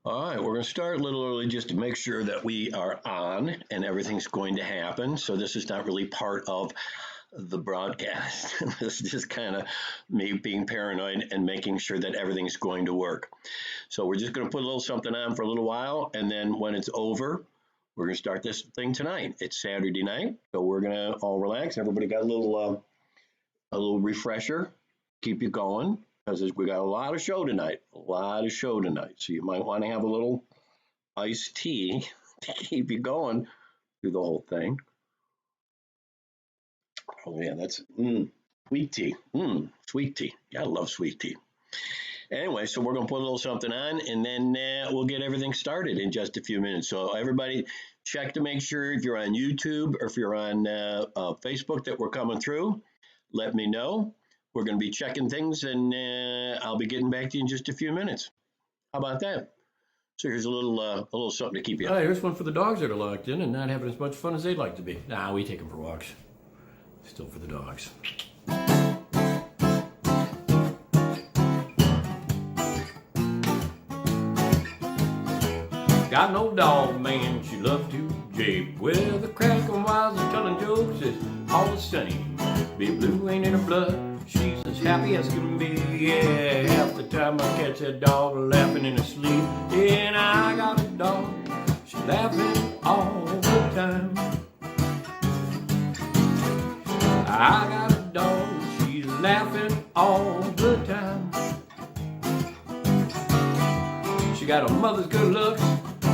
All right, we're going to start a little early just to make sure that we are on and everything's going to happen. So this is not really part of the broadcast. This is just kind of me being paranoid and making sure that everything's going to work. So we're just going to put a little something on for a little while, and then when it's over, we're going to start this thing tonight. It's Saturday night, so we're going to all relax. Everybody got a little refresher, keep you going, because we got a lot of show tonight. So you might want to have a little iced tea to keep you going through the whole thing. Oh yeah, that's sweet tea. Sweet tea. Gotta love sweet tea. Anyway, so we're gonna put a little something on, and then we'll get everything started in just a few minutes. So everybody, check to make sure if you're on YouTube or if you're on Facebook that we're coming through. Let me know. We're going to be checking things, and I'll be getting back to you in just a few minutes. How about that? So here's a little something to keep you up. Here's one for the dogs that are locked in and not having as much fun as they'd like to be. Nah, we take them for walks. Still for the dogs. Got no dog, man, she loved to jape with a crack and wise and telling jokes. It's all the same. Be blue ain't in her blood. She's as happy as can be. Yeah, half the time I catch that dog laughing in her sleep. And I got a dog, she's laughing all the time. I got a dog, she's laughing all the time. She got a mother's good looks,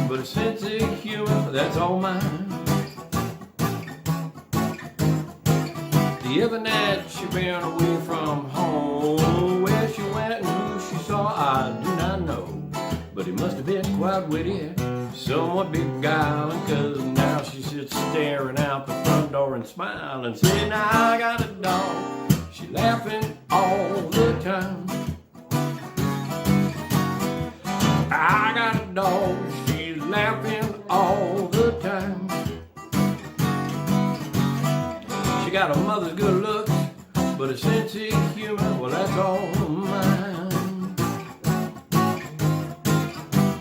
but a sense of humor, that's all mine. The other night she ran away from home. Where she went and who she saw, I do not know. But it must have been quite witty, somewhat beguiling, cause now she sits staring out the front door and smiling, saying, now I got a dog, she laughing all the time. I got a dog, she's laughing all the time. She got a mother's good looks, but a sense of humor, well, that's all mine.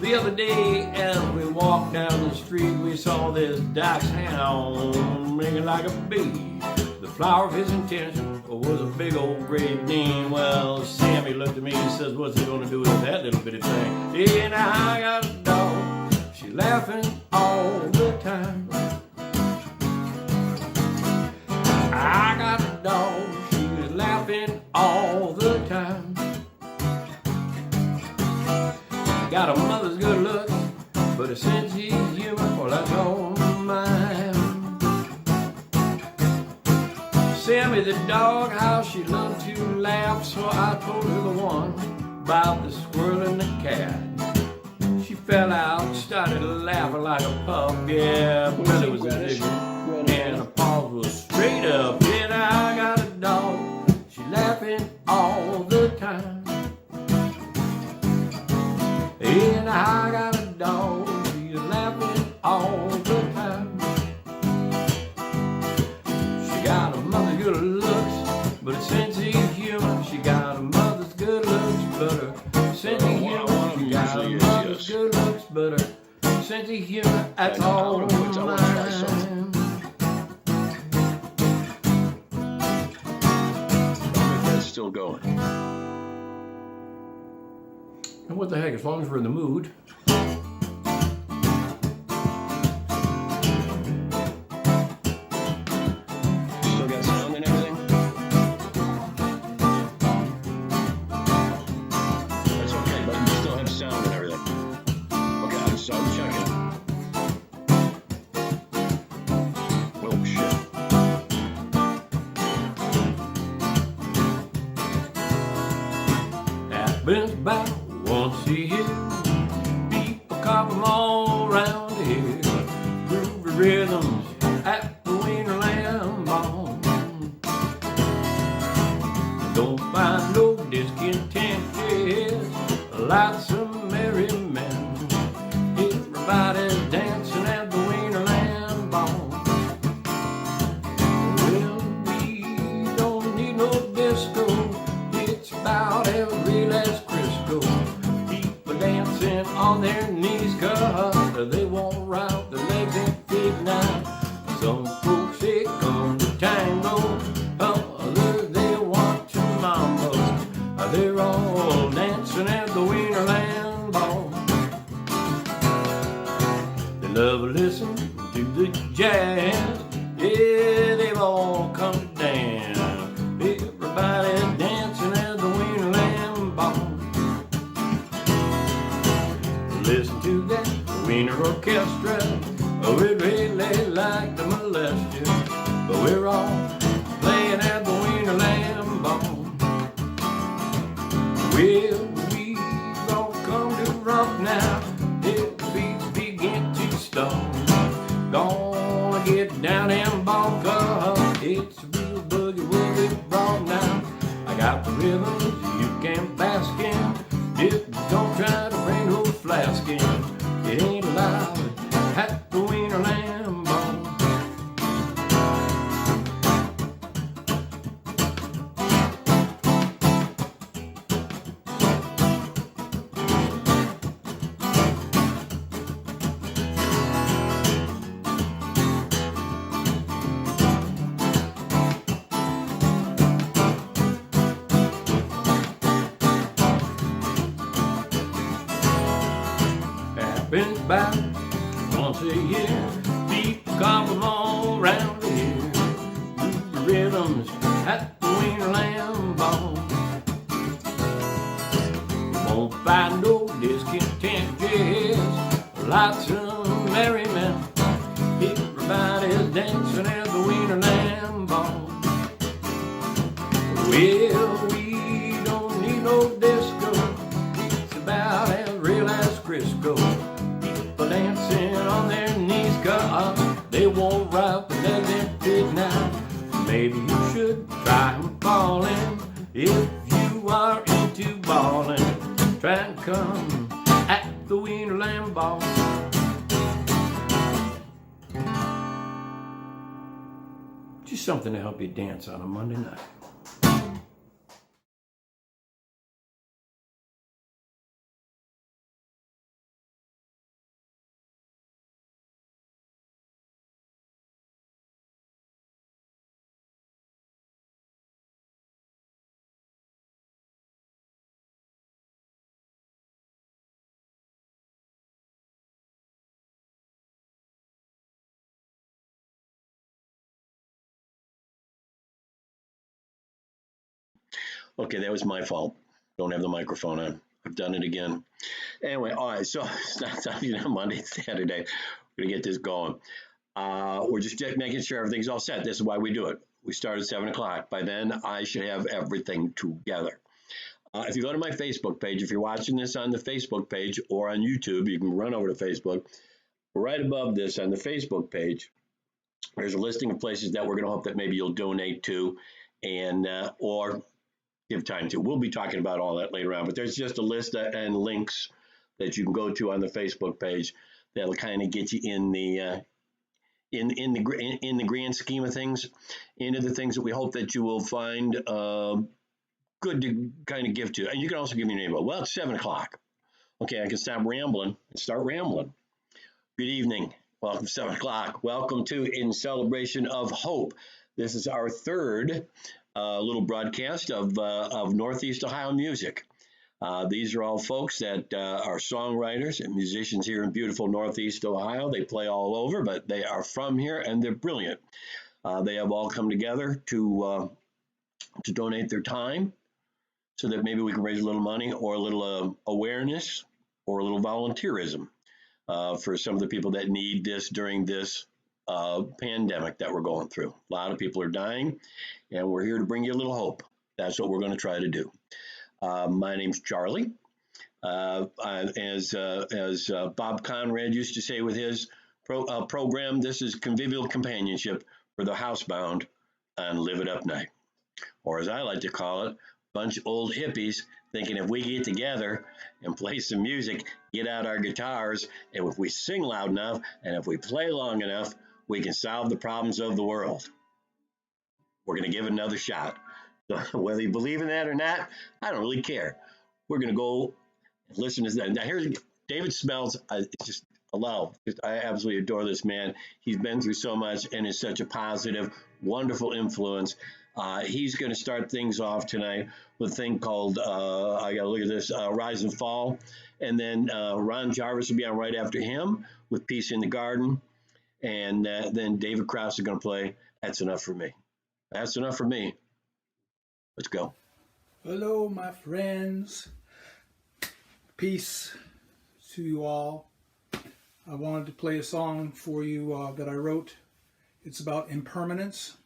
The other day, as we walked down the street, we saw this dachshund ringing like a bee. The flower of his intention was a big old Great Dane. Well, Sammy looked at me and says, what's he gonna do with that little bitty thing? And I got a dog, she laughing all the time. I got a dog, she was laughing all the time. Got a mother's good looks, but a sense of humor, well, that's all mine. Sammy the dog, how she loved to laugh, so I told her the one about the squirrel and the cat. She fell out, started laughing like a pup, yeah, belly was a jiggle, and her paws were straight up. And I got a dog, she laughing all the time. And I got a dog, she's laughing all the time. She got a mother's good looks, but a sense of humor. She got a mother's good looks, but her sense of humor. She got a mother's good looks, but her sense of humor. That's all mine. Still going. And what the heck, as long as we're in the mood. Still got sound and everything? That's okay, but we still have sound and everything. Okay, I'm checking. Oh shit. Happens about once a year. People cop them all around here. Groovy rhythms at the Wiener Lamb Ball. Don't find no discontent, yes. Lots of merry men. Everybody's dancing at the Wiener Lamb Ball. Well, we don't need no disco. It's about every last Crisco. People dancing on their knees. Listen to that Wiener orchestra. Oh, it really like to molest you. But we're all playing at the Wiener Lamb Bone. Well, we all come to rock now. The beats begin to stone. Gonna get down and bonk up. It's a real boogie woogie rock now. I got the rhythms you can bask in. Just don't try to bring no flask in. It ain't allowed at the Wiener Lamb Bone. Happens about once a year. People come from all around here. The rhythms at the Wiener Lamb Bone. Won't find no discontent jazz. Lots of merriment. Everybody's dancing at the Wiener Lamb Bone. Well, we don't need no disco. It's about as real as Crisco. People dancing on their knees, 'cause they won't rock the legs empty now. Maybe you should try falling if you are into balling. Try and come at the Wiener Lamb Bone. Just something to help you dance on a Monday night. Okay, that was my fault. Don't have the microphone on. I've done it again. Anyway, all right, so it's not Monday, it's Saturday. We're gonna get this going. We're just making sure everything's all set. This is why we do it. We start at 7 o'clock. By then, I should have everything together. If you go to my Facebook page, if you're watching this on the Facebook page or on YouTube, you can run over to Facebook. Right above this on the Facebook page, there's a listing of places that we're going to hope that maybe you'll donate to and or give time to. We'll be talking about all that later on, but there's just a list and links that you can go to on the Facebook page that'll kind of get you in the in the grand scheme of things, into the things that we hope that you will find good to kind of give to. And you can also give me your name. Well, it's 7 o'clock. Okay, I can stop rambling and start rambling. Good evening. Welcome to 7 o'clock. Welcome to In Celebration of Hope. This is our third little broadcast of Northeast Ohio music. These are all folks that are songwriters and musicians here in beautiful Northeast Ohio. They play all over, but they are from here and they're brilliant. They have all come together to donate their time so that maybe we can raise a little money or a little awareness or a little volunteerism for some of the people that need this during this pandemic that we're going through. A lot of people are dying, and we're here to bring you a little hope. That's what we're going to try to do. My name's Charlie. As Bob Conrad used to say with his program, this is convivial companionship for the housebound on Live It Up Night. Or as I like to call it, bunch of old hippies thinking if we get together and play some music, get out our guitars, and if we sing loud enough, and if we play long enough, we can solve the problems of the world. We're going to give it another shot. So whether you believe in that or not, I don't really care. We're going to go and listen to that. Now here's David Smells. It's just I absolutely adore this man. He's been through so much and is such a positive, wonderful influence. He's going to start things off tonight with a thing called, I got to look at this, Rise and Fall. And then Ron Jarvis will be on right after him with Peace in the Garden. And then David Krause is going to play That's Enough for Me. That's enough for me. Let's go. Hello, my friends. Peace, to you all. I wanted to play a song for you that I wrote. It's about impermanence.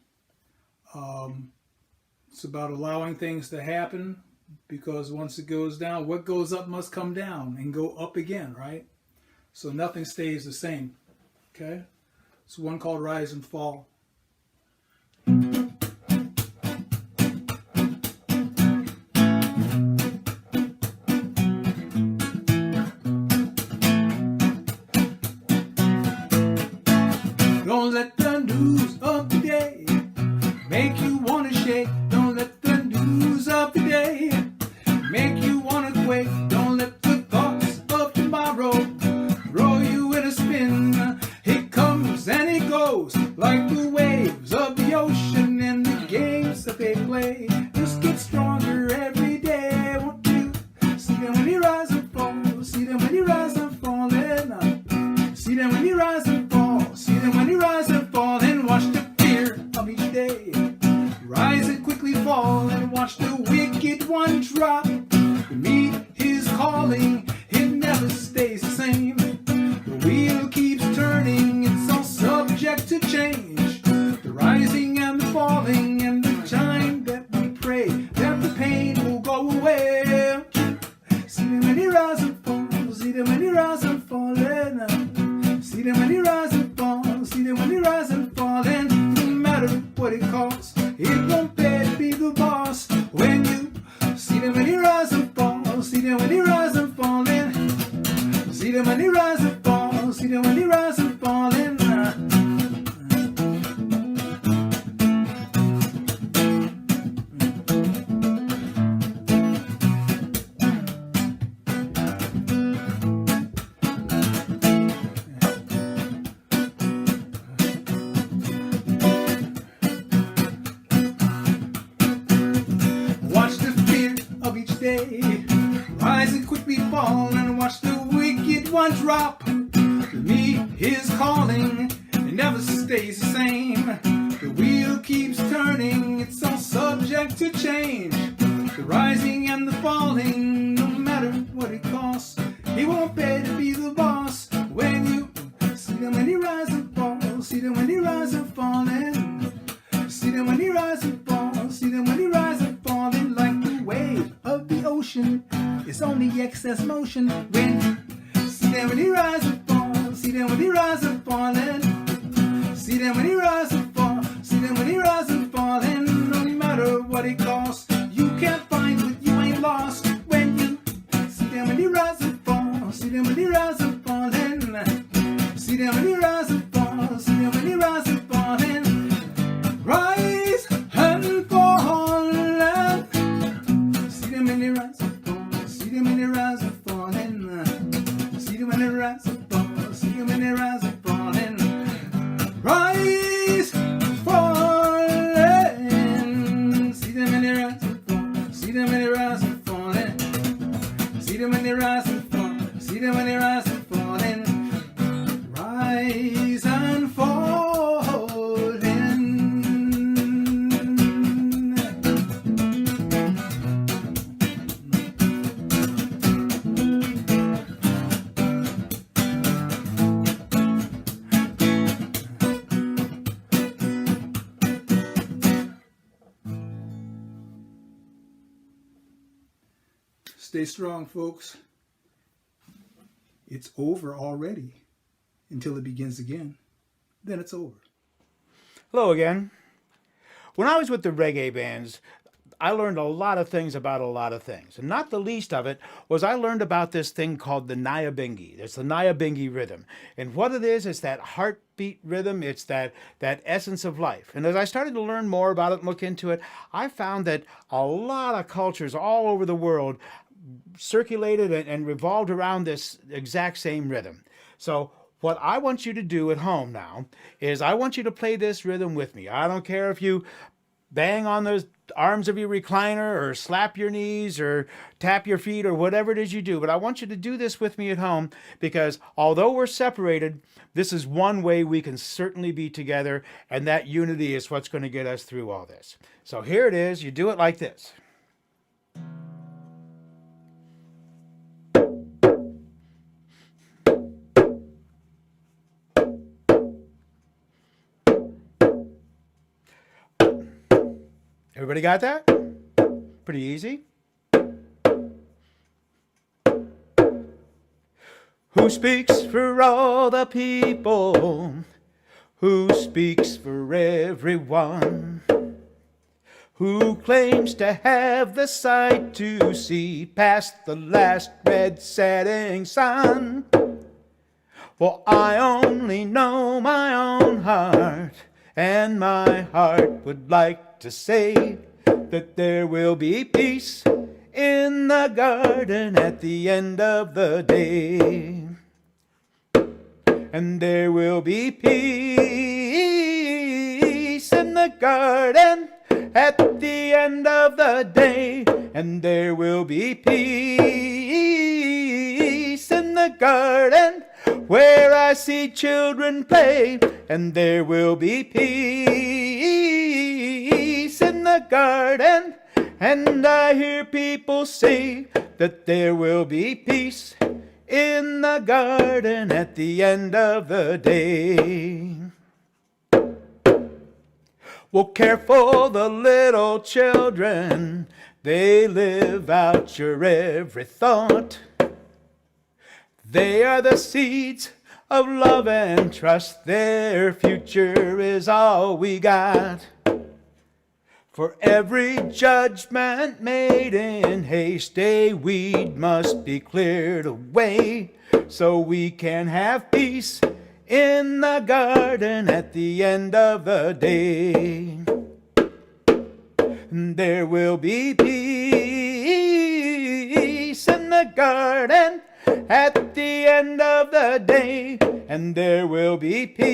It's about allowing things to happen, because once it goes down, what goes up must come down and go up again, right? So nothing stays the same. Okay? It's one called Rise and Fall. Don't let the news of the day make you want to shake. Don't let the news of the day make you want to quake. Don't let the thoughts of tomorrow throw you in a spin. It comes and it goes like the waves of the ocean, and the games that they play just get stronger every day. Won't you see them when you rise and fall? See them when you rise and fall. See them when you rise and fall. See them when you rise and fall. And watch the fear of each day rise and quickly fall. And watch the wicked one drop to meet his calling. It never stays the same. The wheel keeps turning. It's all subject to change. The rising and the falling, and the time that we pray that the pain will go away. See them when you rise and fall. See them when you rise and fall. See them when you rise and fall. See them when you rise and fall. And no matter what it costs, it won't pay to be the boss. When you see them when you rise and fall. See them when you rise and fall. See them when you rise and fall. See them when you rise and fall. Watch the fear of each day rise and quickly fall, and watch the wicked one drop to meet his calling. It never stays the same. The wheel keeps turning. It's all subject to change. The rising and the falling, no matter what it costs, he won't pay to be the boss. When you see them when you rise and fall. See them when you rise and fall. See them when you rise and fall. See them when you rise and fall. Like the wave of the ocean, it's only excess motion. When you see them when you rise and fall. See them when you rise and fall. See them when you rise and fall. See them when you rise and fall. And no matter what it costs, you can't find what you ain't lost. When you see them when you rise and fall. See them when you rise and fall. See them when you rise and fall. See them when you rise and fall. Rise and fall. See them when they rise and fall. See them when they rise and fall. See them when they rise and fall. See them when they rise and fall. Rise, fall. See them when they rise and fall. See them when they rise and fall. See them when they rise and fall. See them when they rise and fall. Rise and fall. Stay strong, folks. It's over already until it begins again. Then it's over. Hello again. When I was with the reggae bands, I learned a lot of things about a lot of things. And not the least of it was I learned about this thing called the Nyabingi. It's the Nyabingi rhythm. And what it is that heartbeat rhythm. It's that essence of life. And as I started to learn more about it and look into it, I found that a lot of cultures all over the world circulated and revolved around this exact same rhythm. So what I want you to do at home now is I want you to play this rhythm with me. I don't care if you bang on the arms of your recliner or slap your knees or tap your feet or whatever it is you do, but I want you to do this with me at home, because although we're separated, this is one way we can certainly be together, and that unity is what's going to get us through all this. So here it is. You do it like this. Everybody got that? Pretty easy. Who speaks for all the people? Who speaks for everyone? Who claims to have the sight to see past the last red setting sun? Well, I only know my own heart, and my heart would like to say that there will be peace in the garden at the end of the day. And there will be peace in the garden at the end of the day. And there will be peace in the garden where I see children play. And there will be peace in the garden. And I hear people say that there will be peace in the garden at the end of the day. Well, care for the little children, they live out your every thought. They are the seeds of love and trust, their future is all we got. For every judgment made in haste, a weed must be cleared away, so we can have peace in the garden at the end of the day. There will be peace in the garden at the end of the day. And there will be peace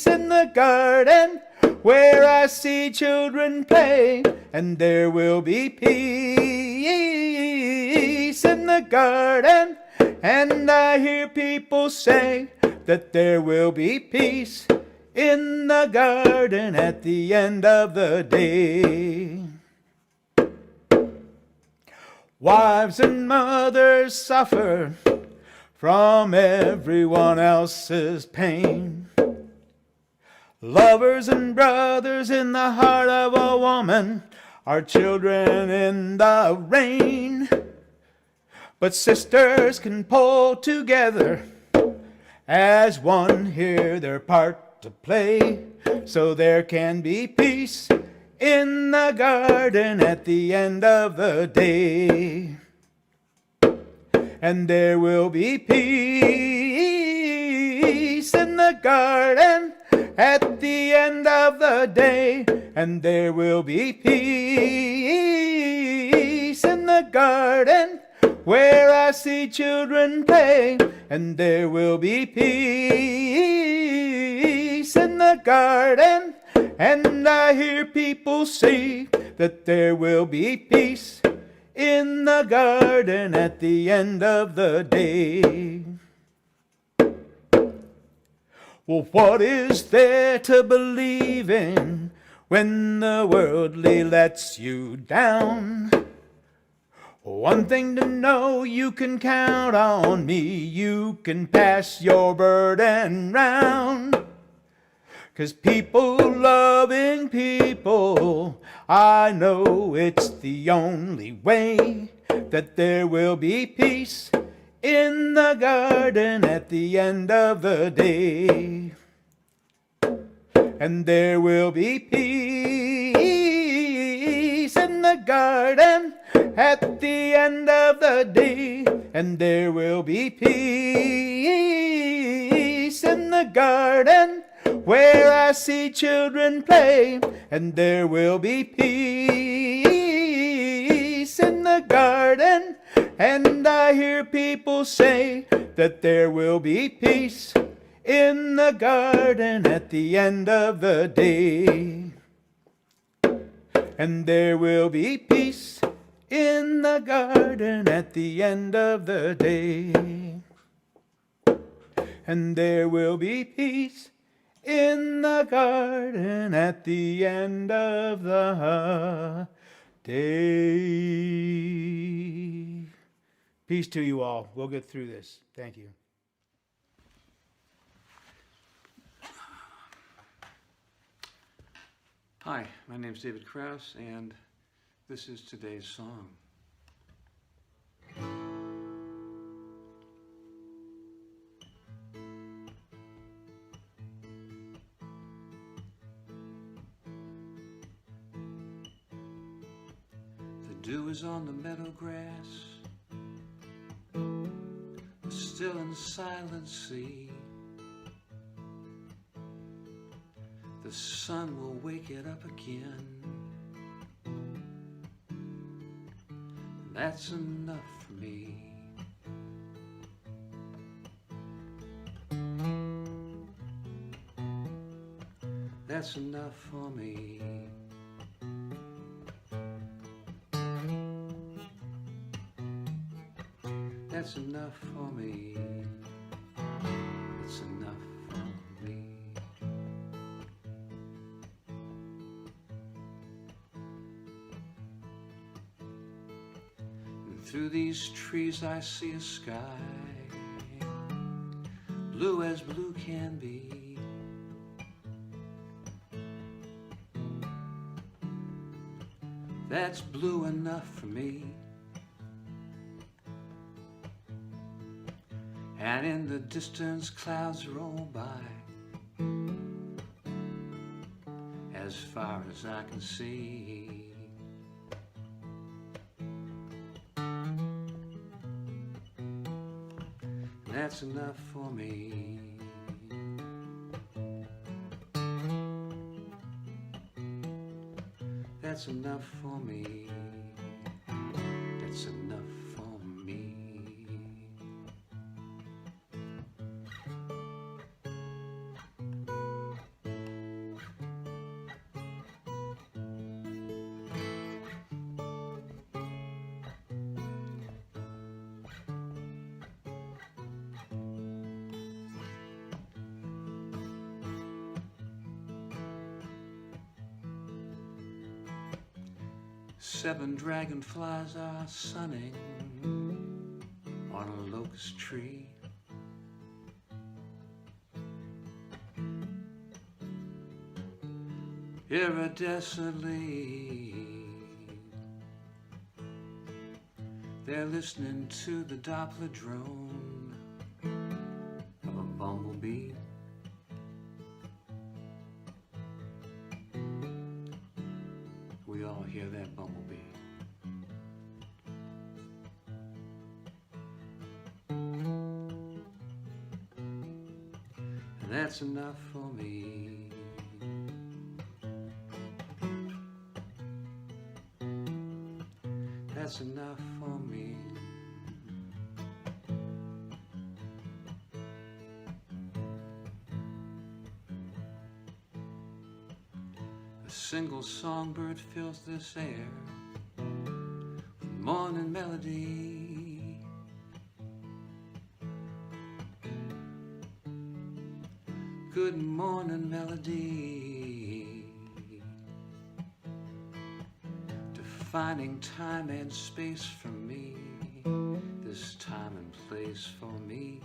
in the garden where I see children play. And there will be peace in the garden. And I hear people say that there will be peace in the garden at the end of the day. Wives and mothers suffer from everyone else's pain. Lovers and brothers in the heart of a woman are children in the rain. But sisters can pull together as one, hear their part to play, so there can be peace in the garden at the end of the day. And there will be peace in the garden at the end of the day. And there will be peace in the garden where I see children play. And there will be peace in the garden. And I hear people say that there will be peace in the garden at the end of the day. Well, what is there to believe in when the worldly lets you down? One thing to know, you can count on me, you can pass your burden round. 'Cause people loving people, I know it's the only way that there will be peace in the garden at the end of the day. And there will be peace in the garden at the end of the day. And there will be peace in the garden where I see children play. And there will be peace in the garden. And I hear people say that there will be peace in the garden at the end of the day. And there will be peace in the garden at the end of the day. And there will be peace in the garden at the end of the day. Peace to you all. We'll get through this. Thank you. Hi, my name's David Krause, and this is today's song. The dew is on the meadow grass, the still and silent sea. The sun will wake it up again. And that's enough for me. That's enough for me. That's enough for me. It's enough for me. And through these trees I see a sky, blue as blue can be. That's blue enough for me. And in the distance clouds roll by, as far as I can see. That's enough for me. That's enough for me. That's enough for me. 7 dragonflies are sunning on a locust tree. Iridescently, they're listening to the Doppler drone of a bumblebee. We all hear that bumblebee. And that's enough for me. That's enough for me. A single songbird fills this air with morning melody. Good morning melody, defining time and space for me, this time and place for me.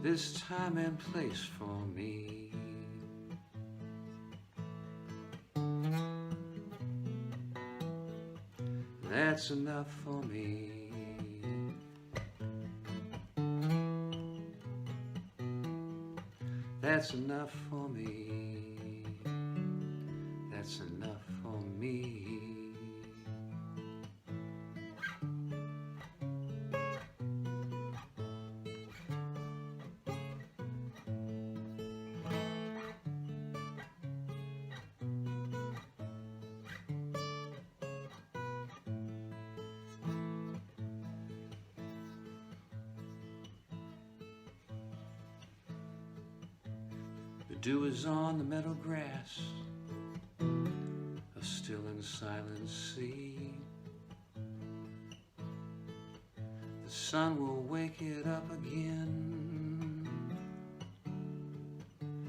This time and place for me. That's enough for me. That's enough for me. That's enough for me. The dew is on the meadow grass, a still and silent sea. The sun will wake it up again.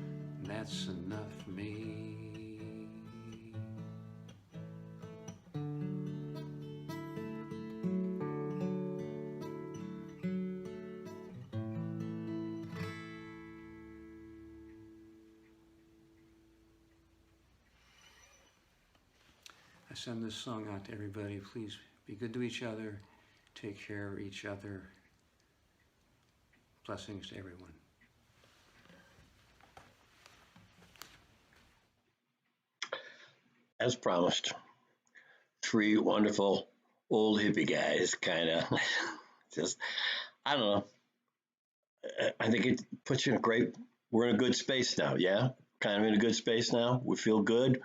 And that's enough for me. I send this song out to everybody. Please be good to each other. Take care of each other. Blessings to everyone. As promised, three wonderful old hippie guys, kind of just, I don't know. I think it puts you in a great, we're in a good space now. Yeah. Kind of in a good space now. We feel good a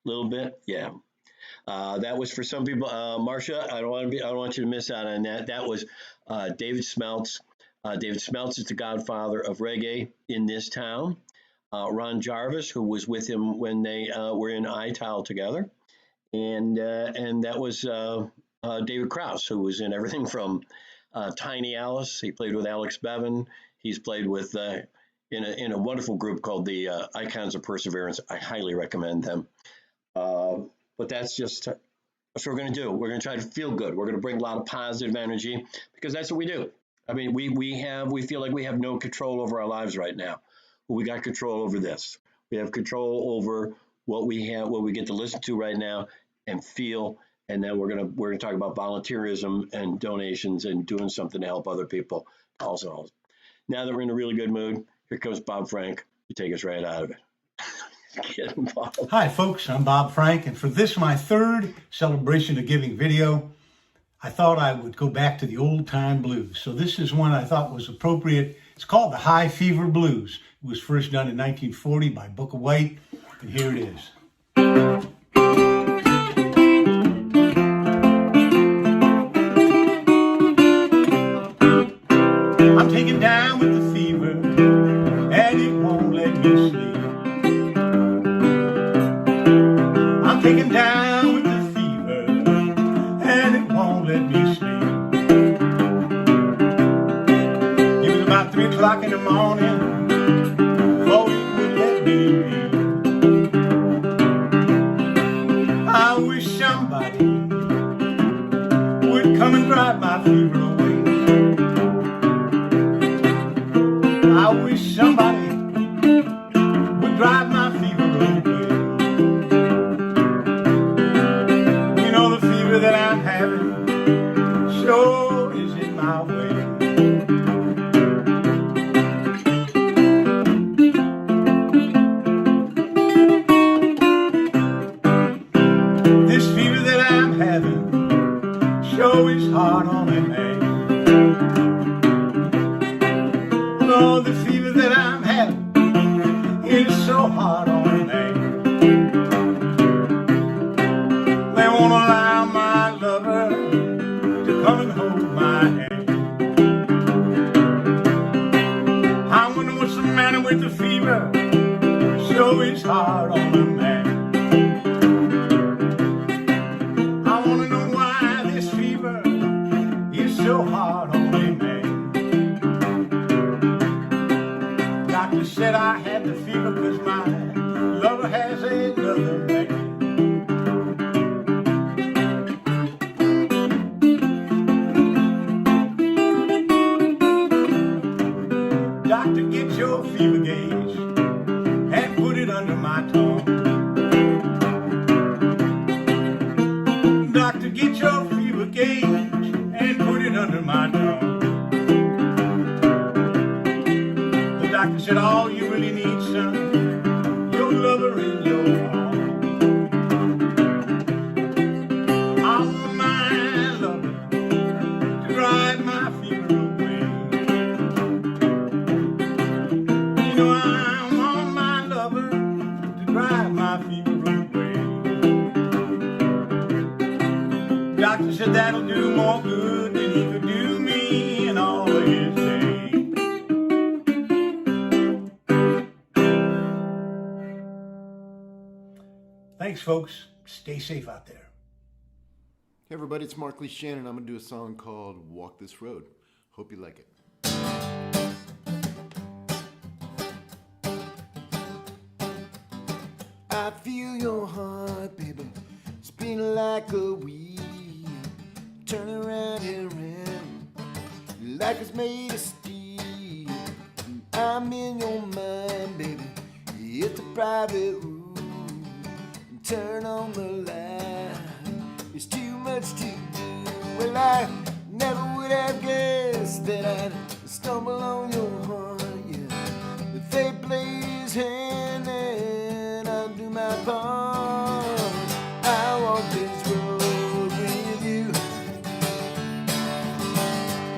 little bit. Yeah. That was for some people. Marcia, I don't want you to miss out on that. That was David Smeltz. David Smeltz is the godfather of reggae in this town. Ron Jarvis, who was with him when they were in iTile together, and that was David Krause, who was in everything from Tiny Alice. He played with Alex Bevan. He's played with in a wonderful group called the Icons of Perseverance. I highly recommend them. But that's what we're going to do. We're going to try to feel good. We're going to bring a lot of positive energy because that's what we do. I mean, we feel like we have no control over our lives right now. But we got control over this. We have control over what we get to listen to right now and feel. And then we're gonna talk about volunteerism and donations and doing something to help other people. Also, now that we're in a really good mood, here comes Bob Frank to take us right out of it. Get involved. Hi folks, I'm Bob Frank, and for this, my third Celebration of Giving video, I thought I would go back to the old time blues. So this is one I thought was appropriate. It's called the High Fever Blues. It was first done in 1940 by Booker White, and here it is. I'm taken down with the fever, and it won't let me sleep. I'm taken down with the fever, and it won't let me sleep. It was about 3 o'clock in the morning, before it would let me be. I wish somebody would come and drive my fever away. I wish somebody would drive my fever away. You know the fever that I'm having sure is in my way. This fever that I'm having sure is hard on me, man. Oh, the fever that I'm having is so hard on me. They won't allow my lover to come and hold my hand. I wonder what's the matter with the fever, so it's hard on the man. I want to know why this fever is so hard on me, man. Doctor said I had the fever because my lover has another man. Doctor, get your fever gauge and put it under my tongue. Doctor, get your fever gauge and put it under my tongue. The doctor said, all you really need, son, your lover in your arms. I want my lover to drive my fever away. You know I want my lover to drive my fever away. Doctor said that'll do more good than he could do me in all of his days. Thanks, folks. Stay safe out there. Hey everybody, it's Mark Lee Shannon. I'm going to do a song called Walk This Road. Hope you like it. I feel your heart, baby, spin like a wheel. Turn around and around, like it's made of steel. I'm in your mind, baby, it's a private room. Turn on the light. that I'd stumble on your heart, yeah. If fate plays hand and I do my part, I walk this road with you.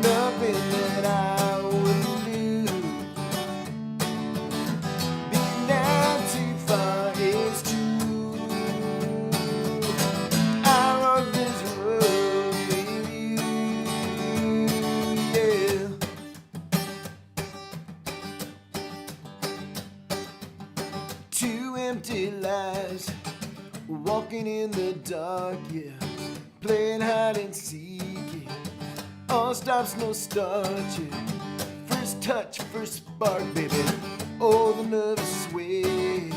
Nothing that I wouldn't do. Being down too far is true. I walk this road with you, yeah. Two empty lives, walking in the dark, yeah. Playing hide and seek, yeah. All stops, no start, yeah. First touch, first spark, baby. Oh, the nervous sway.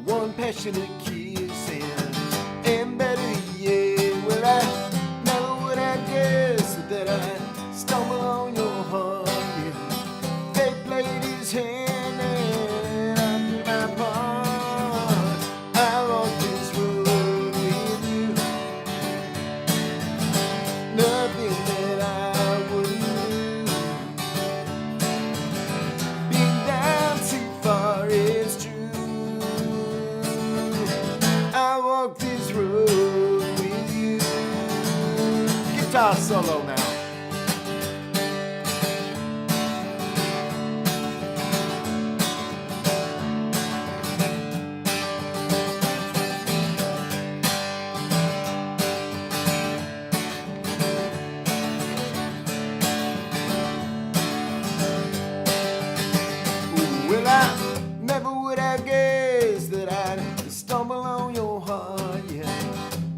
One passionate kiss and better, yeah. Well, I never would have guessed that I'd stumble on your heart, yeah. They played his hand and I did my part. I walk this road with you. Nothing that I wouldn't do. Being down too far is true. I walk this road with you. Guitar solo now. Well, I never would have guessed that I'd stumble on your heart, yeah.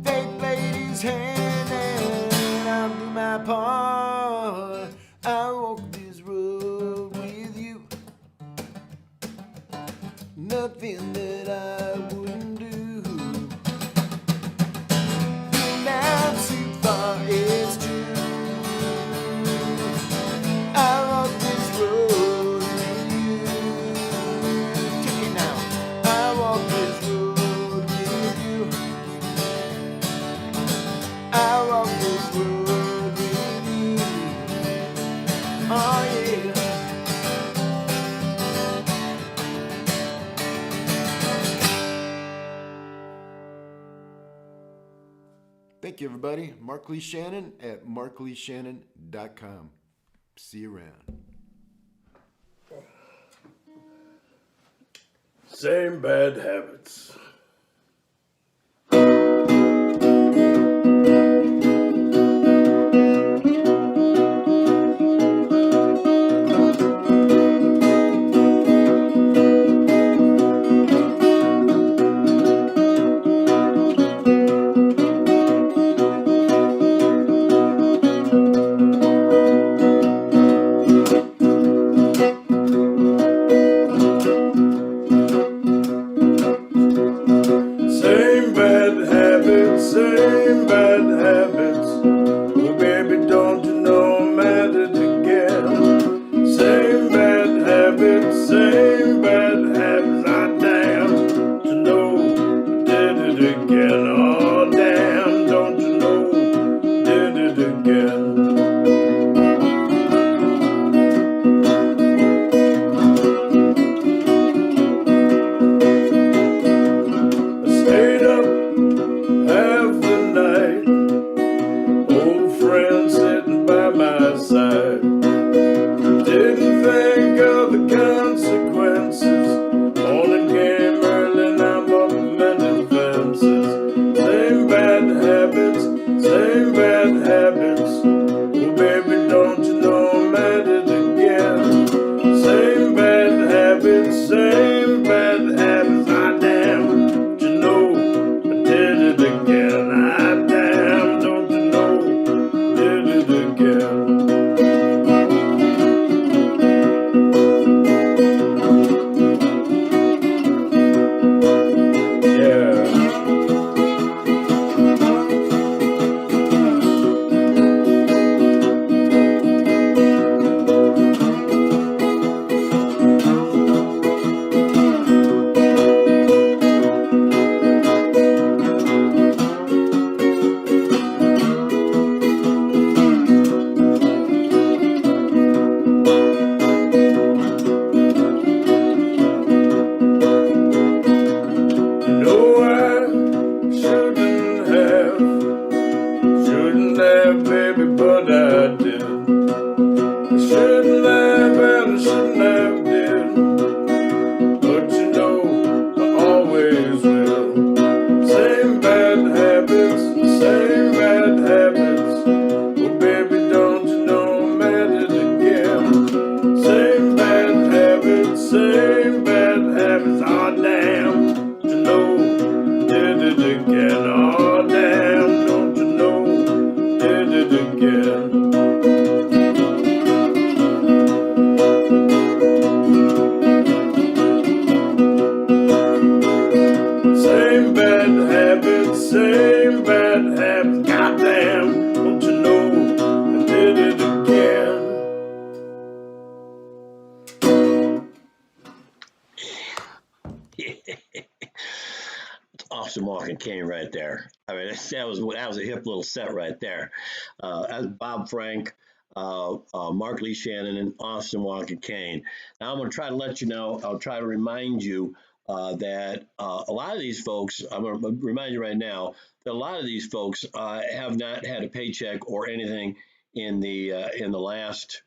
Fate played his hand and I'll do my part. I walk this road with you. Nothing that I wouldn't do. Now too far is true. I walk this road with you. Take it now. I walk this road with you. I walk this road with you. Oh yeah. Thank you, everybody. Mark Lee Shannon at markleeshannon.com. See you around. Same bad habits. Same bad habits, same bad habits. Oh, baby, don't you know I'm at it again? Same bad habits, same bad habits. I damn to know I did it again. Oh, damn, don't you know I did it again? I stayed up half the night, habits, same bad habits. Oh baby, don't you know I'm at it again? Same bad habits, same bad habits. Oh damn, don't you know did it again? Oh damn, don't you know did it again? Same bad habits, same bad habits. Goddamn, don't you know I did it again? Awesome walking cane right there. I mean, that was a hip little set right there. That's Bob Frank, Mark Lee Shannon, and awesome walking cane. Now I'm going to try to let you know. I'll try to remind you that a lot of these folks. I'm going to remind you right now that a lot of these folks have not had a paycheck or anything in the last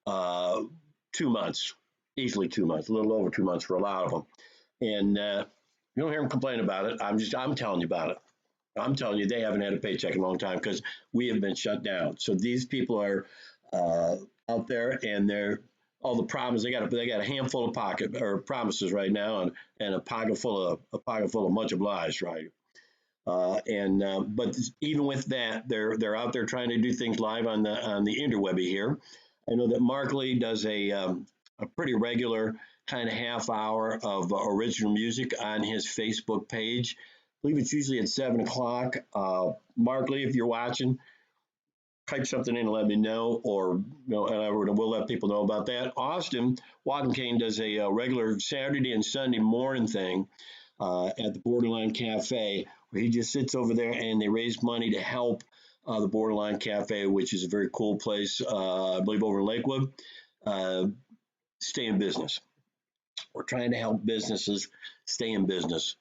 2 months, easily 2 months, a little over 2 months for a lot of them, and you don't hear them complain about it. I'm telling you about it. I'm telling you, they haven't had a paycheck in a long time because we have been shut down. So these people are out there, and they're all the problems. They got a handful of pocket or promises right now, and a pocket full of much obliged, right? But even with that, they're out there trying to do things live on the interwebby here. I know that Mark Lee does a pretty regular kind of half hour of original music on his Facebook page. I believe it's usually at 7 o'clock. Mark Lee, if you're watching, type something in and let me know, or and we'll let people know about that. Austin Walking Cane does a regular Saturday and Sunday morning thing at the Borderline Cafe, where he just sits over there and they raise money to help the Borderline Cafe, which is a very cool place, I believe over in Lakewood. Stay in business. We're trying to help businesses stay in business.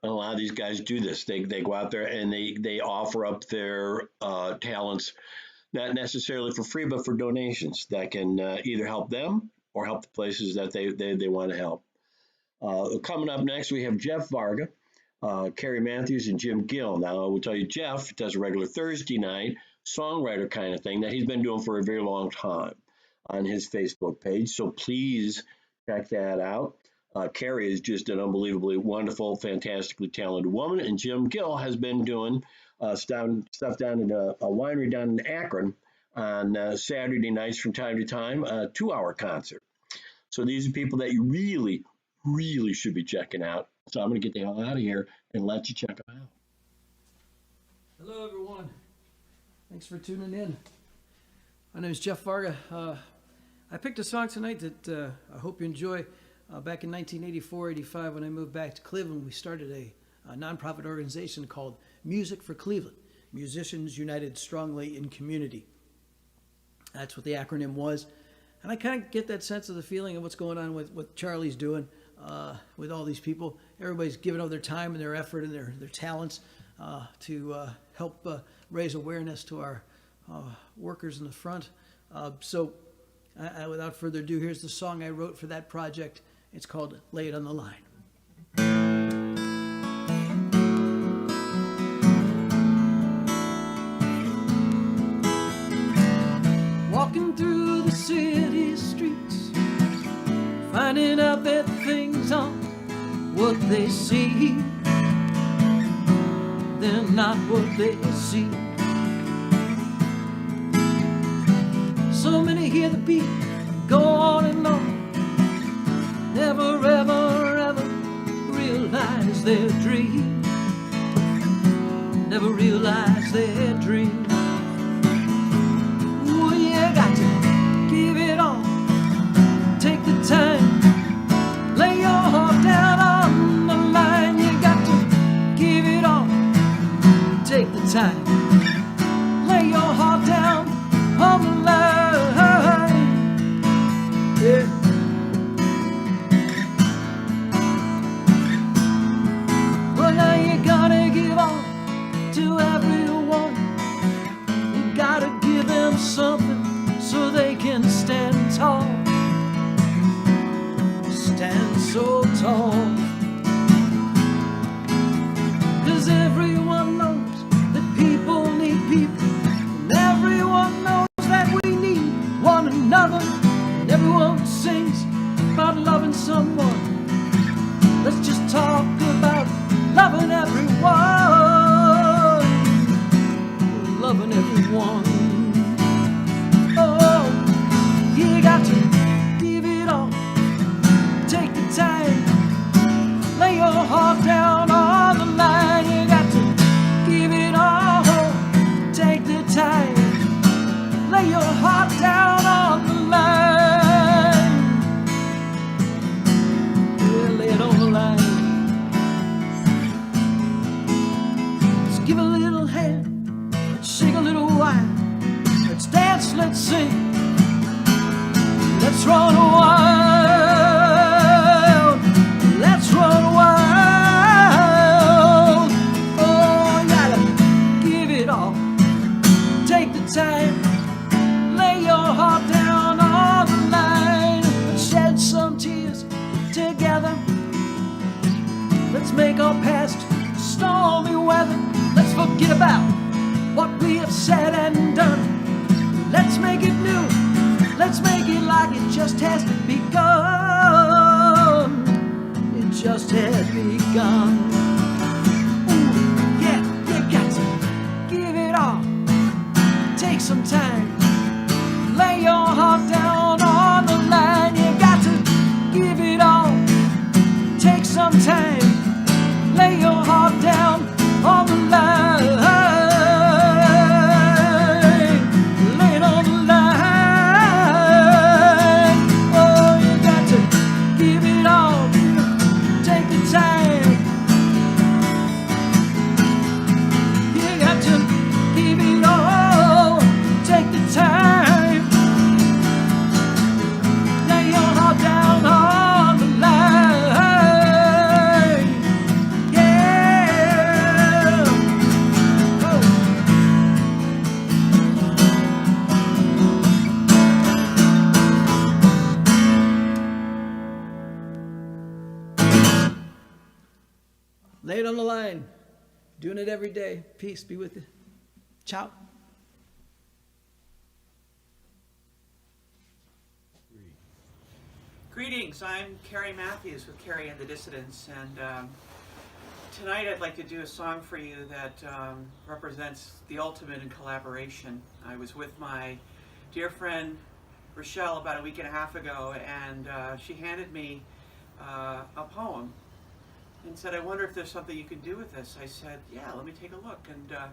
And a lot of these guys do this. They go out there and they offer up their talents, not necessarily for free, but for donations that can either help them or help the places that they want to help. Coming up next, we have Jeff Varga, Carrie Matthews, and Jim Gill. Now, I will tell you, Jeff does a regular Thursday night songwriter kind of thing that he's been doing for a very long time on his Facebook page. So please check that out. Carrie is just an unbelievably wonderful, fantastically talented woman, and Jim Gill has been doing stuff down in a winery down in Akron on Saturday nights from time to time, a 2-hour concert. So these are people that you really, really should be checking out. So I'm going to get the hell out of here and let you check them out. Hello, everyone. Thanks for tuning in. My name is Jeff Varga. I picked a song tonight that I hope you enjoy. Back in 1984-85, when I moved back to Cleveland, we started a nonprofit organization called Music for Cleveland, Musicians United Strongly in Community. That's what the acronym was. And I kind of get that sense of the feeling of what's going on with what Charlie's doing with all these people. Everybody's giving all their time and their effort and their talents to help raise awareness to our workers in the front. So without further ado, here's the song I wrote for that project. It's called Lay It on the Line. Walking through the city streets, finding out that things aren't what they seem. They're not what they seem. So many hear the beat go on and on, never ever ever realize their dream, never realize their dream. Well, you got to give it all, take the time, lay your heart down on the line. You got to give it all, take the time, lay your heart down on the line. Yeah. Well, now you gotta give all to everyone. You gotta give them something so they can stand tall. Stand so tall. 'Cause 'cause everyone knows that people need people, and everyone knows that we need one another, and everyone sings about loving someone. Let's just talk about loving everyone, loving everyone. Oh, you got to give it all, take the time, lay your heart down on the line. You got to give it all, take the time, lay your heart down on the line. Yeah, lay it on the line. Let's give a little hand, let's shake a little wine, let's dance, let's sing, let's run wild, let's run wild. Oh, you gotta give it all, take the time, lay your heart down on the line. Let's shed some tears together, let's make our past stormy weather. Let's forget about what we have said and done. Let's make it new, let's make it like it just has begun. It just has begun. Ooh, yeah, you got to give it all, take some time, lay your heart down on the line. You got to give it all, take some time, lay your heart down on the line. Lay it on the line. Oh, you got to give it all, take the time. You got to give it all, take the time, lay your heart down on the line. Yeah. Oh. Lay it on the line. Doing it every day. Peace be with you. Ciao. Greetings, I'm Carrie Matthews with Carrie and the Dissidents, and tonight I'd like to do a song for you that represents the ultimate in collaboration. I was with my dear friend Rochelle about a week and a half ago, and she handed me a poem and said, I wonder if there's something you can do with this. I said, yeah, let me take a look. And a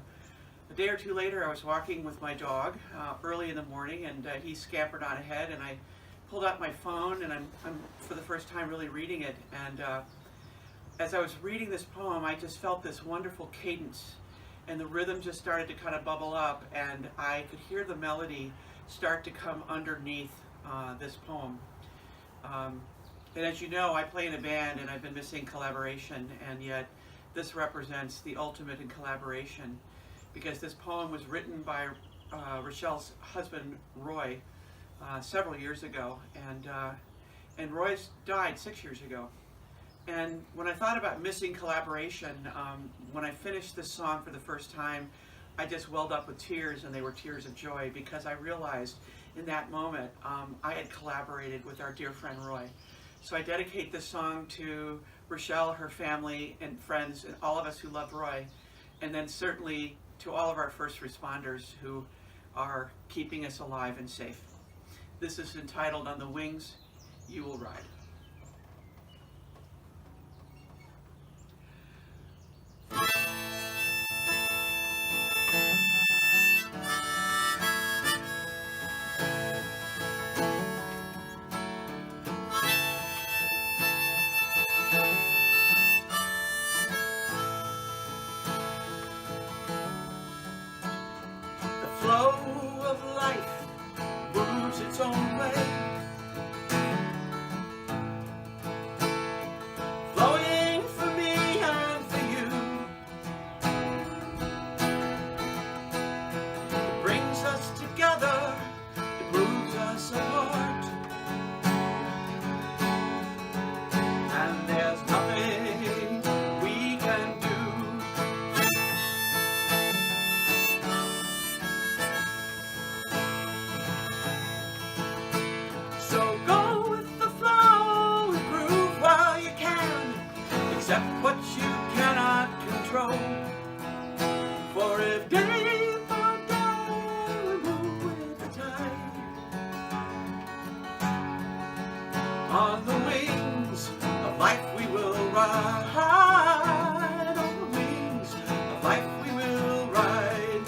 day or two later I was walking with my dog early in the morning, and he scampered on ahead, and I pulled out my phone, and I'm for the first time really reading it. And as I was reading this poem, I just felt this wonderful cadence, and the rhythm just started to kind of bubble up, and I could hear the melody start to come underneath this poem. And as you know, I play in a band, and I've been missing collaboration, and yet this represents the ultimate in collaboration, because this poem was written by Rochelle's husband, Roy, several years ago, and Roy's died 6 years ago. And when I thought about missing collaboration, when I finished this song for the first time, I just welled up with tears, and they were tears of joy, because I realized in that moment I had collaborated with our dear friend Roy. So I dedicate this song to Rochelle, her family, and friends, and all of us who love Roy, and then certainly to all of our first responders who are keeping us alive and safe. This is entitled On the Wings You Will Ride. The flow of life moves its own way, flowing for me and for you. It brings us together, it moves us apart, and there's nothing we can do life we will ride.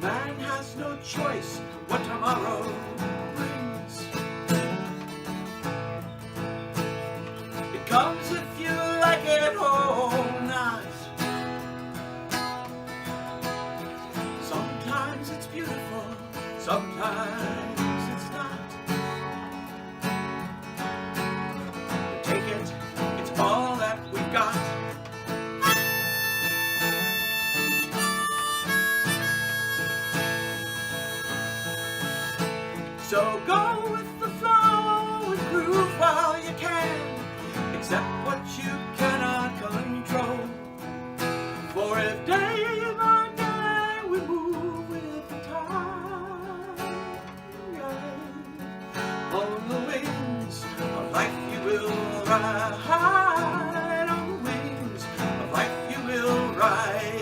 Man has no choice what tomorrow brings. It comes if you like it or not. Sometimes it's beautiful, sometimes it's not. Take it, it's all that we've got. So go with the flow and groove while you can. Accept what you cannot control. For if day by day we move with the tide, on the wings of life you will ride. On the wings of life you will ride.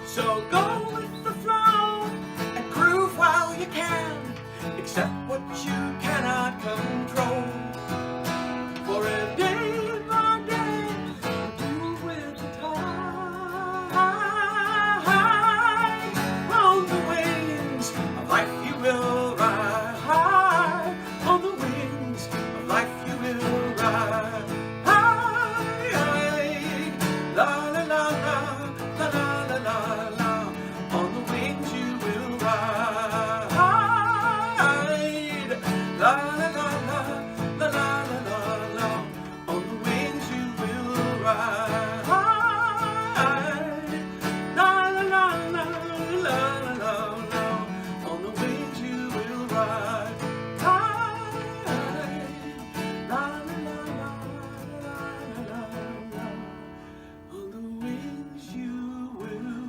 So go with the flow and groove while you can. Accept what you cannot control. For a day by day, move with the tide. On the wings of life you will ride. On the wings of life you will ride. La la la la, la la la la. On the wings you will ride. La la la la, la la la la. On the wings you will ride. La la la la, la la la. On the wings you will ride. La la la la, la la la. On the wings you will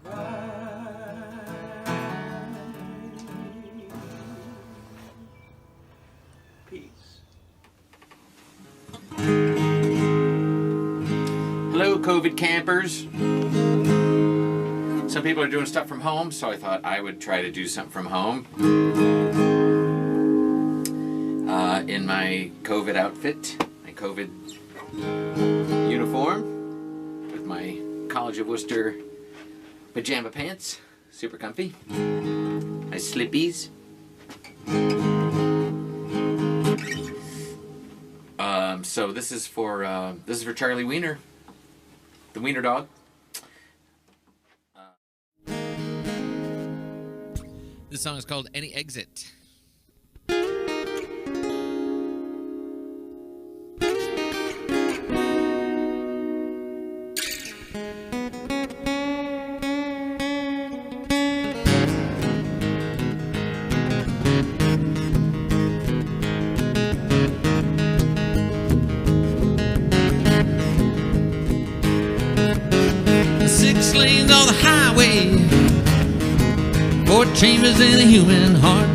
ride. Peace. Hello, COVID campers. Some people are doing stuff from home, so I thought I would try to do something from home. In my COVID outfit, my COVID uniform, with my College of Worcester pajama pants, super comfy. My slippies. So this is for Charlie Wiener, the Wiener dog. This song is called Any Exit. 6 lanes on the highway, 4 chambers in a human heart.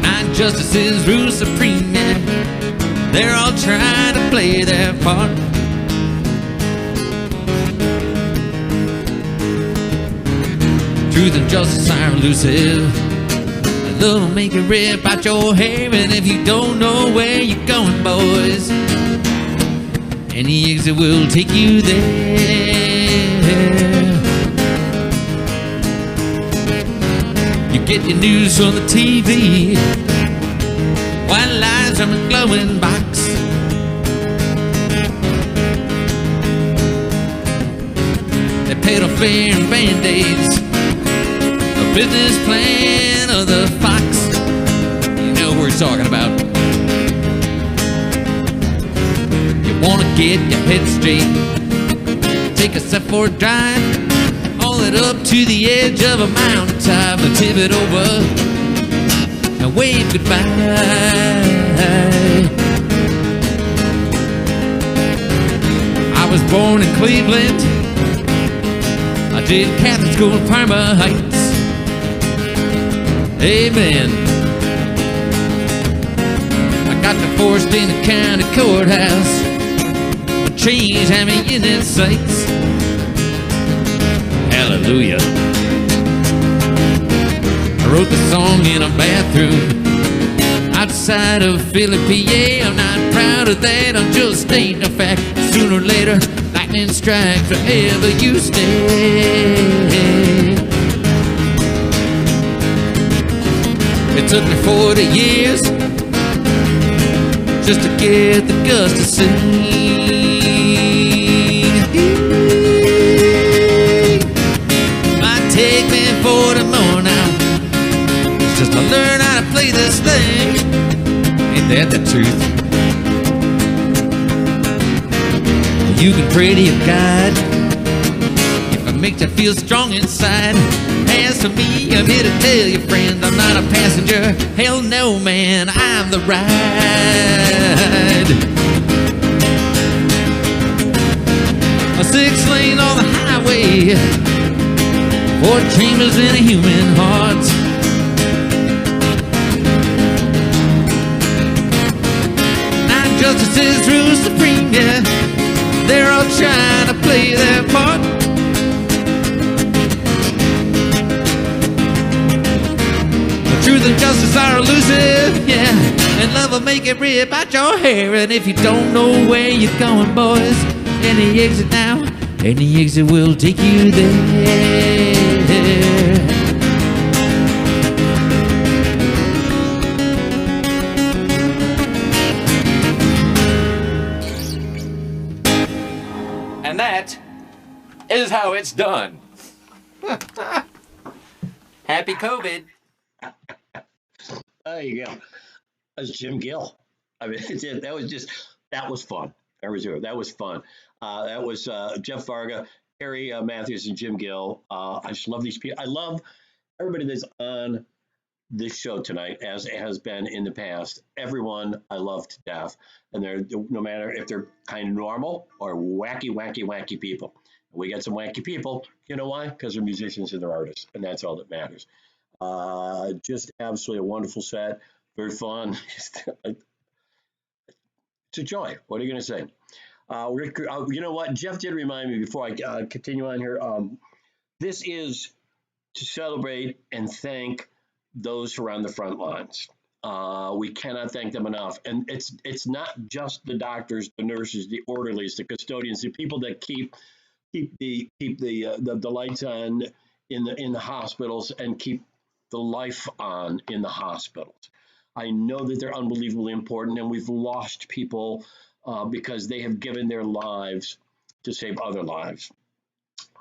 9 justices rule supreme, yeah. They're all trying to play their part. Truth and justice are elusive. Love will make it rip out your hair, and if you don't know where you're going, boys, any exit will take you there. You get your news from the TV, white lights from a glowing box. They paid off fare and band-aids, business plan of the fox. You know what we're talking about. You wanna get your head straight, take a step for a drive, haul it up to the edge of a mountaintop and tip it over and wave goodbye. I was born in Cleveland, I did Catholic school in Parma Heights. Amen. I got divorced in the county courthouse. The trees had me in its sights. Hallelujah. I wrote the song in a bathroom outside of Philly, PA. I'm not proud of that, I'm just stating a fact. Sooner or later, lightning strikes wherever you stay. It took me 40 years just to get the guts to sing. Might take me 40 more now just to learn how to play this thing. Ain't that the truth? You can pray to your God if it makes you feel strong inside. As for me, I'm here to tell you, friend, I'm not a passenger. Hell no, man, I'm the ride. A 6-lane on the highway, 4 chambers in a human heart. 9 justices rule supreme, yeah. They're all trying to play their part. Truth and justice are elusive, yeah, and love will make it rip out your hair. And if you don't know where you're going, boys, any exit now, any exit will take you there. And that is how it's done. Happy COVID. There you go. That's Jim Gill. I mean, that was fun. That was fun. That was Jeff Varga, Harry Matthews, and Jim Gill. I just love these people. I love everybody that's on this show tonight, as it has been in the past. Everyone I love to death, and they're, no matter if they're kind of normal or wacky people. We got some wacky people. You know why? Because they're musicians and they're artists, and that's all that matters. Just absolutely a wonderful set. Very fun. It's a joy. What are you going to say? You know what? Jeff did remind me before I continue on here. This is to celebrate and thank those who are on the front lines. We cannot thank them enough. And it's not just the doctors, the nurses, the orderlies, the custodians, the people that keep the lights on in the hospitals and keep the life on in the hospitals. I know that they're unbelievably important, and we've lost people because they have given their lives to save other lives.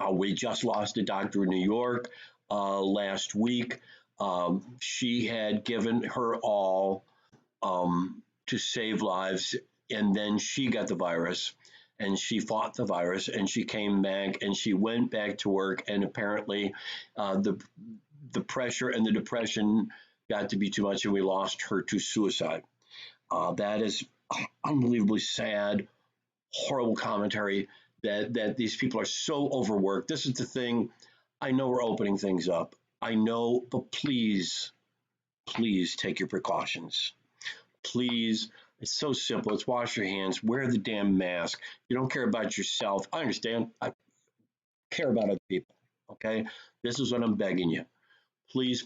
We just lost a doctor in New York last week. She had given her all to save lives, and then she got the virus. And she fought the virus, and she came back, and she went back to work, and apparently the pressure and the depression got to be too much, and we lost her to suicide. That is unbelievably sad, horrible commentary that these people are so overworked. This is the thing. I know we're opening things up. I know, but please take your precautions. Please. It's so simple. It's wash your hands, wear the damn mask. You don't care about yourself. I understand. I care about other people. Okay? This is what I'm begging you. Please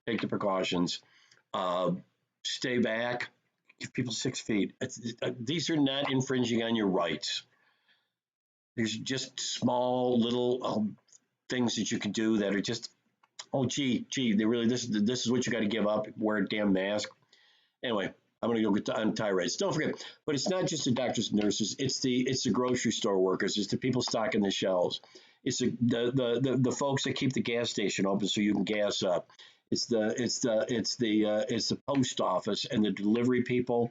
take the precautions. Stay back. Give people 6 feet. These are not infringing on your rights. There's just small little things that you can do that are just, oh gee, they really this is what you got to give up. Wear a damn mask. Anyway, I'm going to go get on tirades. Don't forget, but it's not just the doctors and nurses. It's the grocery store workers. It's the people stocking the shelves. It's the folks that keep the gas station open so you can gas up. It's the post office and the delivery people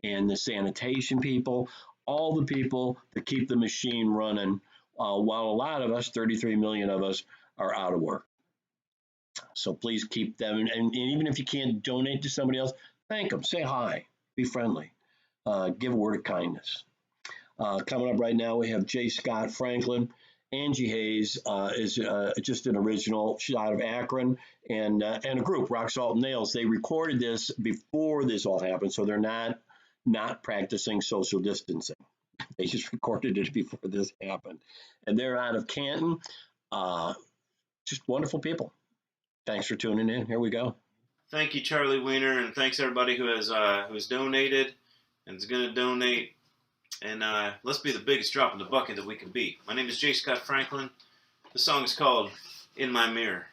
and the sanitation people, all the people that keep the machine running. While a lot of us, 33 million of us, are out of work. So please keep them, and even if you can't donate to somebody else, thank them, say hi, be friendly, give a word of kindness. Coming up right now, we have J. Scott Franklin. Angie Hayes is just an original. She's out of Akron, and a group, Rock Salt and Nails. They recorded this before this all happened, so they're not practicing social distancing. They just recorded it before this happened, and they're out of Canton. Just wonderful people. Thanks for tuning in. Here we go. Thank you, Charlie Wiener, and thanks everybody who's donated and is going to donate. And let's be the biggest drop in the bucket that we can be. My name is J. Scott Franklin. The song is called In My Mirror.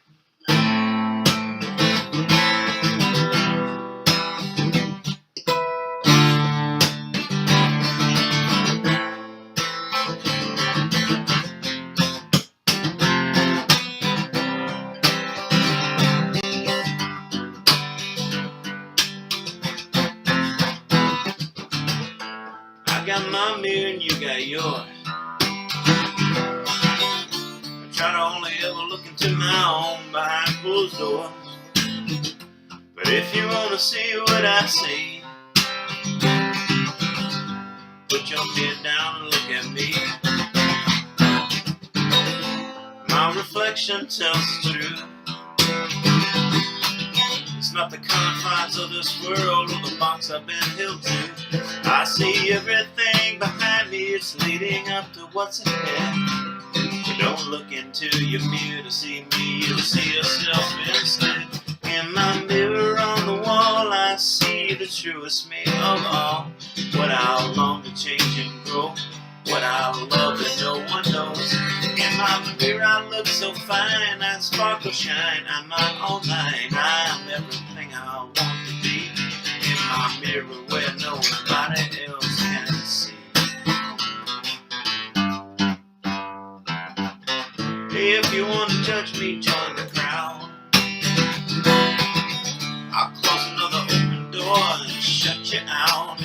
I got my mirror and you got yours. I try to only ever look into my own behind closed doors. But if you want to see what I see, put your head down and look at me. My reflection tells the truth. It's not the confines of this world or the box I've been held to. I see everything behind me, it's leading up to what's ahead. But don't look into your mirror to see me, you'll see yourself instead. In my mirror on the wall, I see the truest me of all. What I long to change and grow, what I love that no one knows. In my mirror I look so fine, I sparkle, shine, I'm my all mine. I'm everything I want to be. In my mirror where nobody else can see. Hey, if you want to judge me, join the crowd. I'll close another open door and shut you out.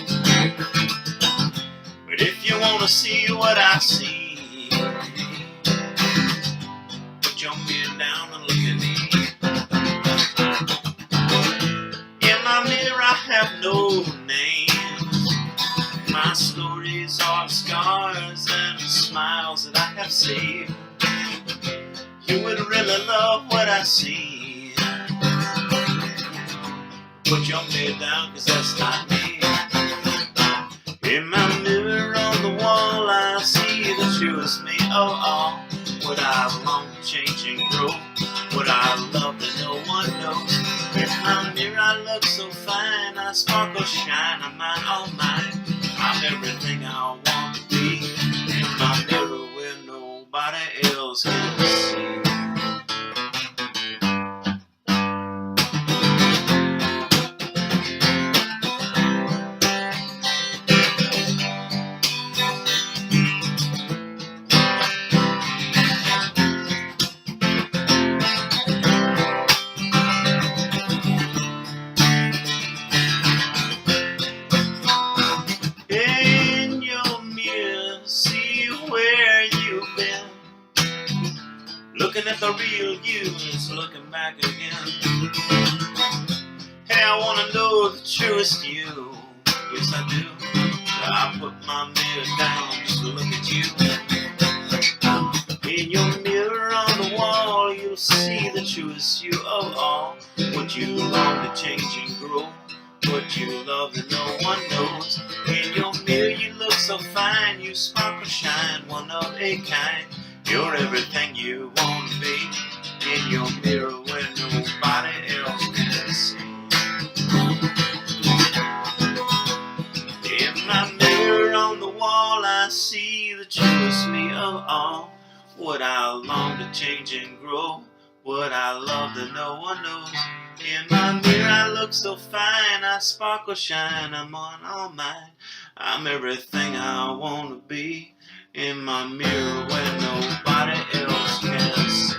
But if you want to see what I see, put your mirror down and look at me. In my mirror I have no name. My stories are the scars and the smiles that I have saved. You would really love what I see. Put your mirror down, cause that's not me. In my mirror on the wall, I see the truest me. Oh, oh, what I long to change and grow, what I love that no one knows. In my mirror, I look so fine, I sparkle, shine, I'm mine, all mine. I'm everything I want to be. In my mirror, where nobody else can see. Looking at the real you is looking back again. Hey, I want to know the truest you. Yes, I do. I put my mirror down just to look at you. In your mirror on the wall, you'll see the truest you of all. What you long to change and grow, what you love that no one knows. In your mirror you look so fine, you sparkle, shine, one of a kind. You're everything you want to be. In your mirror where nobody else can see. In my mirror on the wall, I see the truest me of all. What I long to change and grow, what I love that no one knows. In my mirror I look so fine, I sparkle, shine, I'm on all mine. I'm everything I want to be. in my mirror when nobody else can see.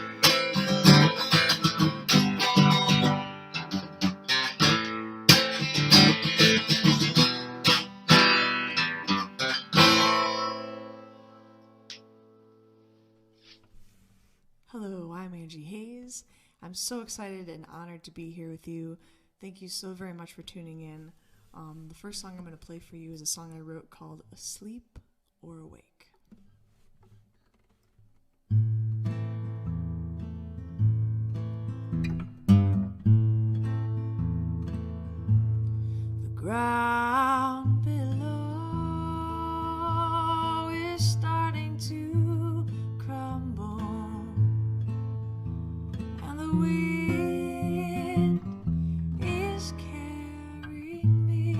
Hello, I'm Angie Hayes. I'm so excited and honored to be here with you. Thank you so very much for tuning in. The first song I'm going to play for you is a song I wrote called Asleep or Awake. The ground below is starting to crumble, and the wind is carrying me.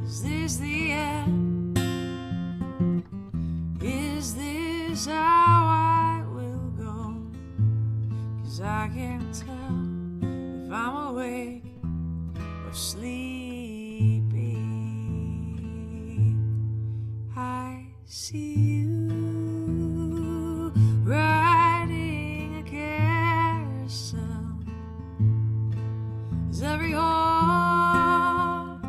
Is this the end? Is this how I will go? 'Cause I can't tell if I'm awake or sleeping. I see you riding a carousel as every horse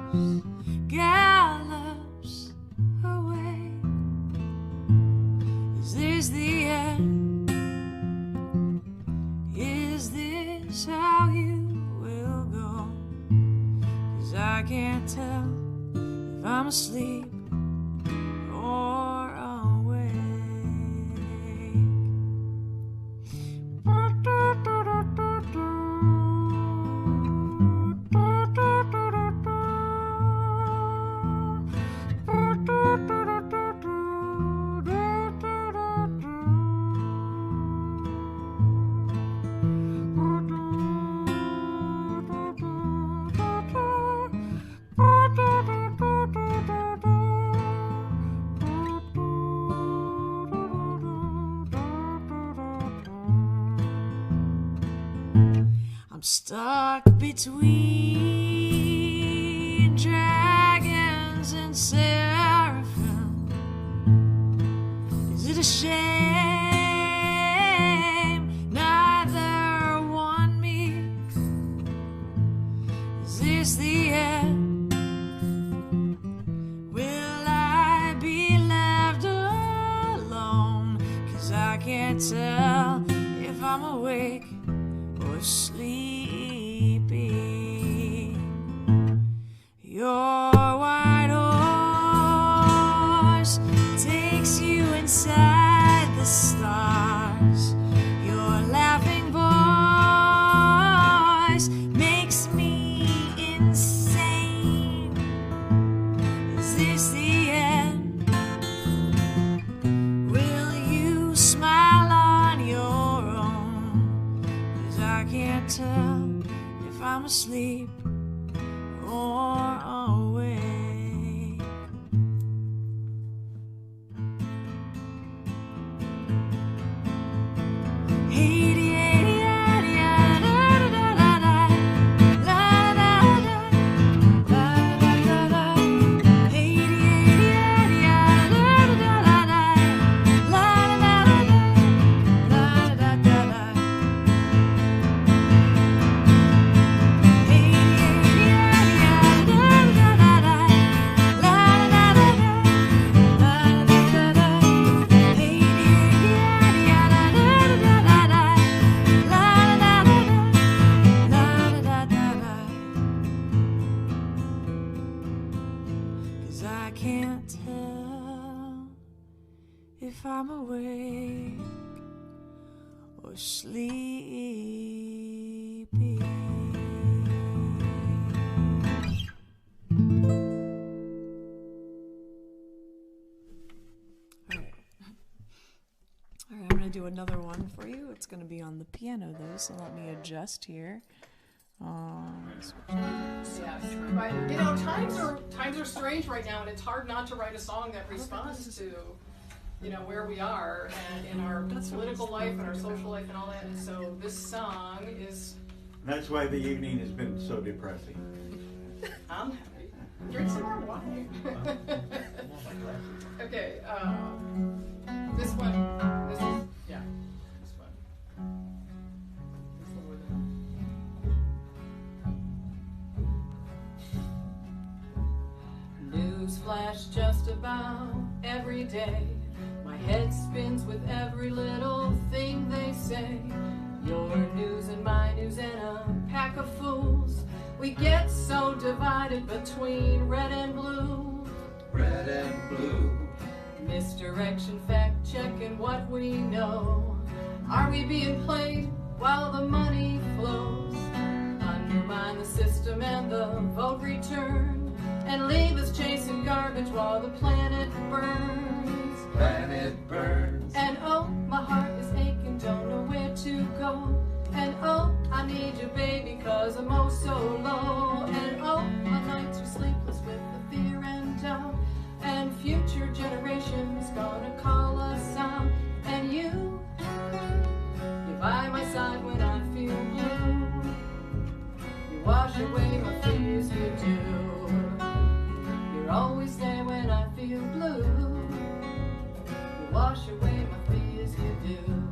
gallops away. Is this the end? Is this how you will go? 'Cause I can't tell if I'm asleep or awake. I'm stuck between dragons and seraphim. Is it a shame neither want me? Is this the end? Will I be left alone? 'Cause I can't tell if I'm awake or sleeping. Your white horse takes you inside the stars. Your laughing voice makes me insane. Is this the end? Will you smile on your own? 'Cause I can't tell if I'm asleep or awake. I can't tell if I'm awake or sleeping. All right, I'm going to do another one for you. It's going to be on the piano, though, so let me adjust here. Yes, right. You know, times are strange right now, and it's hard not to write a song that responds to, you know, where we are and in our political life and our social life and all that. And so this song is. That's why the evening has been so depressing. I'm happy. Drink some more wine. Okay, this one, this is, yeah, this one. This one with it. News flash just about every day. My head spins with every little thing they say. Your news and my news and a pack of fools. We get so divided between red and blue. Red and blue. Misdirection, fact checking what we know. Are we being played while the money flows? Undermine the system and the vote return, and leave us chasing garbage while the planet burns. Planet burns. And oh, my heart is aching, don't know where to go. And oh, I need you, baby, cause I'm oh so low. And oh, my nights are sleepless with the fear and doubt. And future generations gonna call us out. And you're by my side when I feel blue. You wash away my fears, you do. You're always there when I feel blue. You wash away my fears, you do.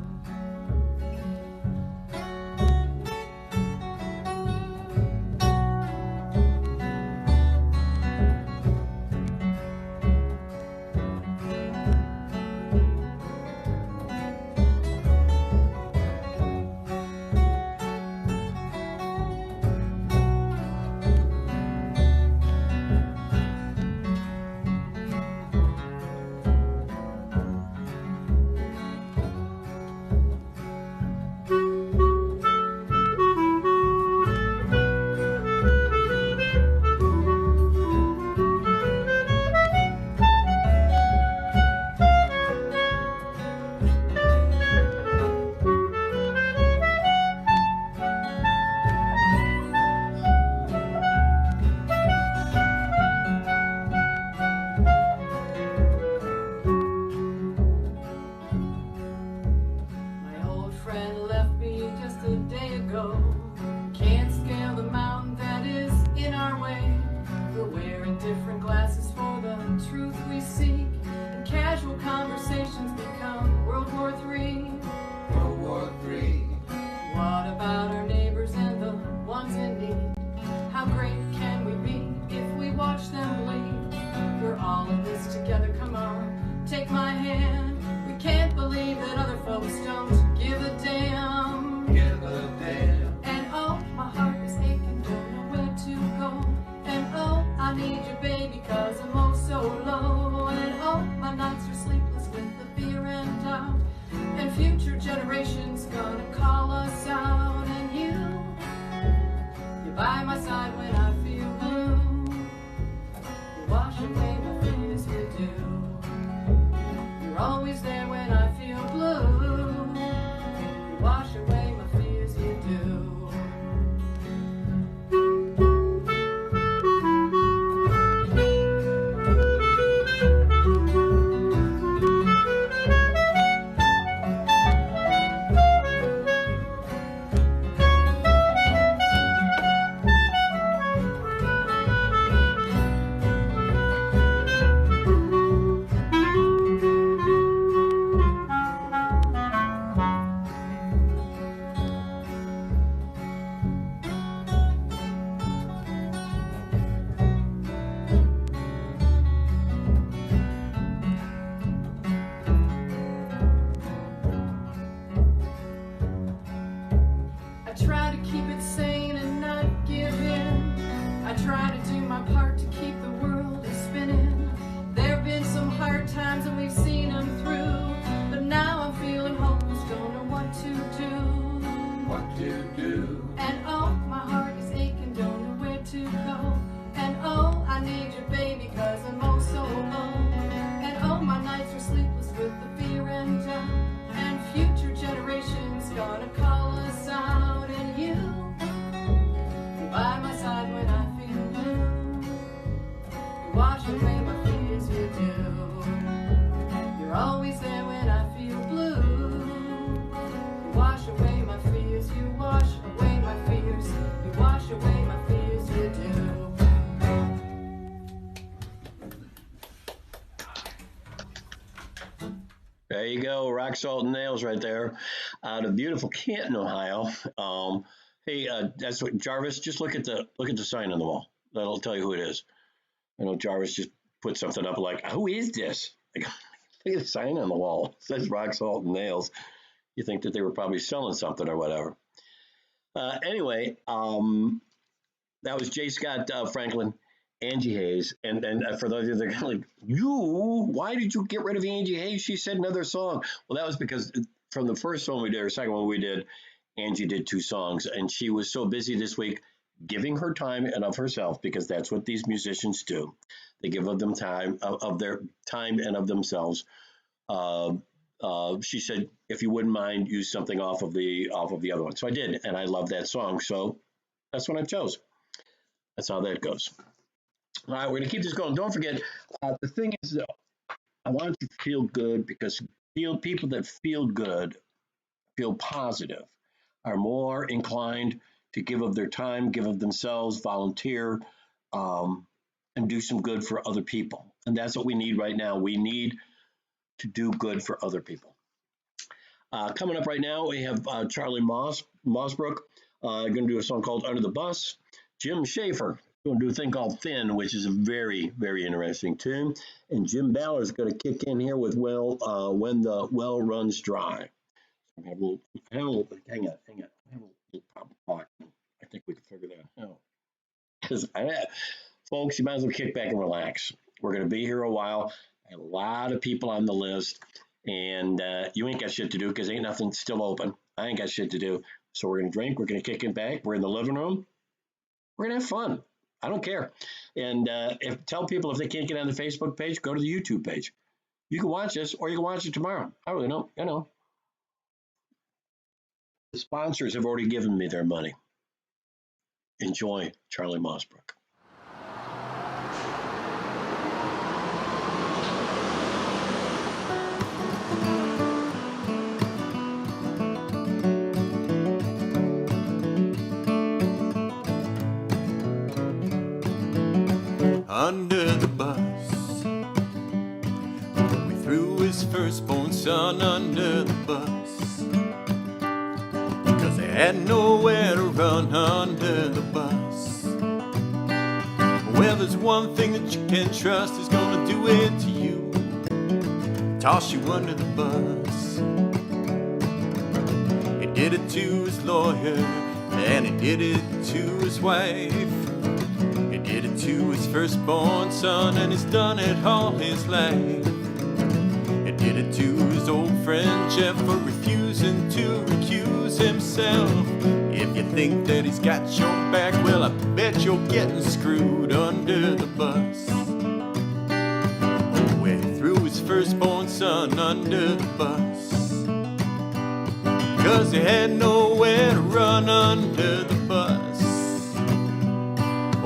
Wash away my fears, you wash away my fears. There you go, rock salt and nails right there, out of beautiful Canton, Ohio. Hey, that's what Jarvis. Just look at the sign on the wall. That'll tell you who it is. I know Jarvis just put something up like, who is this? Like, look at the sign on the wall. It says rock salt and nails. You think that they were probably selling something or whatever. Anyway, that was J. Scott Franklin, Angie Hayes, and for those of you that are kind of like, why did you get rid of Angie Hayes? She said another song. Well, that was because from the first one we did, or second one we did, Angie did 2 songs, and she was so busy this week giving her time and of herself, because that's what these musicians do. They give of them time, of their time and of themselves. She said, if you wouldn't mind, use something off of the other one. So I did, and I love that song. So that's what I chose. That's how that goes. All right, we're gonna keep this going. Don't forget, the thing is, I want you to feel good, because people that feel good, feel positive, are more inclined to give of their time, give of themselves, volunteer, and do some good for other people. And that's what we need right now. We need to do good for other people. Coming up right now, we have Charlie Mossbrook going to do a song called Under the Bus. Jim Schaefer going to do a thing called Thin, which is a very, very interesting tune. And Jim Ballard is going to kick in here with When the Well Runs Dry. Hang on. I have a little problem talking. I think we can figure that out. Because folks, you might as well kick back and relax. We're going to be here a while. I have a lot of people on the list, and you ain't got shit to do, because ain't nothing still open. I ain't got shit to do. So we're going to drink. We're going to kick it back. We're in the living room. We're going to have fun. I don't care. And tell people if they can't get on the Facebook page, go to the YouTube page. You can watch this, or you can watch it tomorrow. I really don't, The sponsors have already given me their money. Enjoy Charlie Mossbrook. Under the bus, we threw his firstborn son under the bus, because they had nowhere to run under the bus. Well, there's one thing that you can trust is gonna do it to you, toss you under the bus. He did it to his lawyer, and he did it to his wife. He did it to his firstborn son, and he's done it all his life. He did it to his old friend Jeff for refusing to recuse himself. If you think that he's got your back, well, I bet you're getting screwed under the bus. Oh, he threw his firstborn son under the bus, 'cause he had nowhere to run under the bus.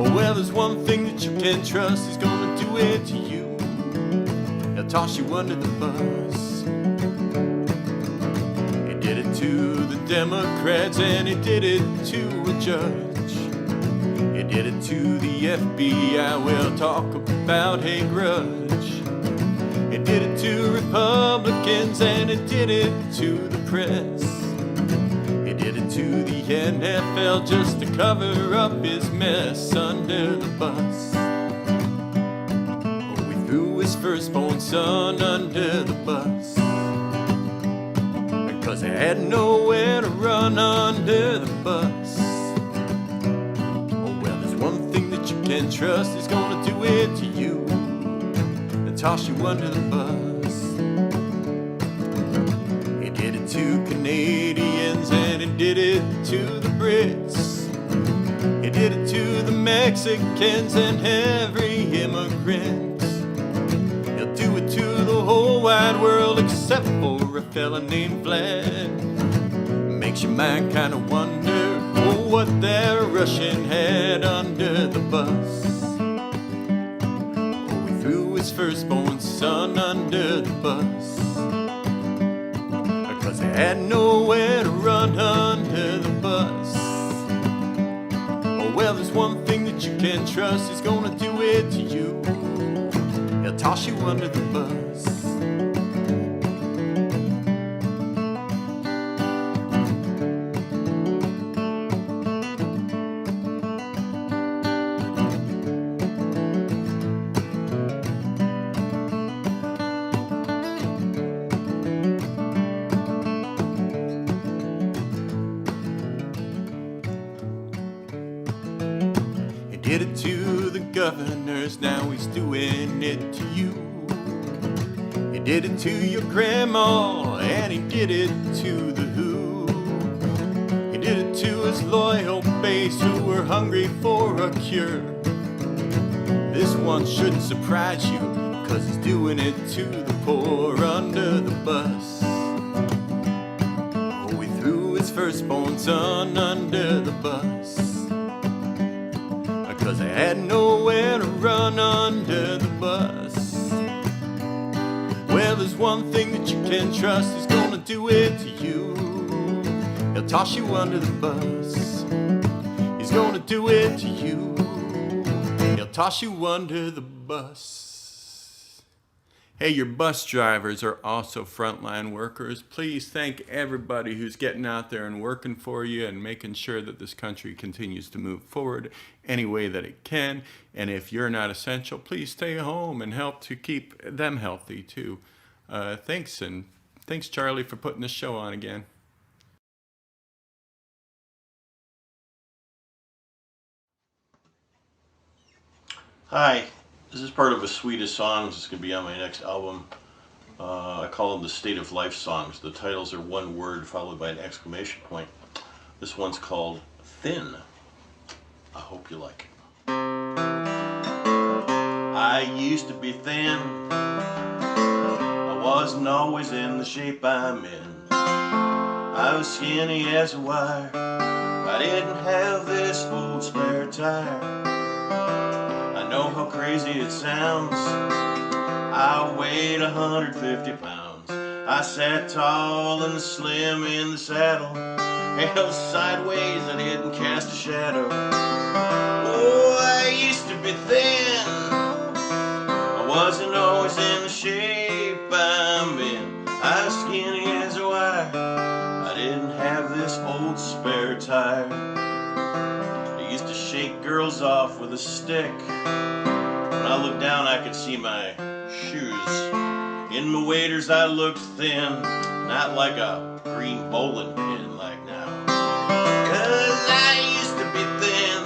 Oh, well, there's one thing that you can trust, he's gonna do it to you. He'll toss you under the bus. He did it to the Democrats, and he did it to a judge. He did it to the FBI, we'll talk about a grudge. He did it to Republicans, and he did it to the press. He did it to the NFL just to cover up his mess under the bus. Oh, we threw his firstborn son under the bus, because he had nowhere to run under the bus. Oh, well, there's one thing that you can trust, he's gonna do it to you and toss you under the bus. He did it to Canadians, and he did it to the Brits. He did it to the Mexicans and every immigrant. He'll do it to the whole wide world except for a fella named Vlad. Makes your mind kind of wonder, oh, what that Russian had under the bus. Oh, he threw his firstborn son under the bus, because he had nowhere to run under the bus. Oh, well, there's one thing that you can trust, he's gonna do it to you. He'll toss you under the bus. did it to the governors, now he's doing it to you. He did it to your grandma, and he did it to the Who. He did it to his loyal base who were hungry for a cure. This one shouldn't surprise you, 'cause he's doing it to the poor under the bus. Oh, he threw his firstborn son under the bus, 'cause they had nowhere to run under the bus. Well, there's one thing that you can trust, he's gonna do it to you. He'll toss you under the bus. He's gonna do it to you. He'll toss you under the bus. Hey, your bus drivers are also frontline workers. Please thank everybody who's getting out there and working for you and making sure that this country continues to move forward any way that it can. And if you're not essential, please stay home and help to keep them healthy too. Thanks, and thanks, Charlie, for putting this show on again. Hi, this is part of a suite of songs that's going to be on my next album. I call them the State of Life songs. The titles are one word followed by an exclamation point. This one's called Thin. I hope you like it. I used to be thin. I wasn't always in the shape I'm in. I was skinny as a wire. I didn't have this old spare tire. I know how crazy it sounds. I weighed 150 pounds. I sat tall and slim in the saddle, held sideways and didn't cast a shadow. Oh, I used to be thin. I wasn't always in the shape I'm in. I was skinny as a wire. I didn't have this old spare tire. I used to shake girls off with a stick. When I looked down, I could see my shoes. In my waders, I looked thin, not like a green bowling pin like now. 'Cause I used to be thin.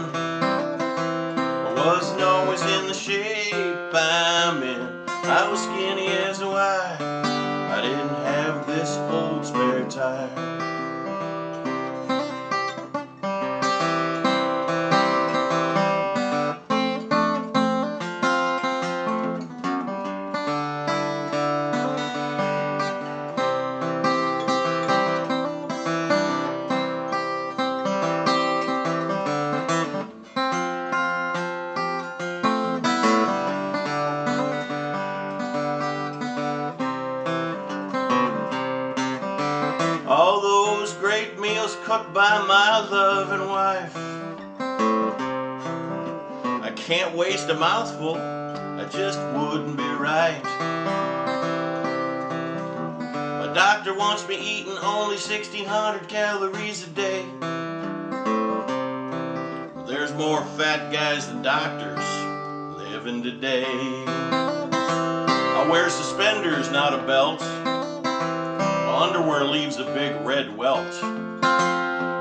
I wasn't always in the shape I'm in. I was skinny as a wire. I didn't have this old spare tire. All those great meals cooked by my loving wife. I can't waste a mouthful, I just wouldn't be right. My doctor wants me eating only 1,600 calories a day. There's more fat guys than doctors living today. I wear suspenders, not a belt. Underwear leaves a big red welt.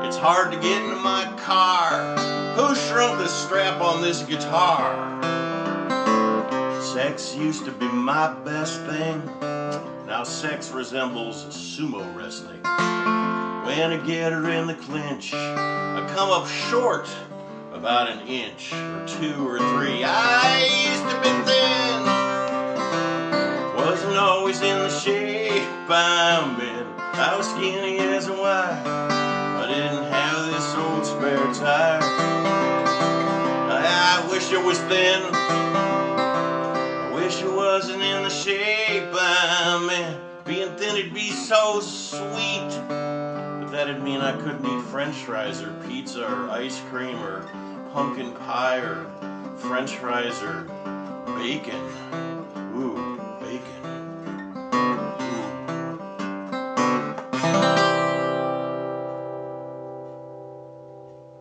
It's hard to get into my car. Who shrunk the strap on this guitar? Sex used to be my best thing. Now sex resembles sumo wrestling. When I get her in the clinch, I come up short about an inch or 2 or 3. I used to be thin. Wasn't always in the shape I'm in. I was skinny as a wire. I didn't have this old spare tire. I wish I was thin. I wish I wasn't in the shape I'm in. Being thin would be so sweet, but that'd mean I couldn't eat french fries or pizza or ice cream or pumpkin pie or french fries or bacon. Ooh, bacon.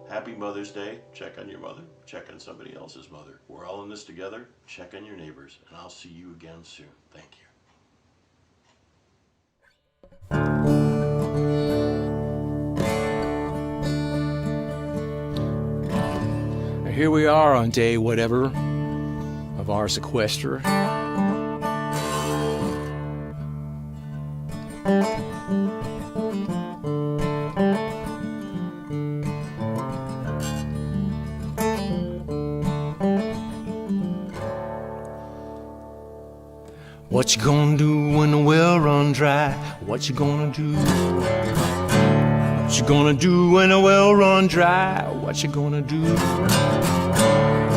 Happy Mother's Day. Check on your mother. Check on somebody else's mother. We're all in this together. Check on your neighbors. And I'll see you again soon. Thank you. here we are on day whatever of our sequester. What you gonna do when the well run dry? What you gonna do? What you gonna do when the well run dry? What you gonna do?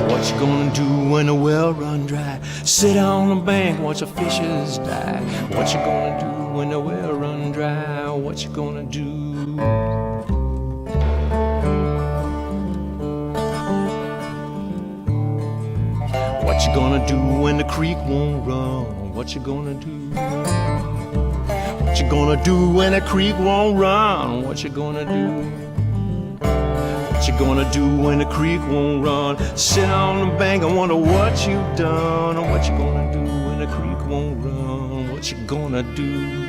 What you gonna do when the well run dry? Sit on the bank, watch the fishes die. What you gonna do when the well run dry? What you gonna do? What you gonna do when the creek won't run? What you gonna do? What you gonna do when the creek won't run? What you gonna do? What you gonna do when the creek won't run? Sit on the bank and wonder what you've done. Or what you gonna do when the creek won't run? What you gonna do?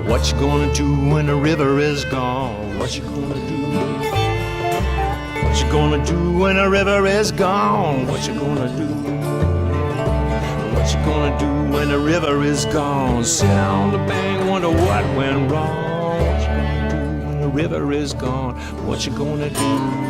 What you gonna do when the river is gone? What you gonna do? What you gonna do when the river is gone? What you gonna do? What you gonna do when the river is gone? Sit on the bank, wonder what went wrong. What you gonna do when the river is gone? What you gonna do?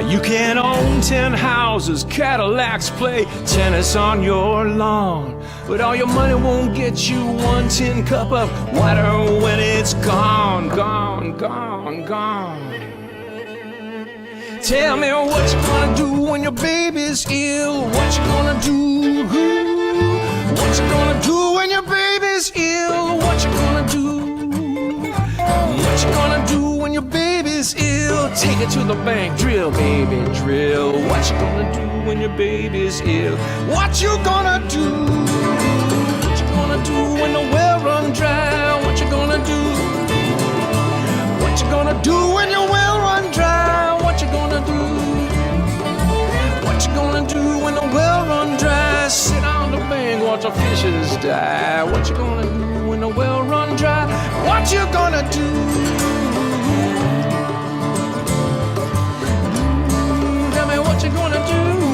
You can own 10 houses, Cadillacs, play tennis on your lawn, but all your money won't get you one tin cup of water when it's gone, gone, gone, gone. Tell me what you gonna do when your baby's ill. What you gonna do? What you gonna do when your baby's ill? What you gonna do? What you gonna do when your baby's ill? Take it to the bank, drill, baby, drill. What you gonna do when your baby's ill? What you gonna do? What you gonna do when the well run dry? What you gonna do? What you gonna do when your well run dry? What you gonna do? What you gonna do when the well run dry? Sit on the bank, watch the fishes die. What you gonna do when the well run dry? What you gonna do? Tell me what you gonna do.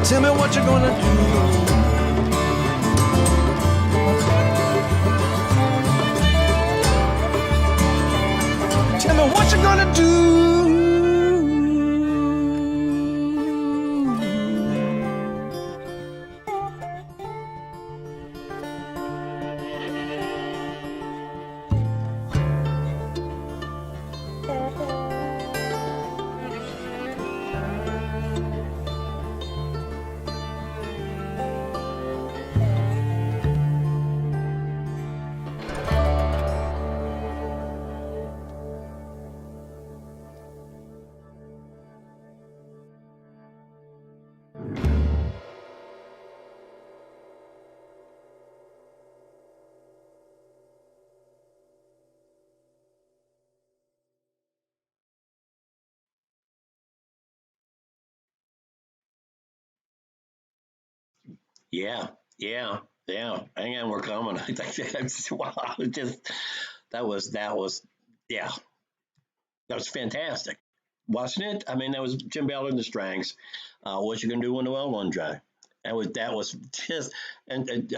Tell me what you gonna do. Tell me what you gonna do. Yeah, yeah, yeah. Hang on, we're coming. I think that's wow. Just yeah, that was fantastic, wasn't it? I mean, that was Jim Ballard and the Strangs. What you gonna do when the well run dry? That was just and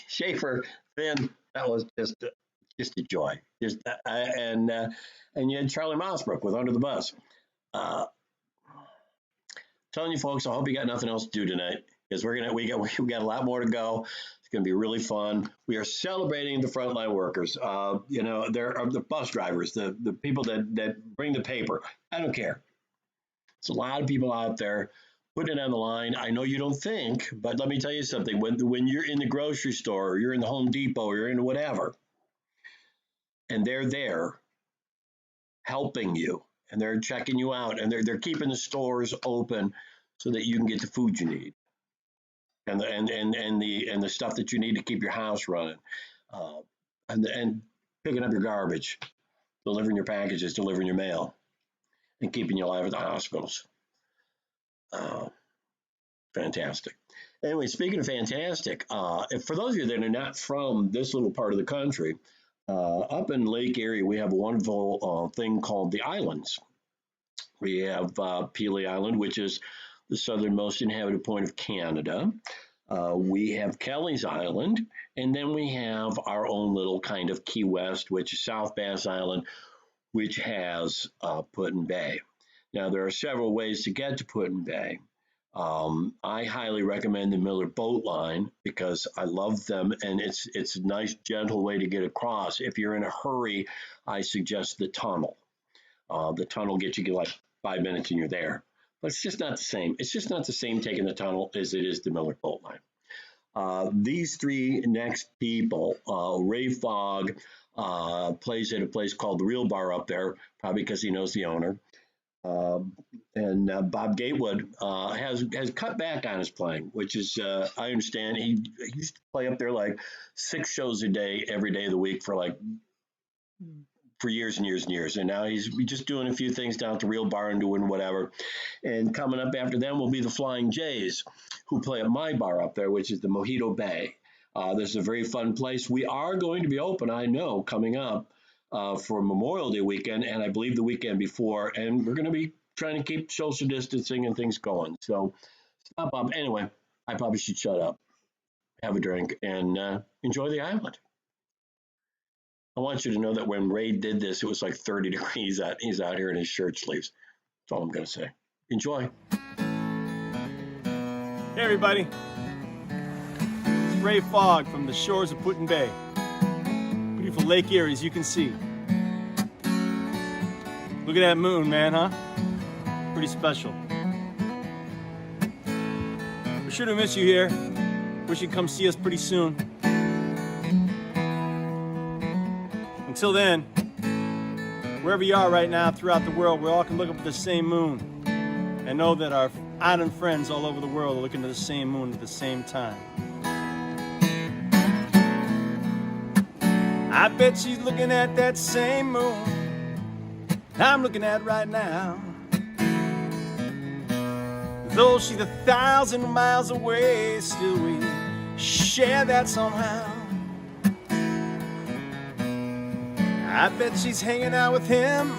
Schaefer Finn. That was just a joy. Just and you had Charlie Mossbrook with Under the Bus. Uh, Telling you folks, I hope you got nothing else to do tonight because we got a lot more to go. It's going to be really fun. We are celebrating the frontline workers. There are the bus drivers, the people that bring the paper. I don't care. It's a lot of people out there putting it on the line. I know you don't think, but let me tell you something. When you're in the grocery store, or you're in the Home Depot, or you're in whatever, and they're there helping you and they're checking you out, and they're keeping the stores open so that you can get the food you need, and the stuff that you need to keep your house running, uh, and picking up your garbage, delivering your packages, delivering your mail, and keeping you alive at the hospitals. Uh, Fantastic. Anyway, speaking of fantastic, for those of you that are not from this little part of the country, up in Lake Erie, we have a wonderful thing called the islands. We have Pelee Island, which is the southernmost inhabited point of Canada. We have Kelly's Island, and then we have our own little kind of Key West, which is South Bass Island, which has Put-in Bay. Now, there are several ways to get to Put-in Bay. I highly recommend the Miller Boat Line because I love them, and it's a nice, gentle way to get across. If you're in a hurry, I suggest the tunnel. The tunnel gets you like 5 minutes and you're there. But it's just not the same. It's just not the same taking the tunnel as it is the Miller Boat Line. These three next people, Ray Fogg plays at a place called the Real Bar up there, probably because he knows the owner. And Bob Gatewood has cut back on his playing, which is I understand he used to play up there like 6 shows a day, every day of the week for years and years and years, and now he's just doing a few things down at the Real Bar and doing whatever. And coming up after them will be the Flying Jays, who play at my bar up there, which is the Mojito Bay. This is a very fun place. We are going to be open, I know, coming up for Memorial Day weekend, and I believe the weekend before, and we're going to be trying to keep social distancing and things going. So stop up. Anyway, I probably should shut up, have a drink, and enjoy the island. I want you to know that when Ray did this, it was like 30 degrees out. He's out here in his shirt sleeves. That's all I'm going to say. Enjoy. Hey, everybody. It's Ray Fogg from the shores of Put-in Bay. Beautiful Lake Erie, as you can see. Look at that moon, man, huh? Pretty special. We're sure to miss you here. Wish you'd come see us pretty soon. Until then, wherever you are right now throughout the world, we all can look up at the same moon and know that our island friends all over the world are looking at the same moon at the same time. I bet she's looking at that same moon I'm looking at right now. Though she's 1,000 miles away, still we share that somehow. I bet she's hanging out with him.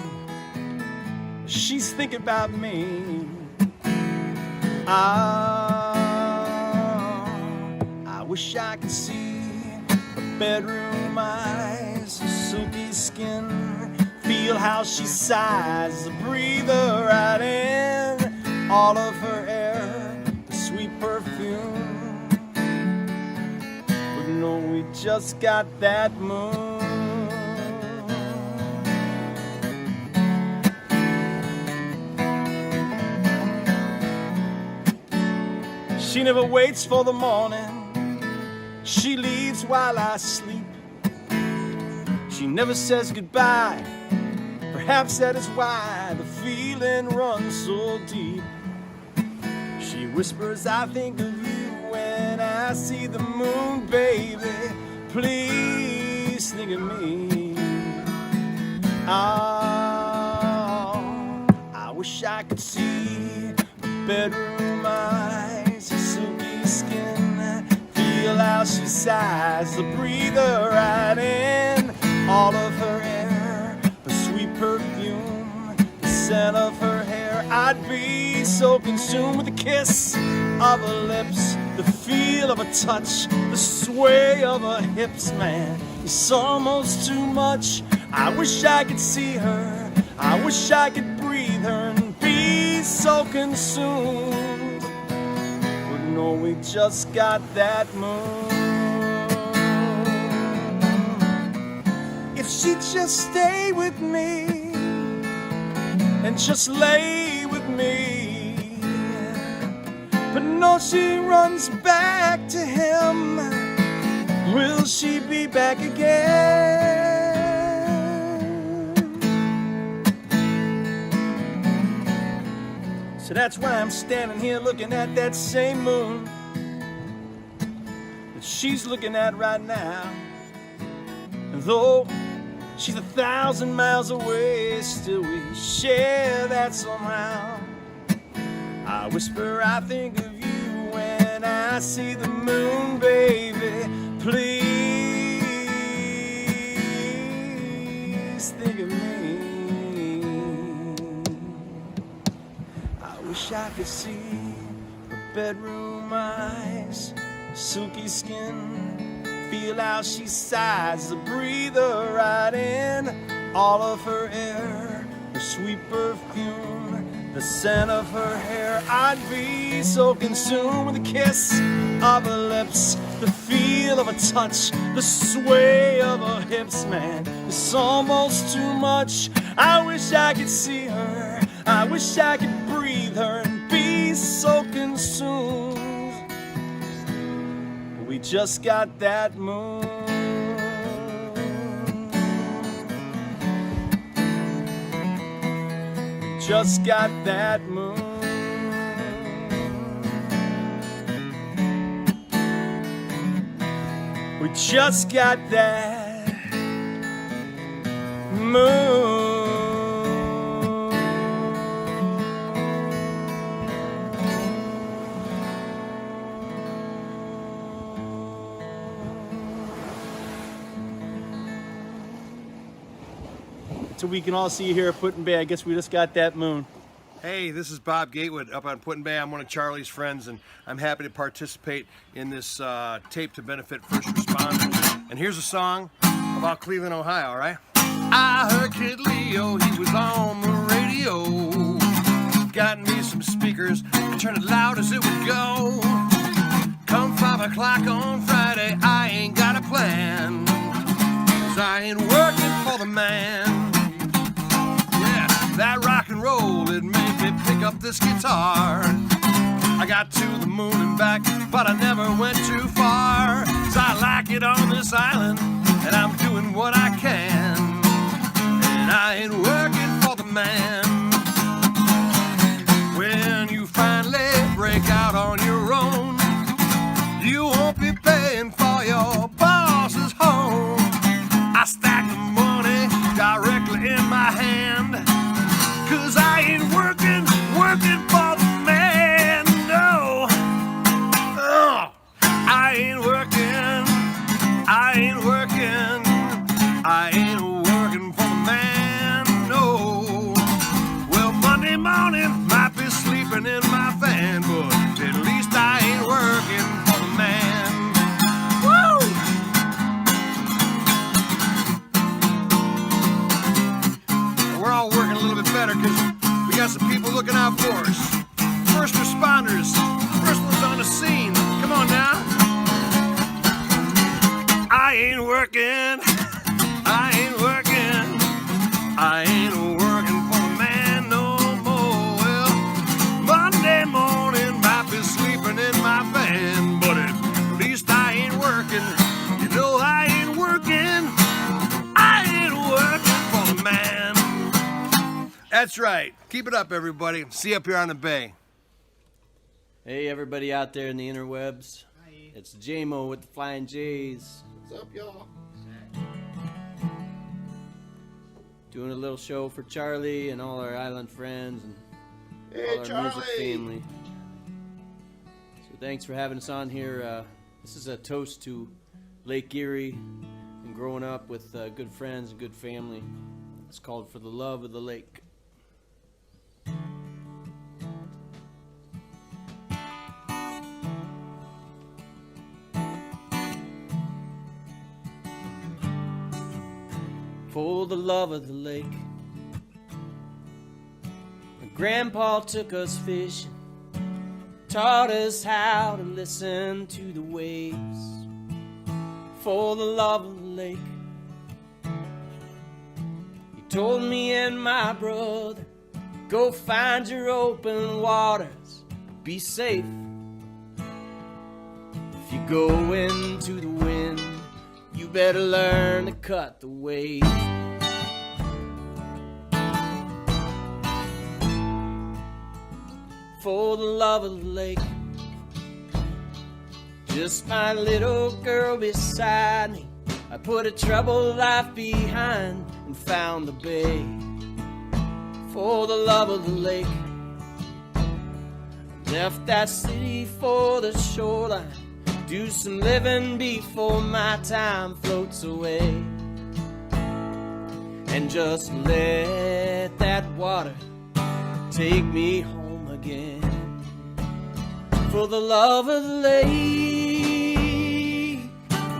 She's thinking about me. I wish I could see her bedroom eyes, her silky skin. Feel how she sighs, breathe her right in. All of her hair, the sweet perfume. But no, we just got that moon. She never waits for the morning. She leaves while I sleep. She never says goodbye. Perhaps that is why the feeling runs so deep. She whispers, I think of you when I see the moon, baby. Please think of me. Oh, I wish I could see her bedroom eyes, her silky skin. Feel how she sighs, the breather right in. All of her hair, her sweet perfume, the scent of her hair. I'd be so consumed with the kiss of her lips, the feel of her touch, the sway of her hips, man. It's almost too much. I wish I could see her. I wish I could breathe her and be so consumed. But no, we just got that moon. If she'd just stay with me and just lay with me. But no, she runs back to him. Will she be back again? So that's why I'm standing here looking at that same moon that she's looking at right now. And though she's 1,000 miles away, still we share that somehow. I whisper, I think of you when I see the moon, baby. Please think of me. I wish I could see her bedroom eyes, silky skin, feel how she sighs, the breather right in all of her air, her sweet perfume, the scent of her hair. I'd be so consumed with the kiss of her lips, the feel of a touch, the sway of her hips, man. It's almost too much. I wish I could see her, I wish I could breathe her and be so consumed. We just got that moon. We just got that moon. We just got that moon. So we can all see you here at Put in Bay. I guess we just got that moon. Hey, this is Bob Gatewood up on Put in Bay. I'm one of Charlie's friends, and I'm happy to participate in this tape to benefit first responders. And here's a song about Cleveland, Ohio, all right? I heard Kid Leo, he was on the radio. Got me some speakers, turned it loud as it would go. Come 5 o'clock on Friday, I ain't got a plan, 'cause I ain't working for the man. That rock and roll, it made me pick up this guitar. I got to the moon and back, but I never went too far. 'Cause I like it on this island, and I'm doing what I can. And I ain't working for the man. When you finally break out on your own, you won't be paying for your boss's home. I stack the money directly in my hand, 'cause I ain't working for the man, no. I ain't working for the man, no. Well, Monday morning might be sleeping in my van, but at least I ain't working for the man. Woo! We're all working a little bit better because we got some people looking out for us. First responders, first ones on the scene. Come on now. I ain't working for the man no more. Well, Monday morning might be sleeping in my van, but at least I ain't working. You know I ain't working for the man. That's right. Keep it up, everybody. See you up here on the bay. Hey, everybody out there in the interwebs. Hi. It's J-Mo with the Flying J's. What's up, y'all? Doing a little show for Charlie and all our island friends and Hey, all our Charlie. music family. So thanks for having us on here. This is a toast to Lake Erie and growing up with good friends and good family. It's called For the Love of the Lake. For the love of the lake, my grandpa took us fishing, taught us how to listen to the waves. For the love of the lake, he told me and my brother, go find your open waters, be safe. If you go into the wind, you better learn to cut the wave. for the love of the lake. Just my little girl beside me. I put a troubled life behind and found the bay for the love of the lake. Left that city for the shoreline, do some living before my time floats away, and just let that water take me home again for the love of the lake.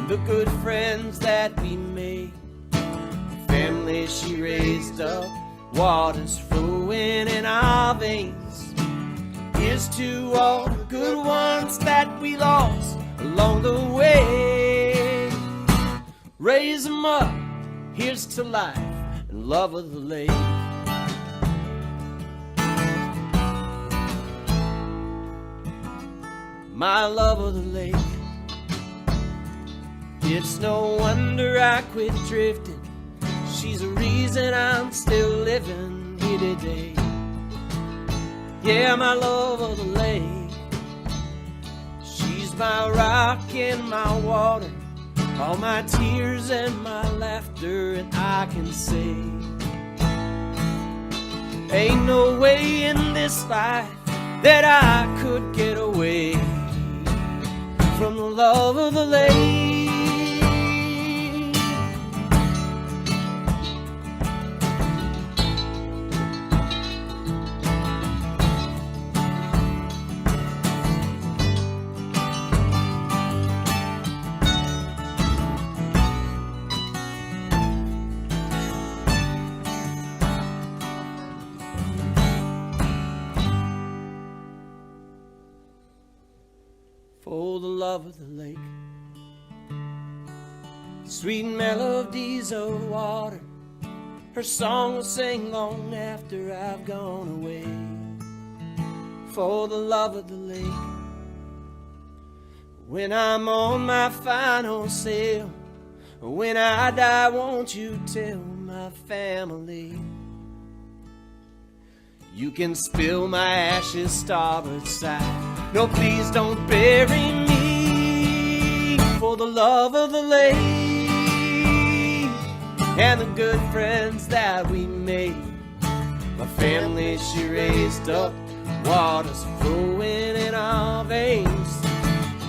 The good friends that we made, the family she raised up, waters flowing in our veins. Here's to all the good ones that we lost along the way. Raise them up, here's to life and love of the lake. My love of the lake. It's no wonder I quit drifting. She's the reason I'm still living here today. Yeah, my love of the lake. She's my rock and my water, all my tears and my laughter, and I can say ain't no way in this life that I could get away from the love of the lake. For the love of the lake. Sweet melodies of water, her song will sing long after I've gone away. For the love of the lake. When I'm on my final sail, when I die, won't you tell my family? You can spill my ashes starboard side. No, please don't bury me. For the love of the lake and the good friends that we made, my family she raised up, waters flowing in our veins.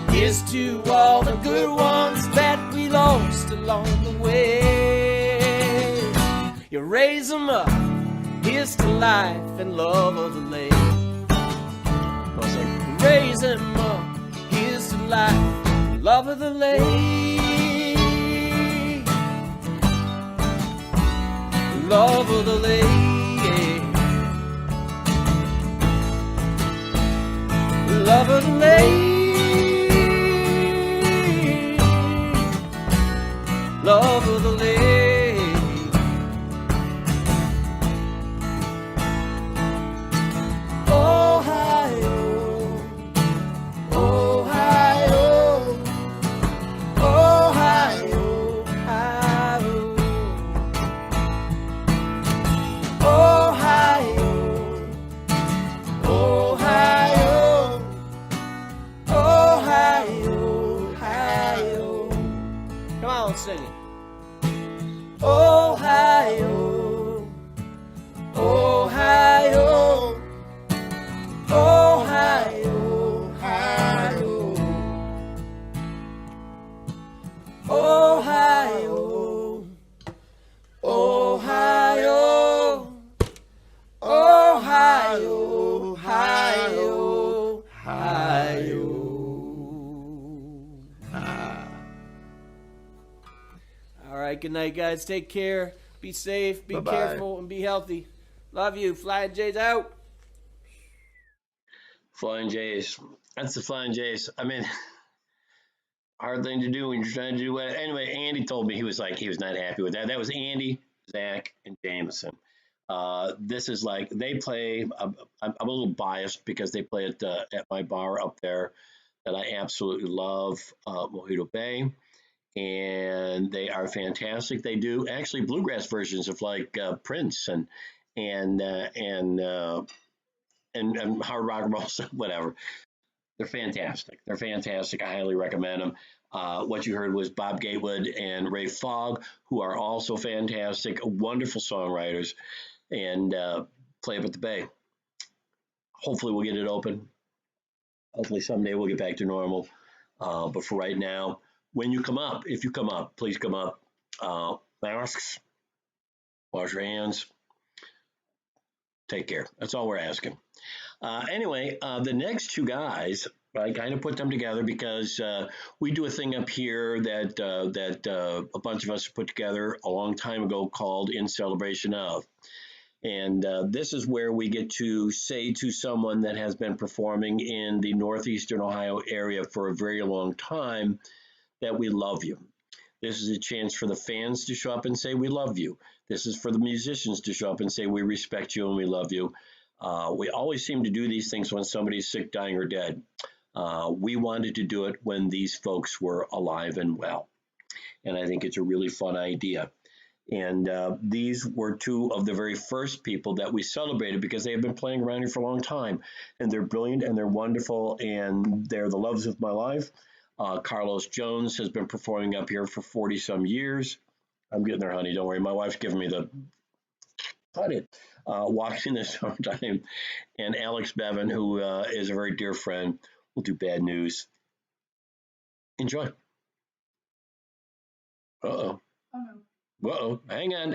Here's to all the good ones that we lost along the way. You raise them up, here's to life and love of the lake. Raise them up, here's to life, love of the lake. Love of the lake. Love of the lake. Love of the lake. Sing it. Ohio, Ohio, Ohio, Ohio, Ohio, Ohio, Ohio, Ohio, Ohio. All right, good night, guys. Take care. Be safe, be careful, and be healthy. Love you. Flying J's out. Flying J's. That's the Flying J's. I mean, hard thing to do when you're trying to do it. Anyway, Andy told me he was not happy with that. That was Andy, Zach, and Jameson. This is like they play. I'm a little biased because they play at my bar up there that I absolutely love, Mojito Bay, and they are fantastic. They do actually bluegrass versions of like Prince and and hard rock and roll, whatever. They're fantastic. They're fantastic. I highly recommend them. What you heard was Bob Gatewood and Ray Fogg, who are also fantastic, wonderful songwriters, and play up at the Bay. Hopefully, we'll get it open. Hopefully, someday we'll get back to normal. But for right now, when you come up, if you come up, please come up. Masks, wash your hands, take care. That's all we're asking. Anyway, the next two guys, I kind of put them together because we do a thing up here that a bunch of us put together a long time ago called In Celebration Of. And this is where we get to say to someone that has been performing in the Northeastern Ohio area for a very long time that we love you. This is a chance for the fans to show up and say we love you. This is for the musicians to show up and say we respect you and we love you. We always seem to do these things when somebody's sick, dying, or dead. We wanted to do it when these folks were alive and well. And I think it's a really fun idea. And these were two of the very first people that we celebrated because they have been playing around here for a long time. And they're brilliant and they're wonderful and they're the loves of my life. Carlos Jones has been performing up here for 40 some years. I'm getting there, honey. Don't worry. My wife's giving me the cut it. Walking this sometime. And Alex Bevan, who is a very dear friend, will do Bad News. Enjoy. Uh-oh. Uh-oh. Hang on.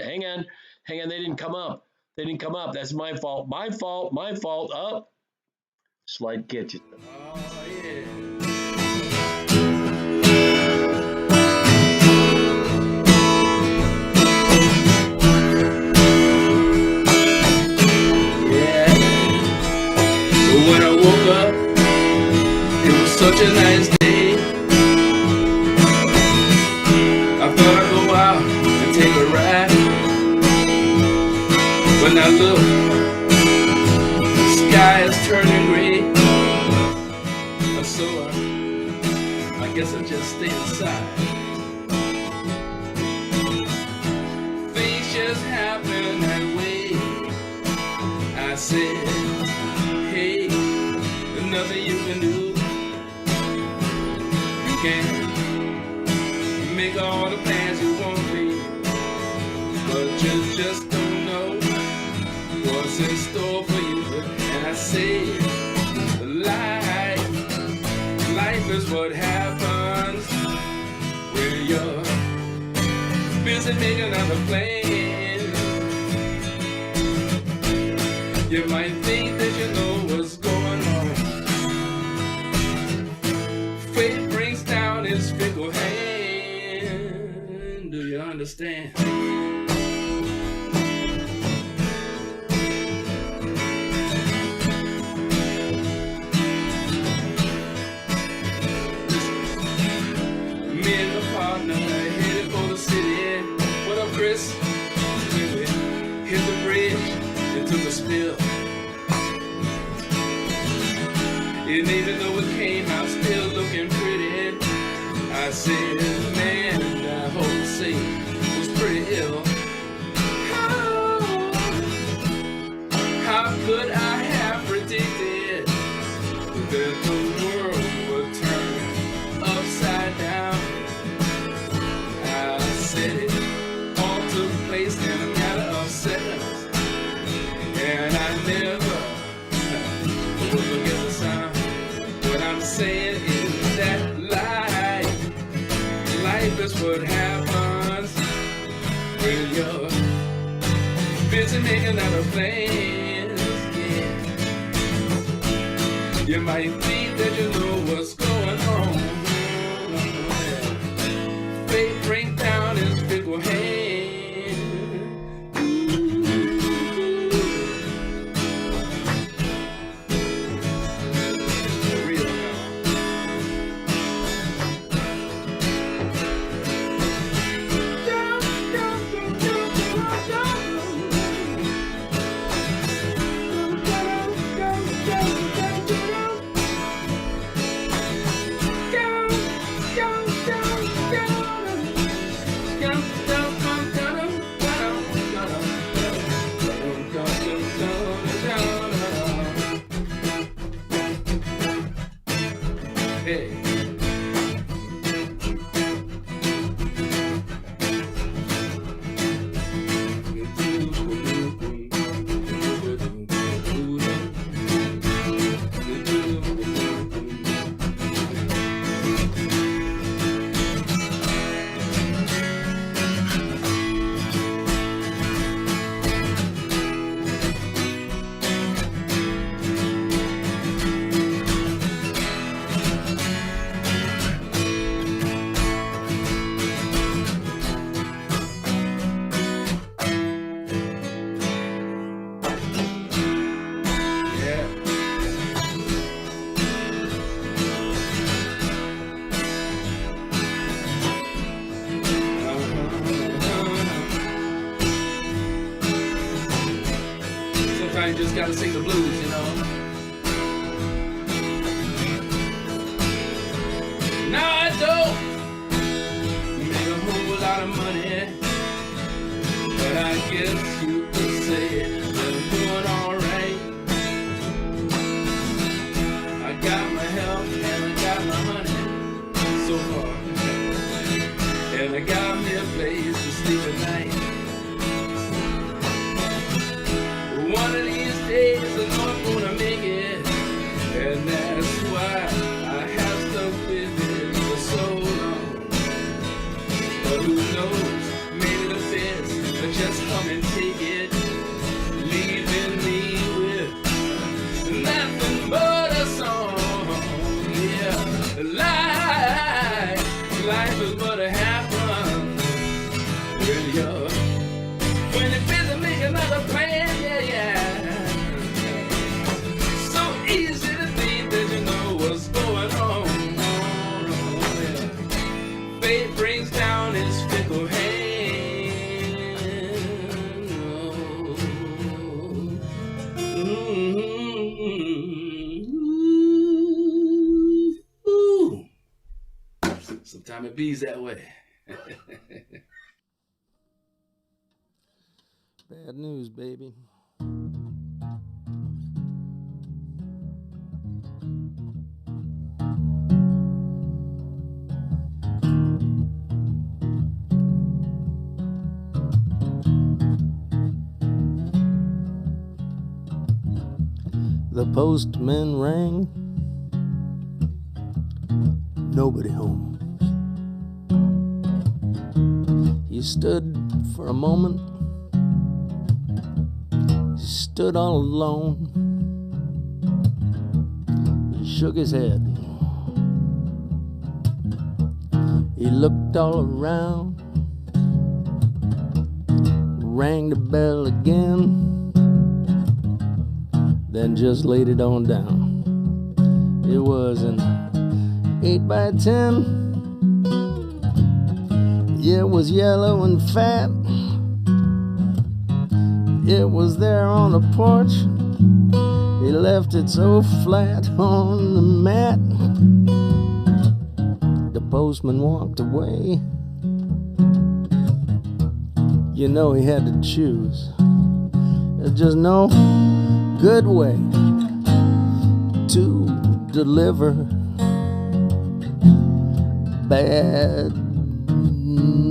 They didn't come up. That's my fault. My fault. Up. Slight kitchen. Oh, yeah. When I woke up, it was such a nice day. I thought I'd go out and take a ride. When I look, the sky is turning gray. So I guess I just stay inside. Things just happen that way. I said, hey, there's nothing you can do. You can make all the plans you want to, but you just don't know what's in store for you. And I say, life is what happens when you're busy making other plans. You might think that you know what's going on. Fate brings down its fickle hand. Do you understand? Me and my partner headed for the city. What up, Chris? When we hit the bridge, it took a spill. And even though it came out still looking pretty, I said, man, that whole scene was pretty ill. How could I have predicted that the world would turn upside down? I said it all took place in a matter of seconds, and I never would forget the sound. What I'm saying is that life is what happens when you're busy making other plans. Yeah. You might think that you know what's going on. Fate bring down his fickle hand. Hey. Sometimes you just gotta sing the blues, you know. Now I don't make a whole lot of money, but I guess you could say that I'm doing alright. I got my health and I got my money so far, and I got me a place to sleep at night. One of these days I know I'm gonna make it, and that's why I have stuck with it for so long. But who knows, maybe the feds will just come and take it, leaving me with nothing but a song. Yeah, life is but a half run when you're busy making another plan. Sometimes it bees that way. Bad news, baby. The postman rang. Nobody home. He stood for a moment. He stood all alone. He shook his head. He looked all around. Rang the bell again. Then just laid it on down. It was an 8 by 10. It was yellow and fat. It was there on the porch. He left it so flat on the mat. The postman walked away. You know he had to choose. There's just no good way to deliver bad news.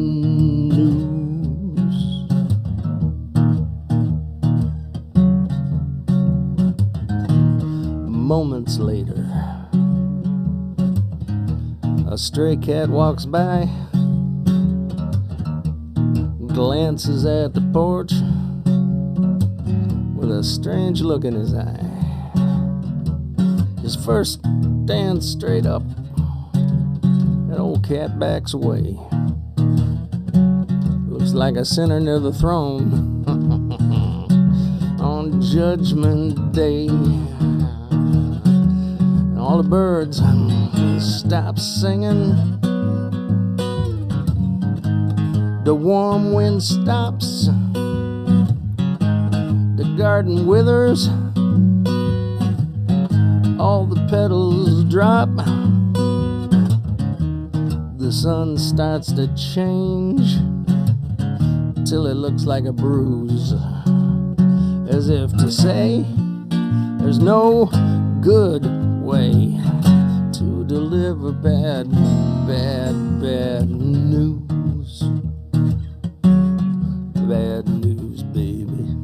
Moments later, a stray cat walks by, glances at the porch with a strange look in his eye. His first stands straight up. That old cat backs away. Looks like a sinner near the throne on Judgment Day. And all the birds stop singing. The warm wind stops. The garden withers. All the petals drop. The sun starts to change till it looks like a bruise, as if to say there's no good way to deliver bad, bad, bad news. Bad news, baby.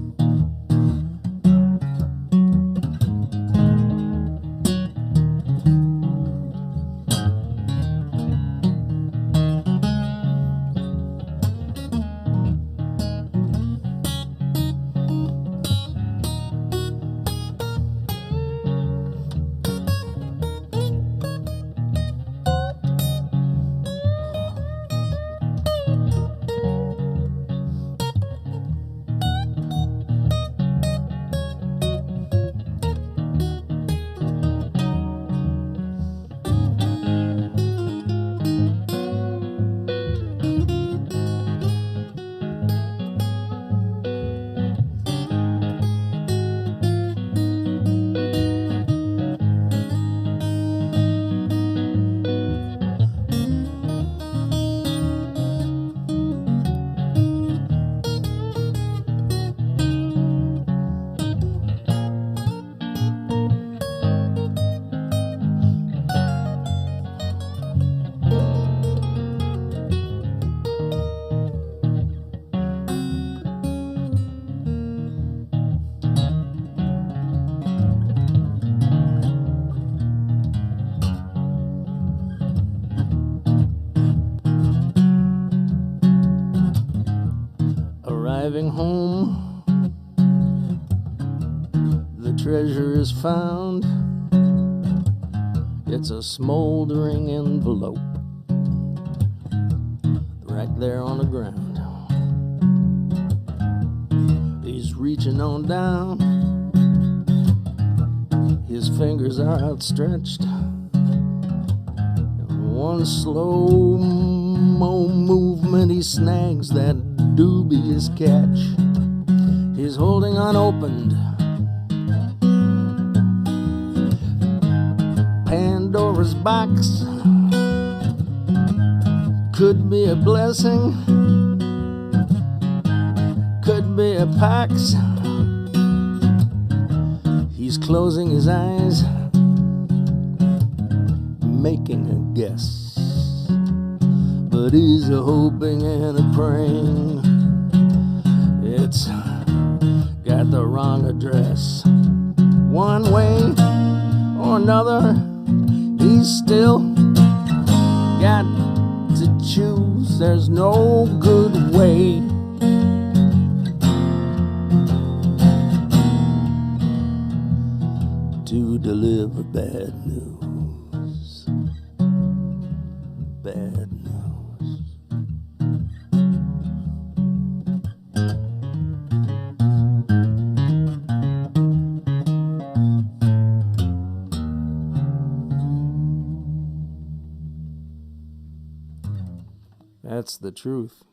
Arriving home, the treasure is found. It's a smoldering envelope right there on the ground. He's reaching on down, his fingers are outstretched. In one slow-mo movement, he snags that dubious catch. He's holding unopened Pandora's box. Could be a blessing, could be a pax. He's closing his eyes, making a guess, but he's a hoping and a praying it's got the wrong address. One way or another, he's still got to choose. There's no good way to deliver bad news. Bad news. That's the truth.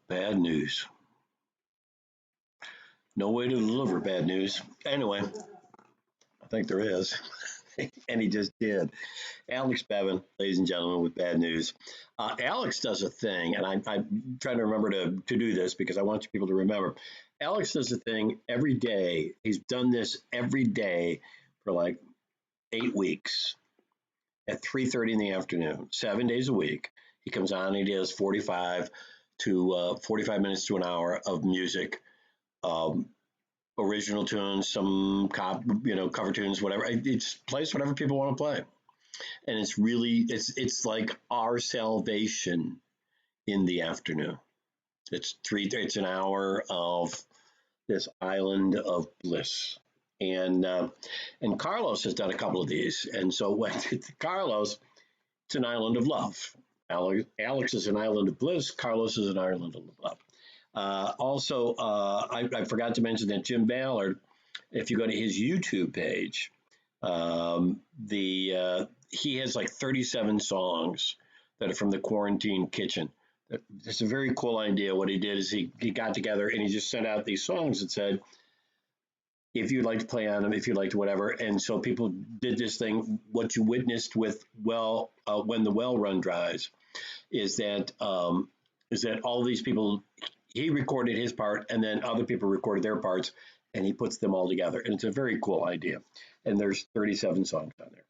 Bad news. No way to deliver bad news. Anyway, I think there is. And he just did. Alex Bevan, ladies and gentlemen, with bad news. Alex does a thing, and I'm trying to remember to do this because I want people to remember. Alex does a thing every day. He's done this every day for like 8 weeks at 3:30 in the afternoon, 7 days a week. He comes on and he does 45 minutes to an hour of music, um, original tunes, some cover tunes, whatever. It's plays whatever people want to play, and it's like our salvation in the afternoon. It's an hour of this island of bliss. And Carlos has done a couple of these, and so when Carlos, it's an island of love. Alex is an island of bliss. Carlos is an island of love. I forgot to mention that Jim Ballard, if you go to his YouTube page, he has like 37 songs that are from the Quarantine Kitchen. It's a very cool idea. What he did is he got together and he just sent out these songs and said, if you'd like to play on them, if you'd like to whatever. And so people did this thing. What you witnessed with when the well run dries is that all these people he recorded his part, and then other people recorded their parts, and he puts them all together. And it's a very cool idea. And there's 37 songs on there.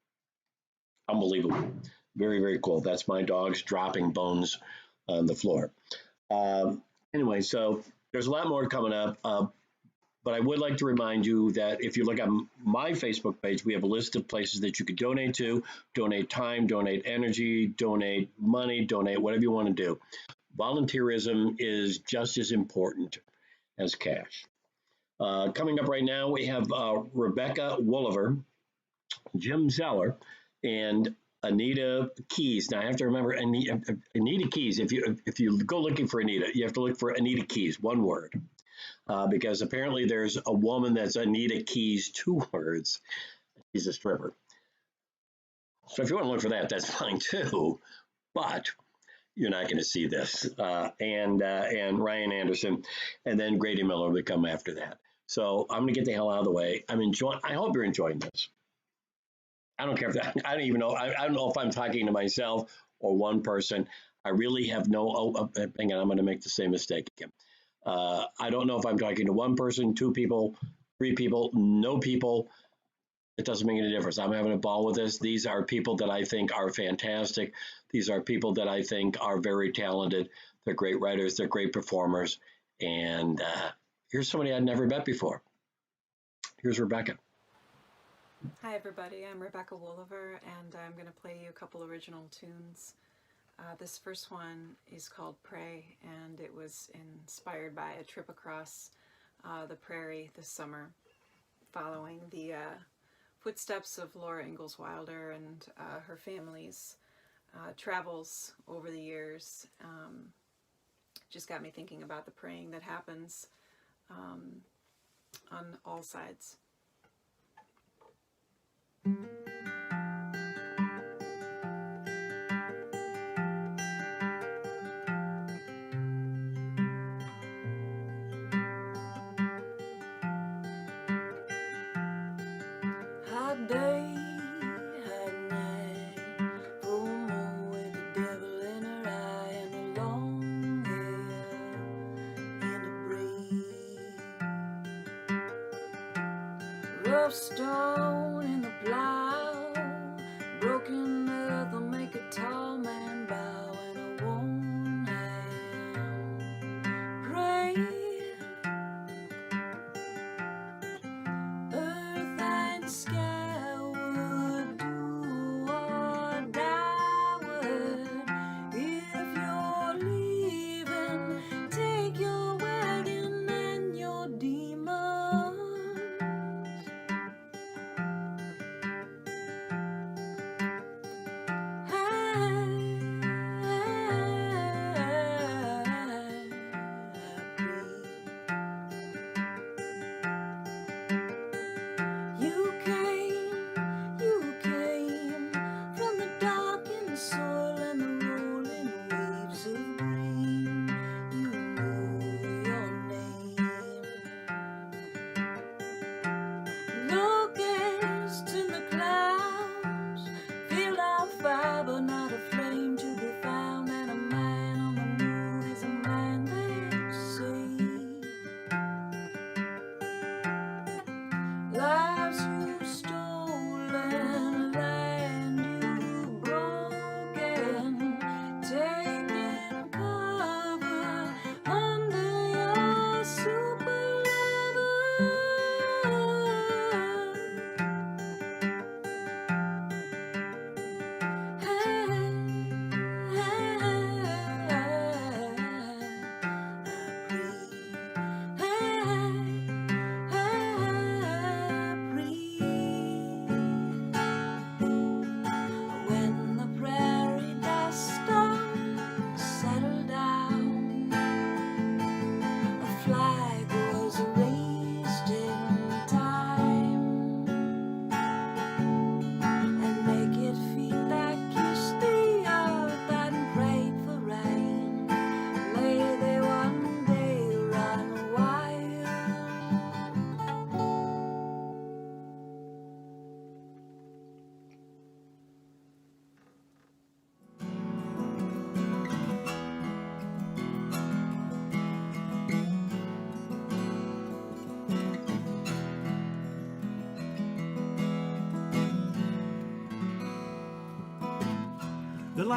Unbelievable. Very, very cool. That's my dogs dropping bones on the floor. Anyway, so there's a lot more coming up. But I would like to remind you that if you look at my Facebook page, we have a list of places that you could donate to, donate time, donate energy, donate money, donate whatever you want to do. Volunteerism is just as important as cash. Coming up right now, we have Rebecca Wolliver, Jim Zeller, and Anita Keys. Now I have to remember Anita Keys. If you go looking for Anita, you have to look for Anita Keys, one word. Because apparently there's a woman that's Anita Keys, two words. She's a stripper. So if you want to look for that, that's fine too. But you're not going to see this. And Ryan Anderson, and then Grady Miller will come after that. So I'm going to get the hell out of the way. I hope you're enjoying this. I don't care if that. I don't even know. I don't know if I'm talking to myself or one person. I really have no. Hang on, I'm going to make the same mistake again. I don't know if I'm talking to one person, two people, three people, no people. It doesn't make any difference. I'm having a ball with this. These are people that I think are fantastic. These are people that I think are very talented. They're great writers. They're great performers. And here's somebody I'd never met before. Here's Rebecca. Hi, everybody. I'm Rebecca Wolliver, and I'm going to play you a couple original tunes. This first one is called Pray, and it was inspired by a trip across the prairie this summer, following the footsteps of Laura Ingalls Wilder and her family's travels over the years. Just got me thinking about the praying that happens on all sides. Hot day, hot night, full moon with the devil in her eye and her long hair in a braid. Rough stone in the plow, broken earth will make a tall man bow, and a worn hand pray. Earth and sky would do or die would. If you're leaving, take your wagon and your demons.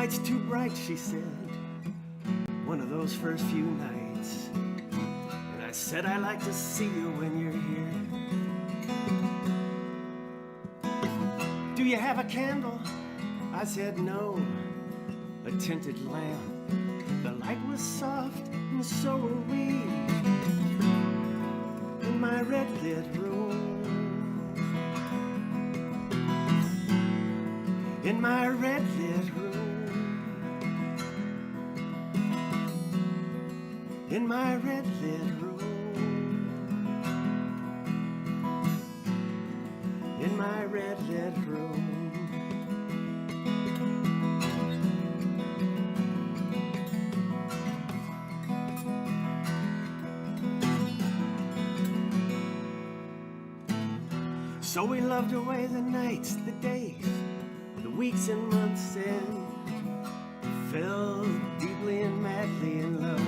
light's too bright, she said, one of those first few nights. And I said, I like to see you when you're here. Do you have a candle? I said, no. A tinted lamp. The light was soft, and so were we. In my red-lit room. In my red-lit room. In my red-lit room. In my red-lit room. So we loved away the nights, the days, the weeks and months, and fell deeply and madly in love.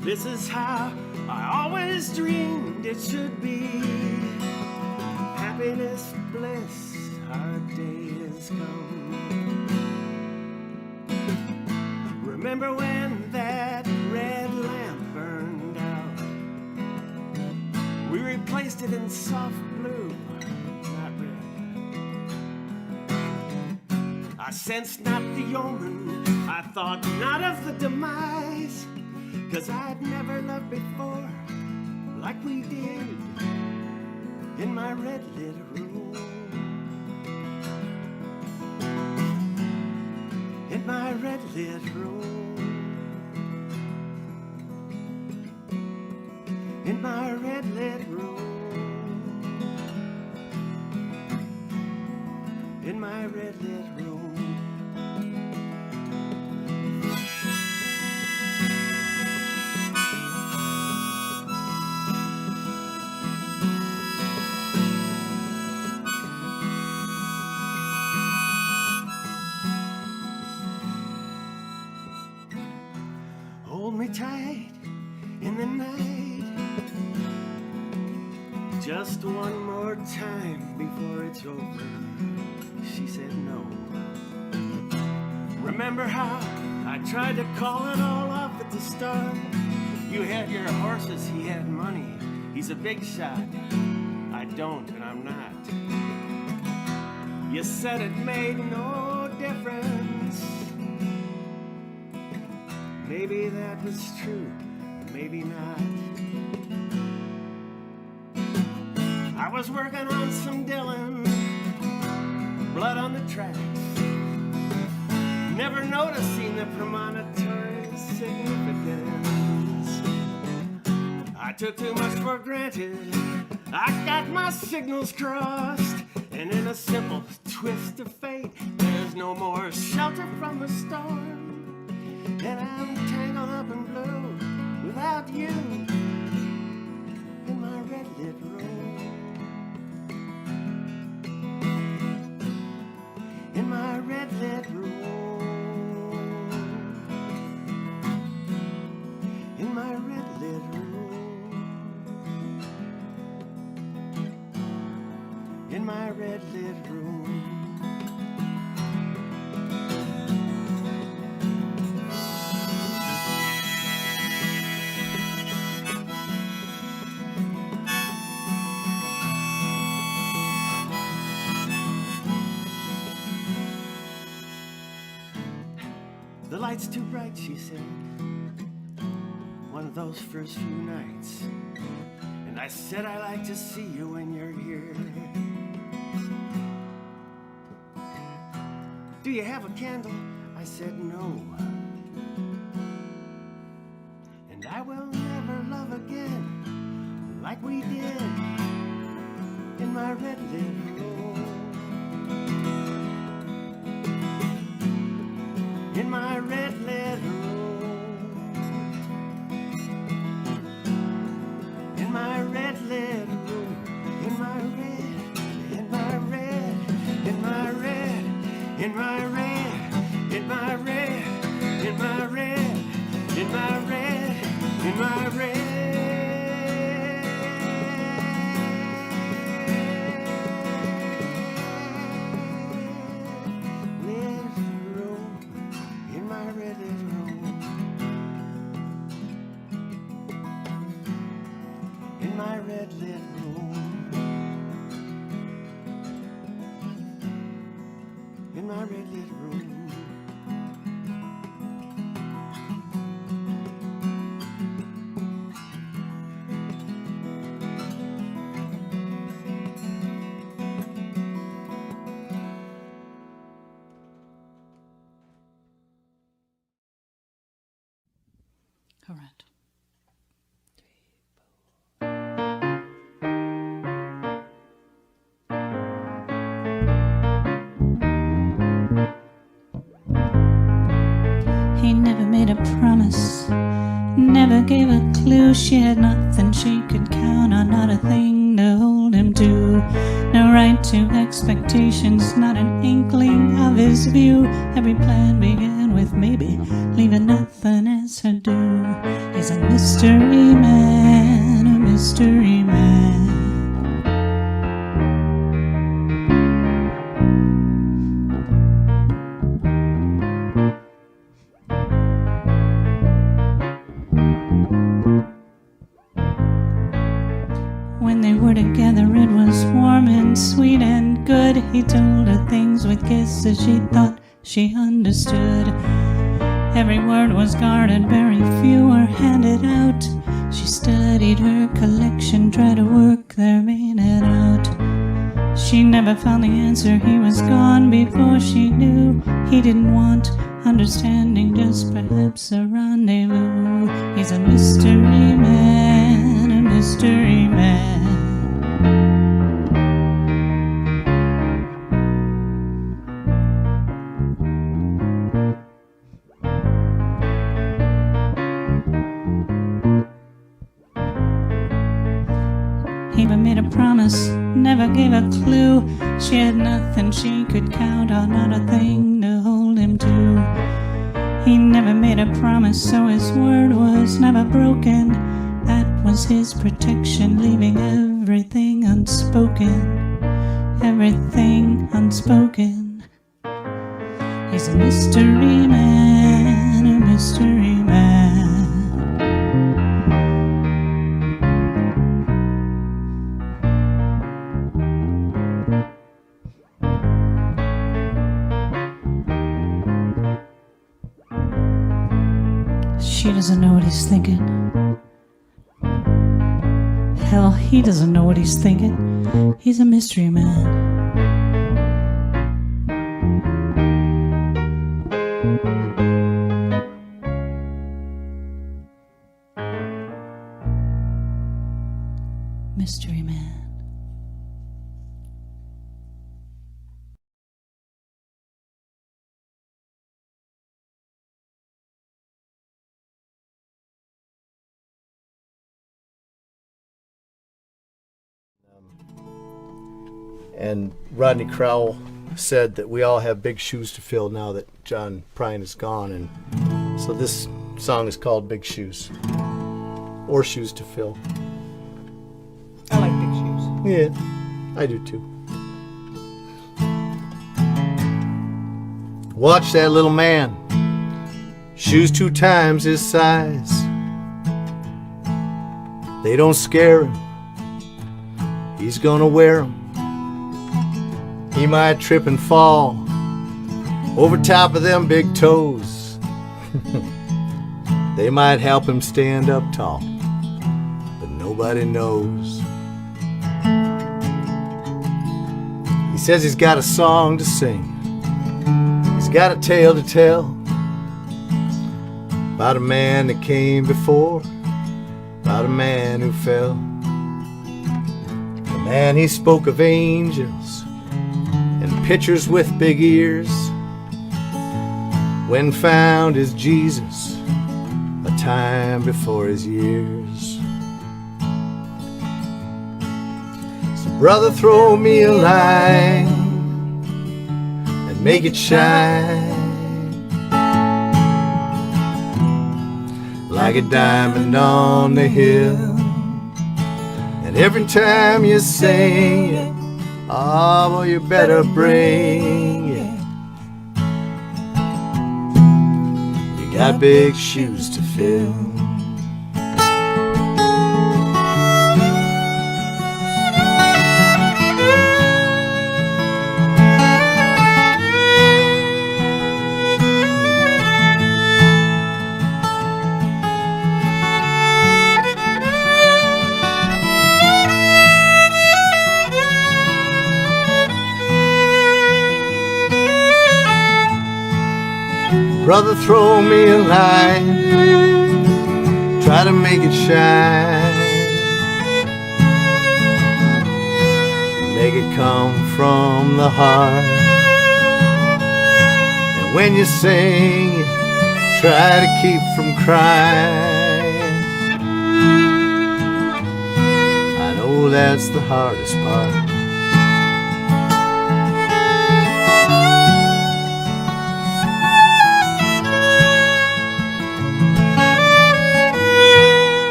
This is how I always dreamed it should be. Happiness, bliss, our day has come. Remember when that red lamp burned out? We replaced it in soft blue, not red. I sensed not the omen, I thought not of the demise, 'cause I'd never loved before like we did in my red-lit room. In my red-lit room. In my red-lit room. In my red-lit room. Hold me tight in the night. Just one more time before it's over. She said no. Remember how I tried to call it all off at the start? You had your horses, he had money. He's a big shot. I don't, and I'm not. You said it made no difference. Maybe that was true, maybe not. I was working on some Dylan, blood on the tracks, never noticing the premonitory significance. I took too much for granted, I got my signals crossed, and in a simple twist of fate, there's no more shelter from the storm. And I'm tangled up in blue without you in my red-lit room. In my red-lit room. In my red-lit room. In my red-lit room. The light's too bright, she said, one of those first few nights. And I said, I like to see you when you're here. Do you have a candle? I said, no. And I will never love again like we did in my red-lit room. In my red-lit room. In my red-lit room. In my red, in my red, in my red, in my red, in my red, in my red, in my red, in my red. red lit room. All right. He never made a promise, never gave a clue. She had nothing she could count on, not a thing to hold him to. No right to expectations, not an inkling of his view. Every plan began with maybe, leaving nothing as her due. He's a mystery man, a mystery man. When they were together it was warm and sweet and good. He told her things with kisses she thought she understood. Every word was guarded, very few were handed out. She studied her collection, tried to work their meaning out. She never found the answer, he was gone before she knew. He didn't want understanding, just perhaps a rendezvous. He's a mystery man, a mystery man. He never made a promise, never gave a clue. She had nothing she could count on, not a thing to hold him to. He never made a promise, so his word was never broken. That was his protection, leaving everything unspoken. Everything unspoken. He's a mystery man, a mystery man. She doesn't know what he's thinking. Hell, he doesn't know what he's thinking. He's a mystery man. Mystery man. And Rodney Crowell said that we all have big shoes to fill now that John Prine is gone, and so this song is called Big Shoes, or Shoes to Fill. I like big shoes. Yeah, I do too. Watch that little man, shoes 2 times his size. They don't scare him, he's gonna wear them. He might trip and fall over top of them big toes. They might help him stand up tall, but nobody knows. He says he's got a song to sing, he's got a tale to tell about a man that came before, about a man who fell. The man, he spoke of angels and pitchers with big ears. When found is Jesus, a time before his years. So brother, throw me a line and make it shine like a diamond on the hill. And every time you sing it, oh, well, you better bring it. You got big shoes to fill. Brother, throw me a line, try to make it shine, make it come from the heart. And when you sing, try to keep from crying. I know that's the hardest part.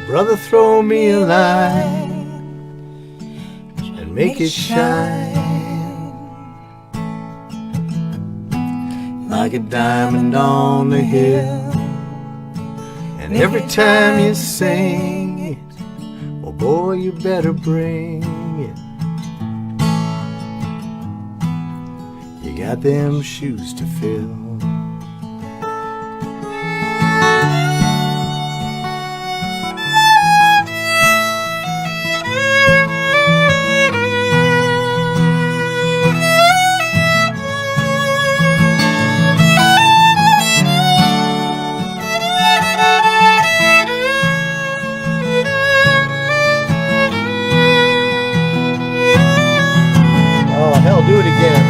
Brother, throw me a line and make it shine like a diamond on the hill. And every time you sing it, oh boy, you better bring it. You got them shoes to fill. Oh, hell, do it again.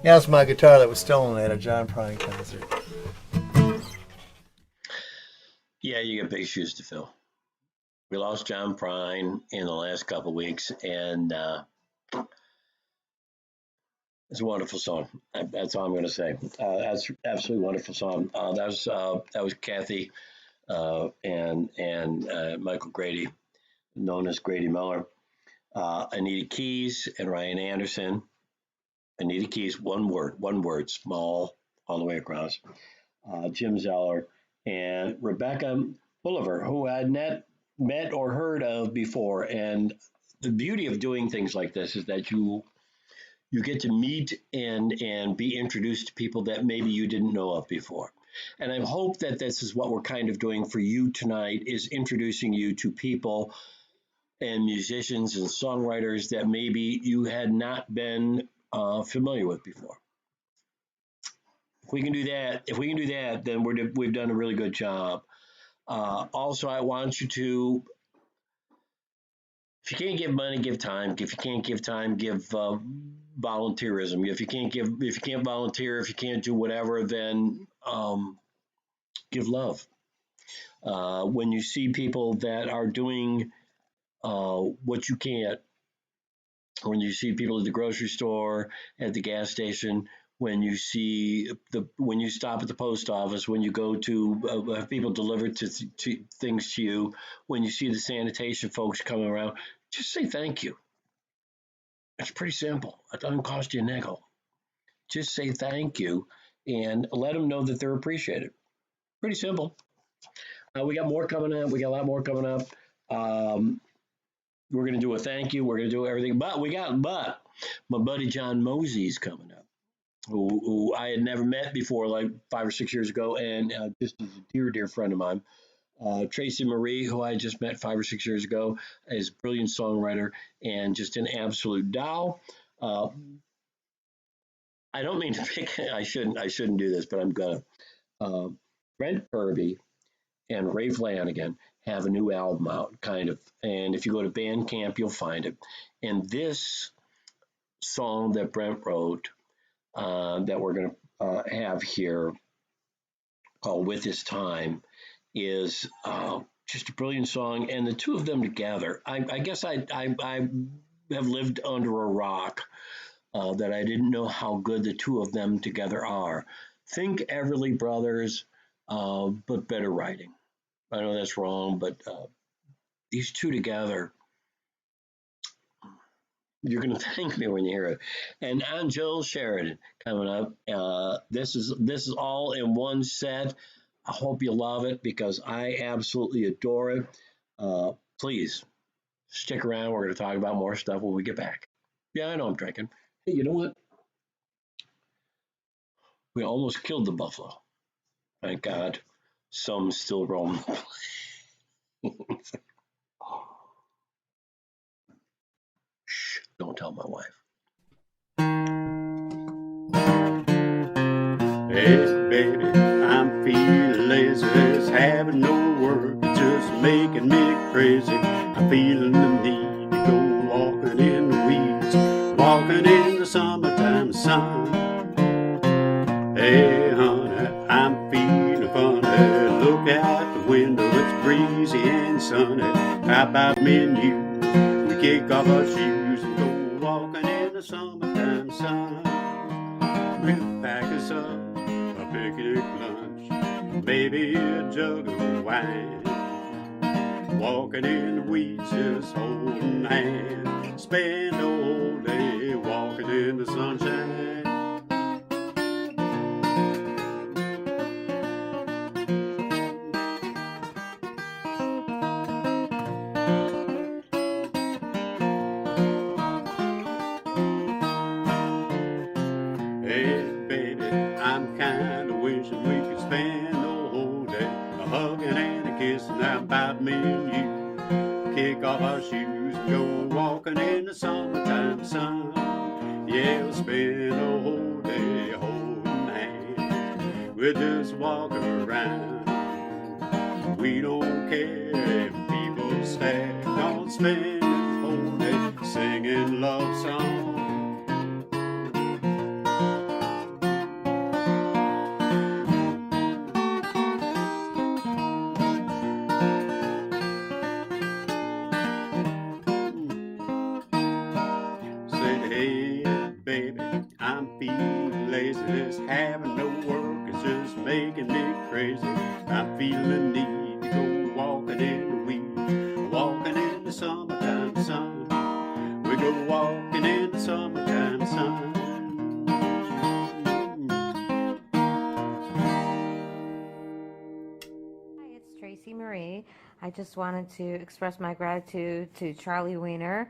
Yeah, that's my guitar that was stolen at a John Prine concert. Yeah, you got big shoes to fill. We lost John Prine in the last couple of weeks, and it's a wonderful song. That's all I'm going to say. That's absolutely wonderful song. That was Kathy and Michael Grady, known as Grady Miller, Anita Keys, and Ryan Anderson. Anita Keys, one word, small, all the way across. Jim Zeller, and Rebecca Bulliver, who I had met or heard of before. And the beauty of doing things like this is that you get to meet and be introduced to people that maybe you didn't know of before. And I hope that this is what we're kind of doing for you tonight, is introducing you to people and musicians and songwriters that maybe you had not been familiar with before. If we can do that, then we've done a really good job. Also, I want you to, if you can't give money, give time. If you can't give time, give volunteerism. If you can't volunteer, if you can't do whatever, then give love. When you see people that are doing what you can't, when you see people at the grocery store, at the gas station, when you stop at the post office, when you go to have people deliver to things to you, when you see the sanitation folks coming around, just say thank you. It's pretty simple. It doesn't cost you a nickel. Just say thank you and let them know that they're appreciated. Pretty simple. We got more coming up. We got a lot more coming up. We're going to do a thank you. We're going to do everything. But my buddy John Mosey's coming up, who I had never met before, like 5 or 6 years ago, and just is a dear friend of mine. Tracy Marie, who I just met 5 or 6 years ago, is a brilliant songwriter and just an absolute doll. I don't mean to pick. I shouldn't do this, but I'm gonna. Brent Kirby and Ray Flanagan have a new album out, kind of. And if you go to Bandcamp, you'll find it. And this song that Brent wrote, that we're going to have here, called "With His Time," is just a brilliant song. And the two of them together, I guess I have lived under a rock that I didn't know how good the two of them together are. Think Everly Brothers, but better writing. I know that's wrong, but these two together, you're going to thank me when you hear it. And on Jill Sheridan coming up. This is all in one set. I hope you love it because I absolutely adore it. Please stick around. We're going to talk about more stuff when we get back. Yeah, I know I'm drinking. Hey, you know what? We almost killed the buffalo. Thank God. Some still roam. Shh, don't tell my wife. Hey, baby, I'm feeling lazy, just having no work, it's just making me crazy. I'm feeling the need to go walking in the weeds, walking in the summertime sun. Hey, honey, I'm feeling funny, look out the window, it's breezy and sunny. How about me and you, we kick off our shoes and go walking in the summertime sun. We'll pack us up a picnic lunch, maybe a jug of wine, walking in the weeds just holding hands, spend the whole day walking in the sunshine. Hey baby, I'm kinda wishing we could spend the whole day a-hugging and a-kissing. How about me and you kick off our shoes and go walking in the summertime sun? Yeah, we'll spend the whole day holding hands. We'll just walk around. We don't care if people stare. Don't spend the whole day singing love songs. Baby, I'm feeling lazy, just having no work, it's just making me crazy. I'm feeling the need to go walking in the weeds, walking in the summertime sun. We go walking in the summertime sun. Hi, it's Tracy Marie. I just wanted to express my gratitude to Charlie Wiener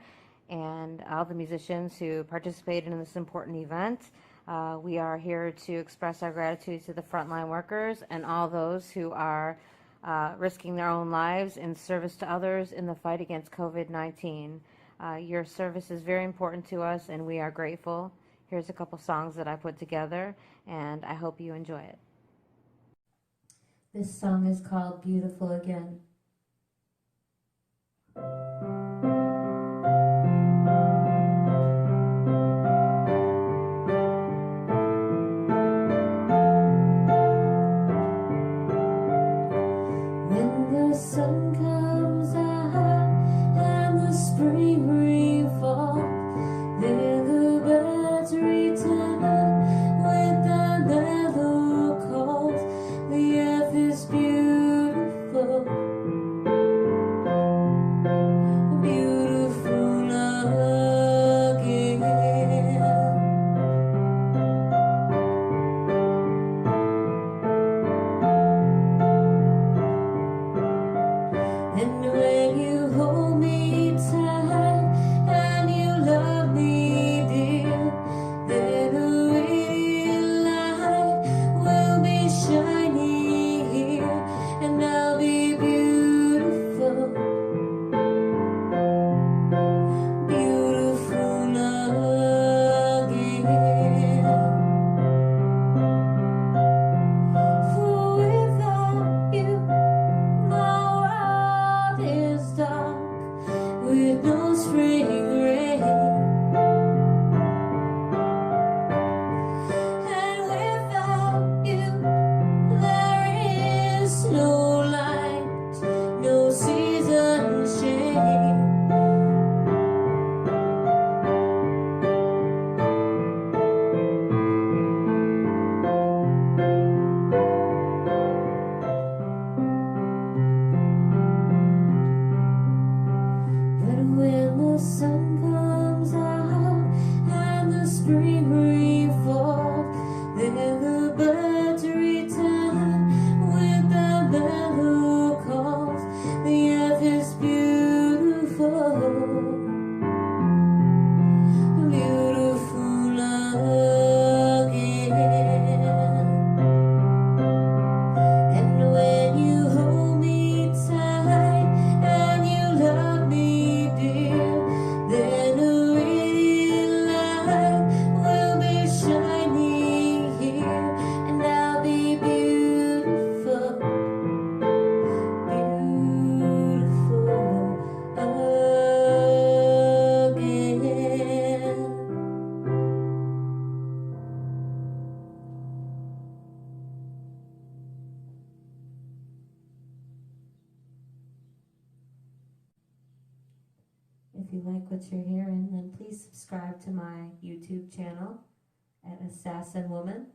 and all the musicians who participated in this important event. We are here to express our gratitude to the frontline workers and all those who are risking their own lives in service to others in the fight against COVID-19. Your service is very important to us and we are grateful. Here's a couple songs that I put together and I hope you enjoy it. This song is called Beautiful Again. When the sun comes out and the spring rain falls, then the birds return with another calls. The earth is beautiful you like what you're hearing, then please subscribe to my YouTube channel at Assassin Woman.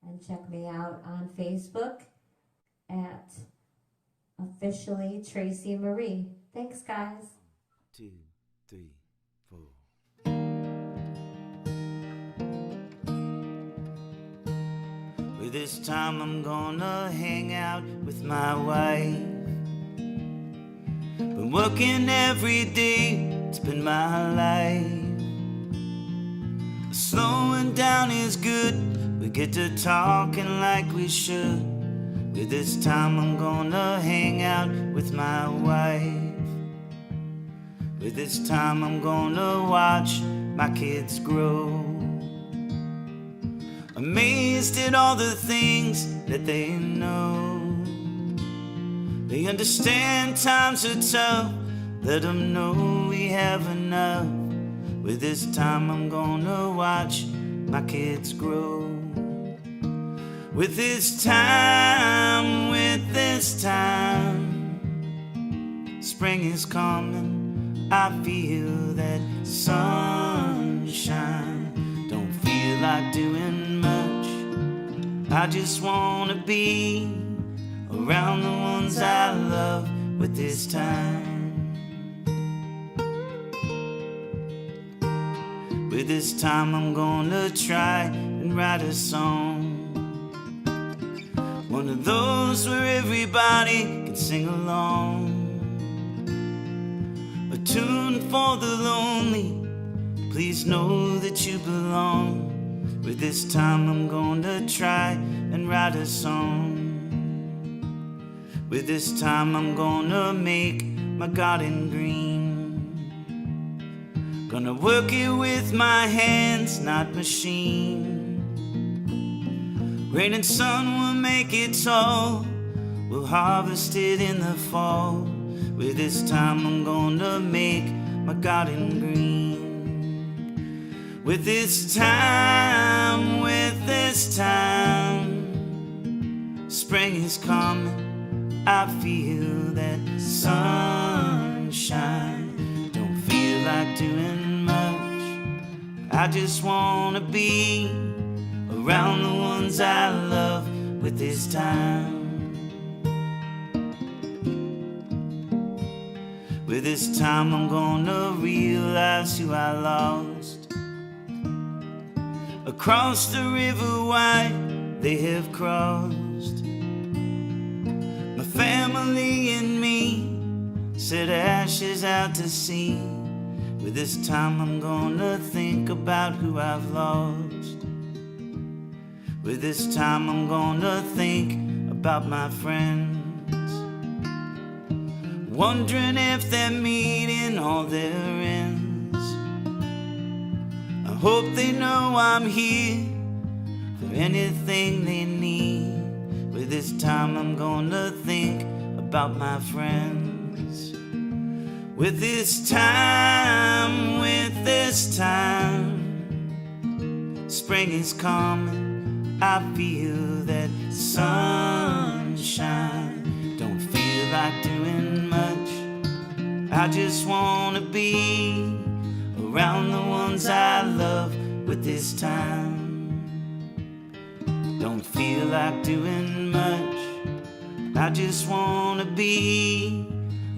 And check me out on Facebook at Officially Tracy Marie. Thanks, guys. 2, 3, 4. Well, this time I'm gonna hang out with my wife. Been working every day, it's been my life. Slowing down is good, we get to talking like we should. Well, this time I'm gonna hang out with my wife. Well, this time I'm gonna watch my kids grow. Amazed at all the things that they know. They understand times are tough, let them know we have enough. With this time I'm gonna watch my kids grow. With this time, spring is coming. I feel that sunshine. Don't feel like doing much. I just wanna be around the ones I love with this time. With this time I'm gonna try and write a song. One of those where everybody can sing along. A tune for the lonely, please know that you belong. With this time I'm gonna try and write a song. With this time I'm gonna make my garden green. Gonna work it with my hands, not machine. Rain and sun will make it tall. We'll harvest it in the fall. With this time I'm gonna make my garden green. With this time, spring is coming. I feel that sunshine. Don't feel like doing much. I just wanna be around the ones I love with this time. With this time I'm gonna realize who I lost. Across the river wide they have crossed. My family and me set ashes out to sea. With this time I'm gonna think about who I've lost. With this time I'm gonna think about my friends. Wondering if they're meeting all their ends. I hope they know I'm here for anything they need. With this time I'm gonna think about my friends. With this time, spring is coming. I feel that sunshine. Don't feel like doing much. I just wanna be around the ones I love with this time. Don't feel like doing much. I just wanna be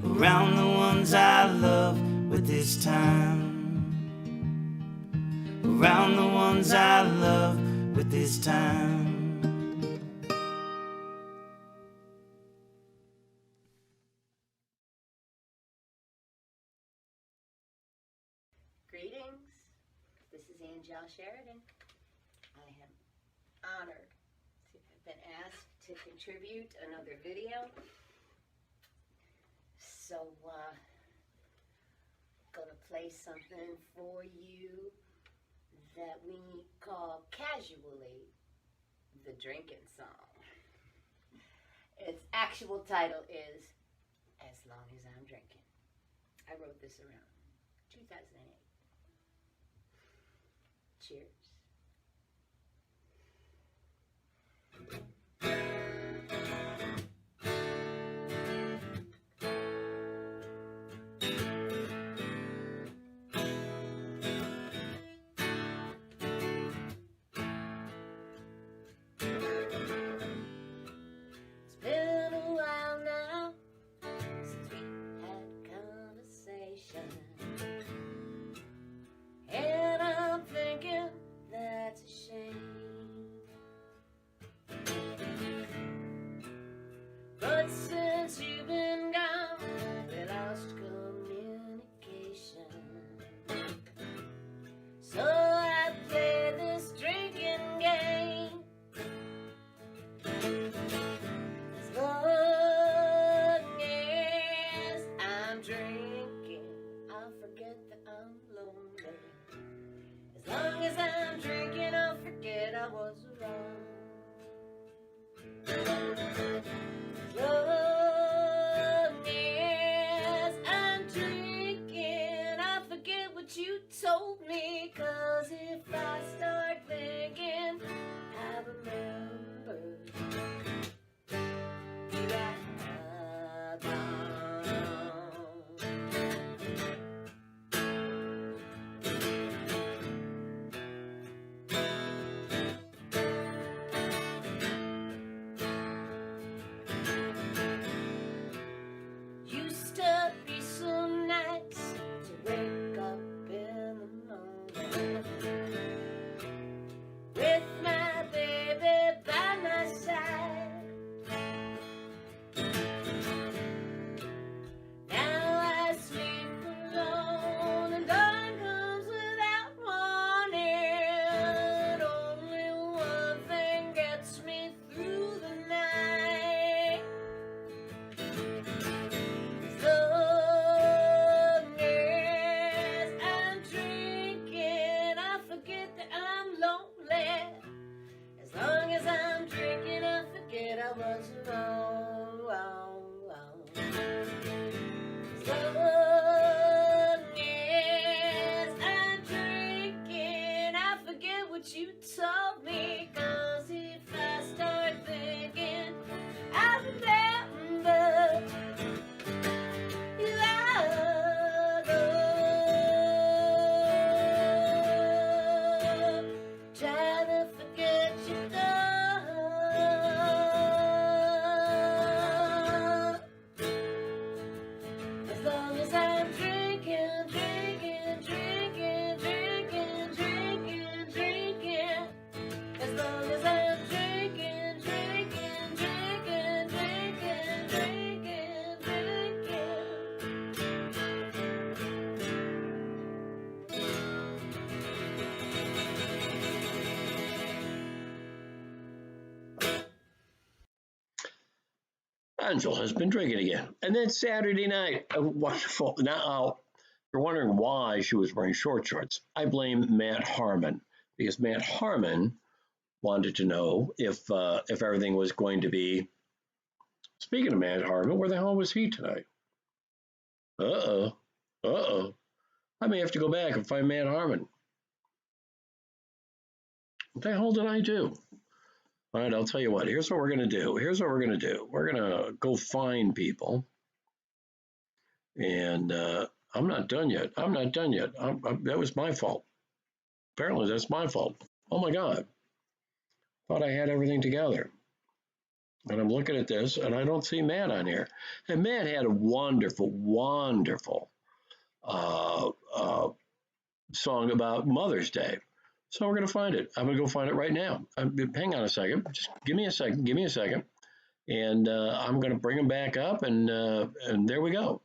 around the ones I love with this time. Around the ones I love with this time. Greetings, this is Angel Sheridan. I am honored to have been asked to contribute another video. So, gonna play something for you that we call casually the drinking song. Its actual title is As Long as I'm Drinking. I wrote this around 2008. Cheers. what's wrong, wrong, wrong. As long as I'm drinking, I forget what you told me. 'Cause if I start thinking, I remember you are gone. Trying to forget you gone. As long as I'm drinking, drinking, drinking, drinking, drinking, drinking. As long as I'm drinking, drinking, drinking, drinking, drinking, drinking. Angel has been drinking again. And then Saturday night, wonderful. Now, you're wondering why she was wearing short shorts. I blame Matt Harmon because Matt Harmon wanted to know if everything was going to be. Speaking of Matt Harmon, where the hell was he tonight? Uh-oh. I may have to go back and find Matt Harmon. What the hell did I do? All right, I'll tell you what. Here's what we're going to do. We're going to go find people. And I'm not done yet. That was my fault. Apparently, that's my fault. Oh, my God. Thought I had everything together. And I'm looking at this, and I don't see Matt on here. And Matt had a wonderful, wonderful song about Mother's Day. So we're going to find it. I'm going to go find it right now. Hang on a second. Just give me a second. And I'm going to bring him back up, and there we go.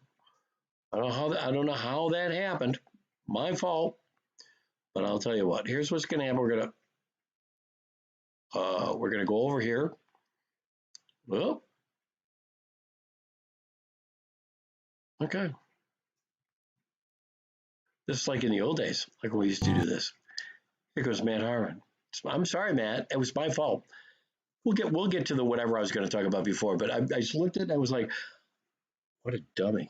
I don't know how that happened. My fault. But I'll tell you what. Here's what's going to happen. We're going to go over here. Well, okay. This is like in the old days, like when we used to do this. Here goes Matt Harmon. I'm sorry, Matt. It was my fault. We'll get to the whatever I was going to talk about before, but I just looked at it and I was like, what a dummy.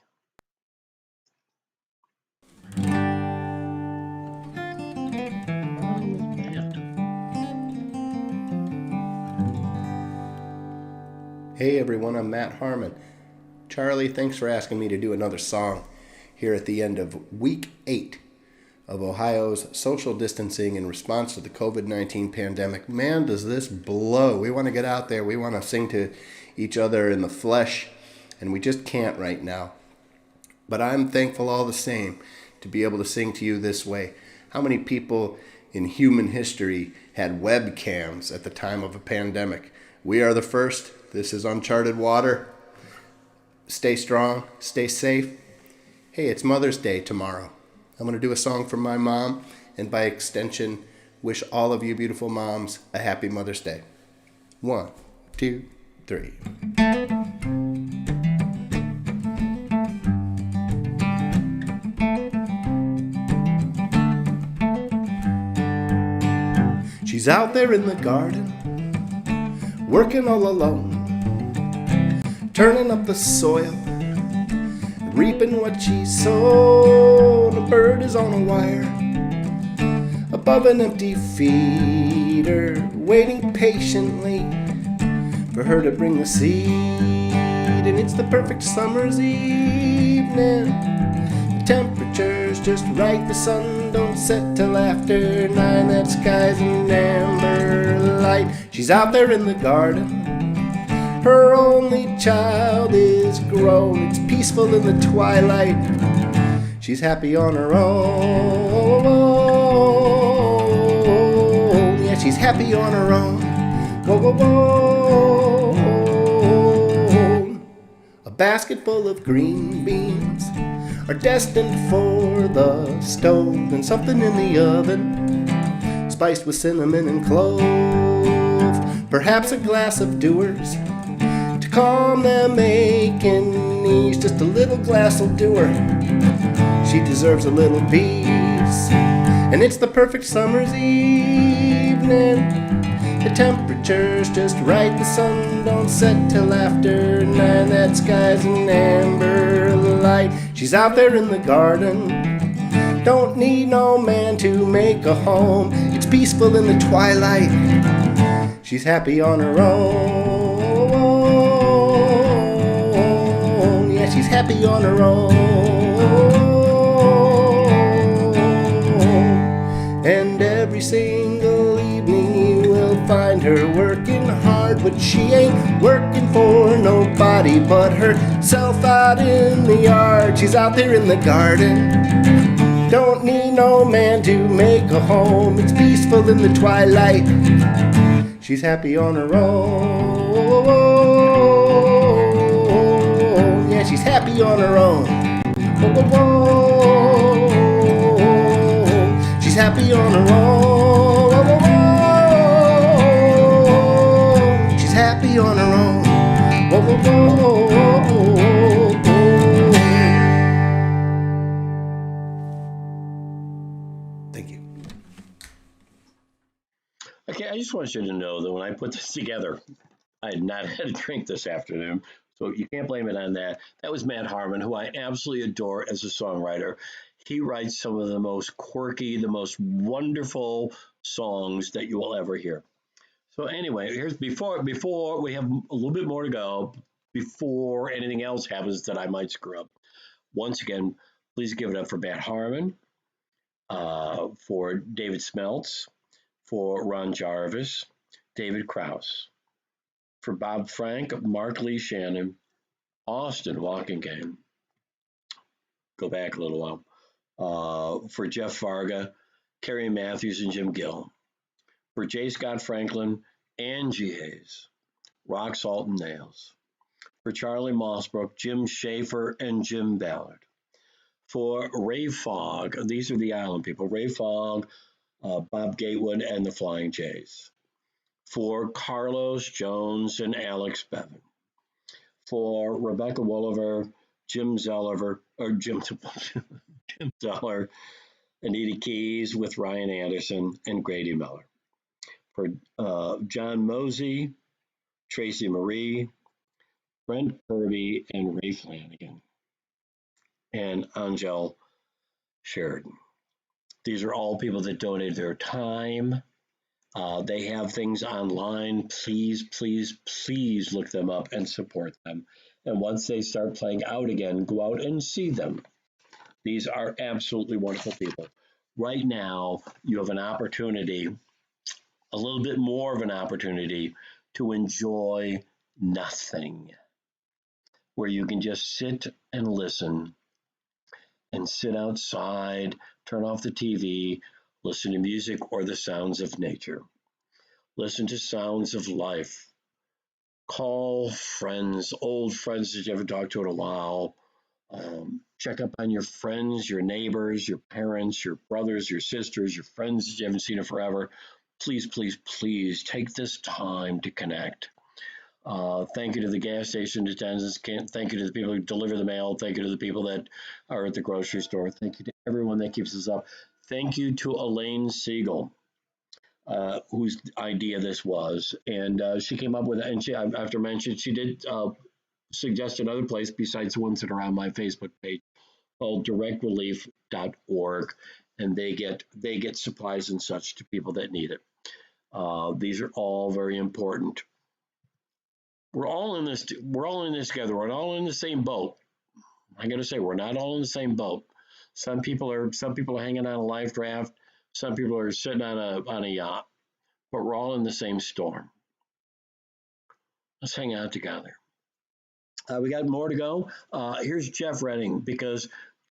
Hey everyone, I'm Matt Harmon. Charlie, thanks for asking me to do another song here at the end of week 8 of Ohio's social distancing in response to the COVID-19 pandemic. Man, does this blow. We want to get out there. We want to sing to each other in the flesh, and we just can't right now. But I'm thankful all the same to be able to sing to you this way. How many people in human history had webcams at the time of a pandemic? We are the first. This is uncharted water. Stay strong, stay safe. Hey, it's Mother's Day tomorrow. I'm going to do a song for my mom, and by extension, wish all of you beautiful moms a happy Mother's Day. 1, 2, 3. She's out there in the garden, working all alone, turning up the soil, reaping what she sowed. A bird is on a wire above an empty feeder, waiting patiently for her to bring the seed. And it's the perfect summer's evening. The temperature's just right. The sun don't set till after 9. That sky's an amber light. She's out there in the garden. Her only child is grown. It's peaceful in the twilight. She's happy on her own. Yeah, she's happy on her own. Whoa, whoa, whoa. A basket full of green beans are destined for the stove, and something in the oven spiced with cinnamon and clove. Perhaps a glass of Dewar's to calm them aching knees. Just a little glass will do her. She deserves a little peace. And it's the perfect summer's evening. The temperature temperature's just right. The sun don't set till after 9. That sky's an amber light. She's out there in the garden, don't need no man to make a home. It's peaceful in the twilight, she's happy on her own. Yeah, she's happy on her own. And every single evening you will find her working hard, but she ain't working for nobody but herself out in the yard. She's out there in the garden, don't need no man to make a home. It's peaceful in the twilight, she's happy on her own. Yeah, she's happy on her own. She's happy on her own. She's happy on her own. Thank you. Okay, I just want you to know that when I put this together, I had not had a drink this afternoon, so you can't blame it on that. That was Matt Harmon, who I absolutely adore as a songwriter. He writes some of the most quirky, the most wonderful songs that you will ever hear. So anyway, here's before we have a little bit more to go, before anything else happens that I might screw up. Once again, please give it up for Matt Harmon, for David Smeltz, for Ron Jarvis, David Krause, for Bob Frank, Mark Lee Shannon, Austin Walking Game. Go back a little while. For Jeff Varga, Carrie Matthews, and Jim Gill. For J. Scott Franklin, Angie Hayes, Rock Salt and Nails. For Charlie Mossbrook, Jim Schaefer, and Jim Ballard. For Ray Fogg, these are the island people, Ray Fogg, Bob Gatewood, and the Flying Jays. For Carlos Jones and Alex Bevan. For Rebecca Wolliver, Jim Zeller, Anita Keys with Ryan Anderson, and Grady Miller. For John Mosey, Tracy Marie, Brent Kirby, and Ray Flanagan, and Angel Sheridan. These are all people that donated their time. They have things online. Please, please, please look them up and support them. And once they start playing out again, go out and see them. These are absolutely wonderful people. Right now, you have an opportunity, a little bit more of an opportunity, to enjoy nothing, where you can just sit and listen and sit outside, turn off the TV, listen to music or the sounds of nature. Listen to sounds of life. Call friends, old friends that you haven't talked to in a while. Check up on your friends, your neighbors, your parents, your brothers, your sisters, your friends that you haven't seen in forever. Please, please, please take this time to connect. Thank you to the gas station attendants. Thank you to the people who deliver the mail. Thank you to the people that are at the grocery store. Thank you to everyone that keeps us up. Thank you to Elaine Siegel, whose idea this was. And she came up with it. And she, after mentioned, she did suggest another place besides the ones that are on my Facebook page called directrelief.org. And they get supplies and such to people that need it. These are all very important. We're all in this together. We're all in the same boat. I gotta say, we're not all in the same boat. Some people are hanging on a life raft. Some people are sitting on a yacht. But we're all in the same storm. Let's hang out together. We got more to go. Here's Jeff Redding, because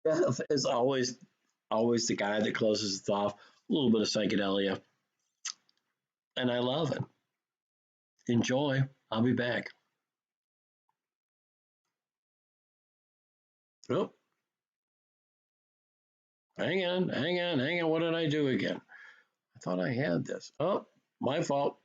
Jeff is always the guy that closes it off. A little bit of psychedelia, and I love it. Enjoy. I'll be back. Oh, hang on. What did I do again? I thought I had this. Oh, my fault.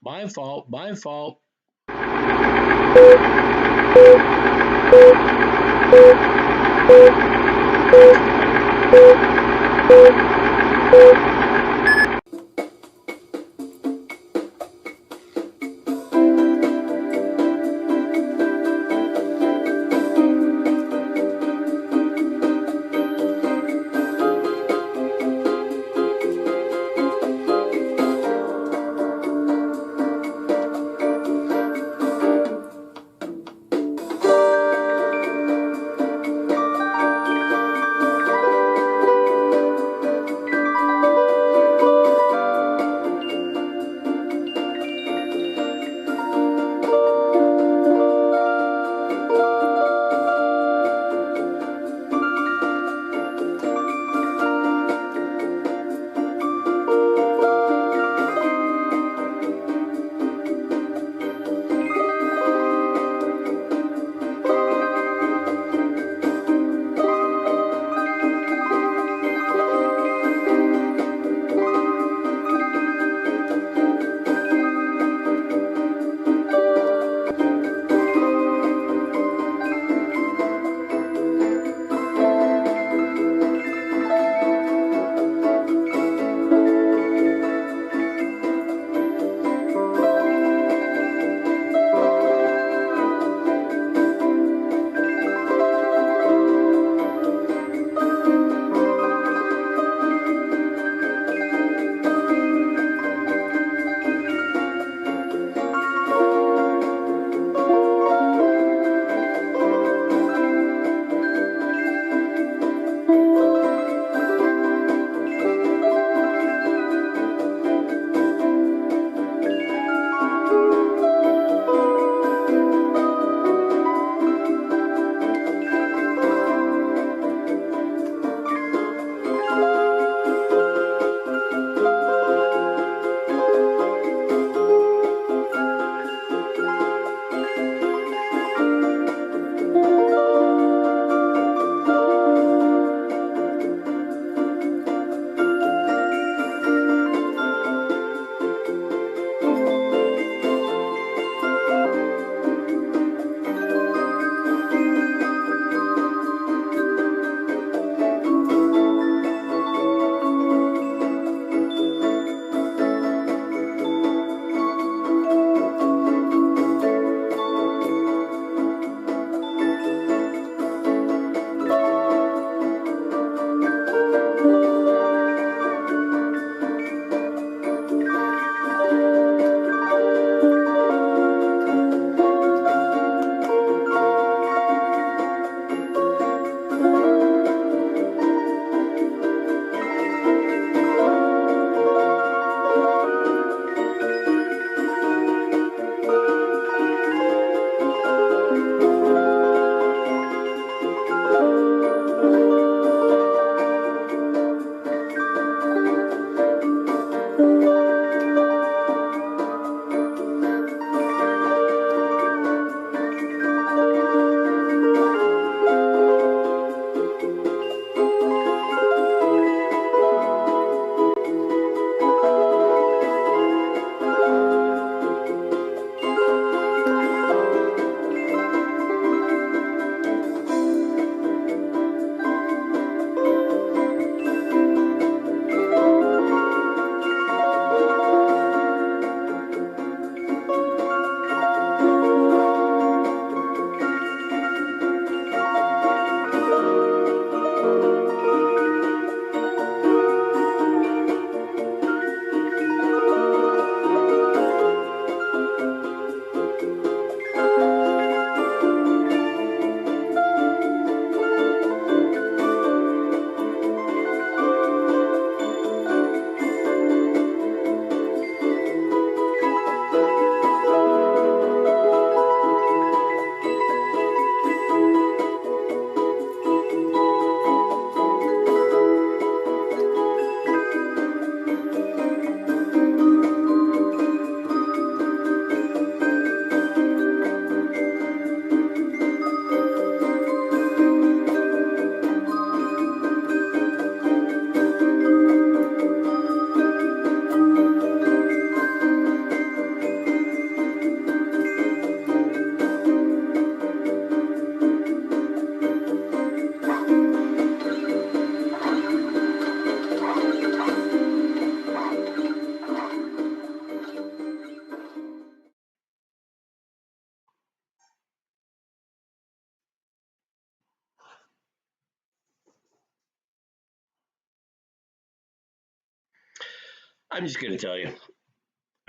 I'm just going to tell you,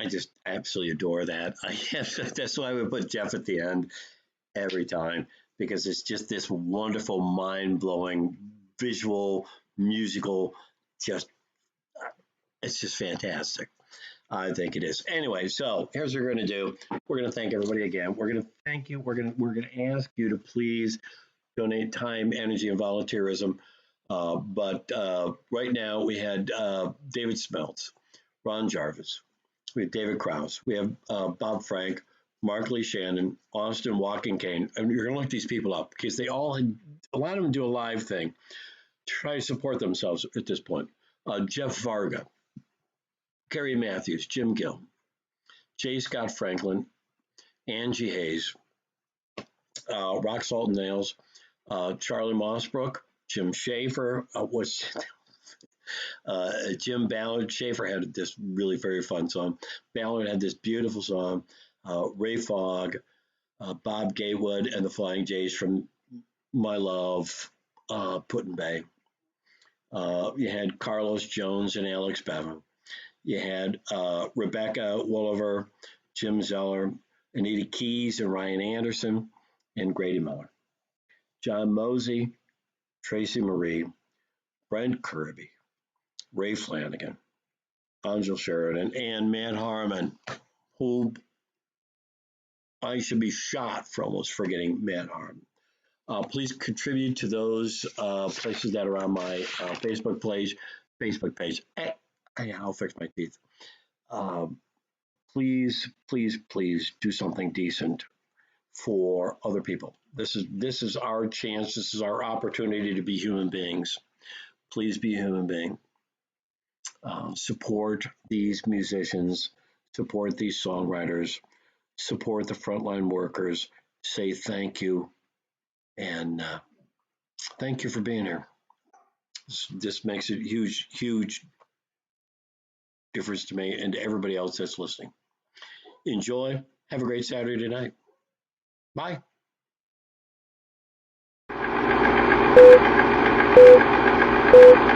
I just absolutely adore that. That's why we put Jeff at the end every time, because it's just this wonderful, mind-blowing, visual, musical, just it's just fantastic. I think it is. Anyway, so here's what we're going to do. We're going to thank everybody again. We're going to thank you. We're going to ask you to please donate time, energy, and volunteerism. But right now we had David Smeltz, Ron Jarvis, we have David Krause, we have Bob Frank, Mark Lee Shannon, Austin Walking Cane, and you're going to look these people up because they all had, a lot of them do a live thing to try to support themselves at this point. Jeff Varga, Kerry Matthews, Jim Gill, J. Scott Franklin, Angie Hayes, Rock Salt and Nails, Charlie Mossbrook, Jim Schaefer was Jim Ballard. Schaefer had this really very fun song. Ballard had this beautiful song. Ray Fogg, Bob Gatewood, and the Flying Jays from My Love, Put-in-Bay. You had Carlos Jones and Alex Bevan. You had Rebecca Wolliver, Jim Zeller, Anita Keys and Ryan Anderson, and Grady Miller. John Mosey, Tracy Marie, Brent Kirby, Ray Flanagan, Angel Sheridan, and Matt Harmon, who I should be shot for almost forgetting Matt Harmon. Please contribute to those places that are on my Facebook page. I'll fix my teeth. Please, please, please do something decent for other people. This is our chance. This is our opportunity to be human beings. Please be a human being. Support these musicians. Support these songwriters. Support the frontline workers. Say thank you, and thank you for being here. This makes a huge, huge difference to me and to everybody else that's listening. Enjoy. Have a great Saturday night. Bye. Thank you.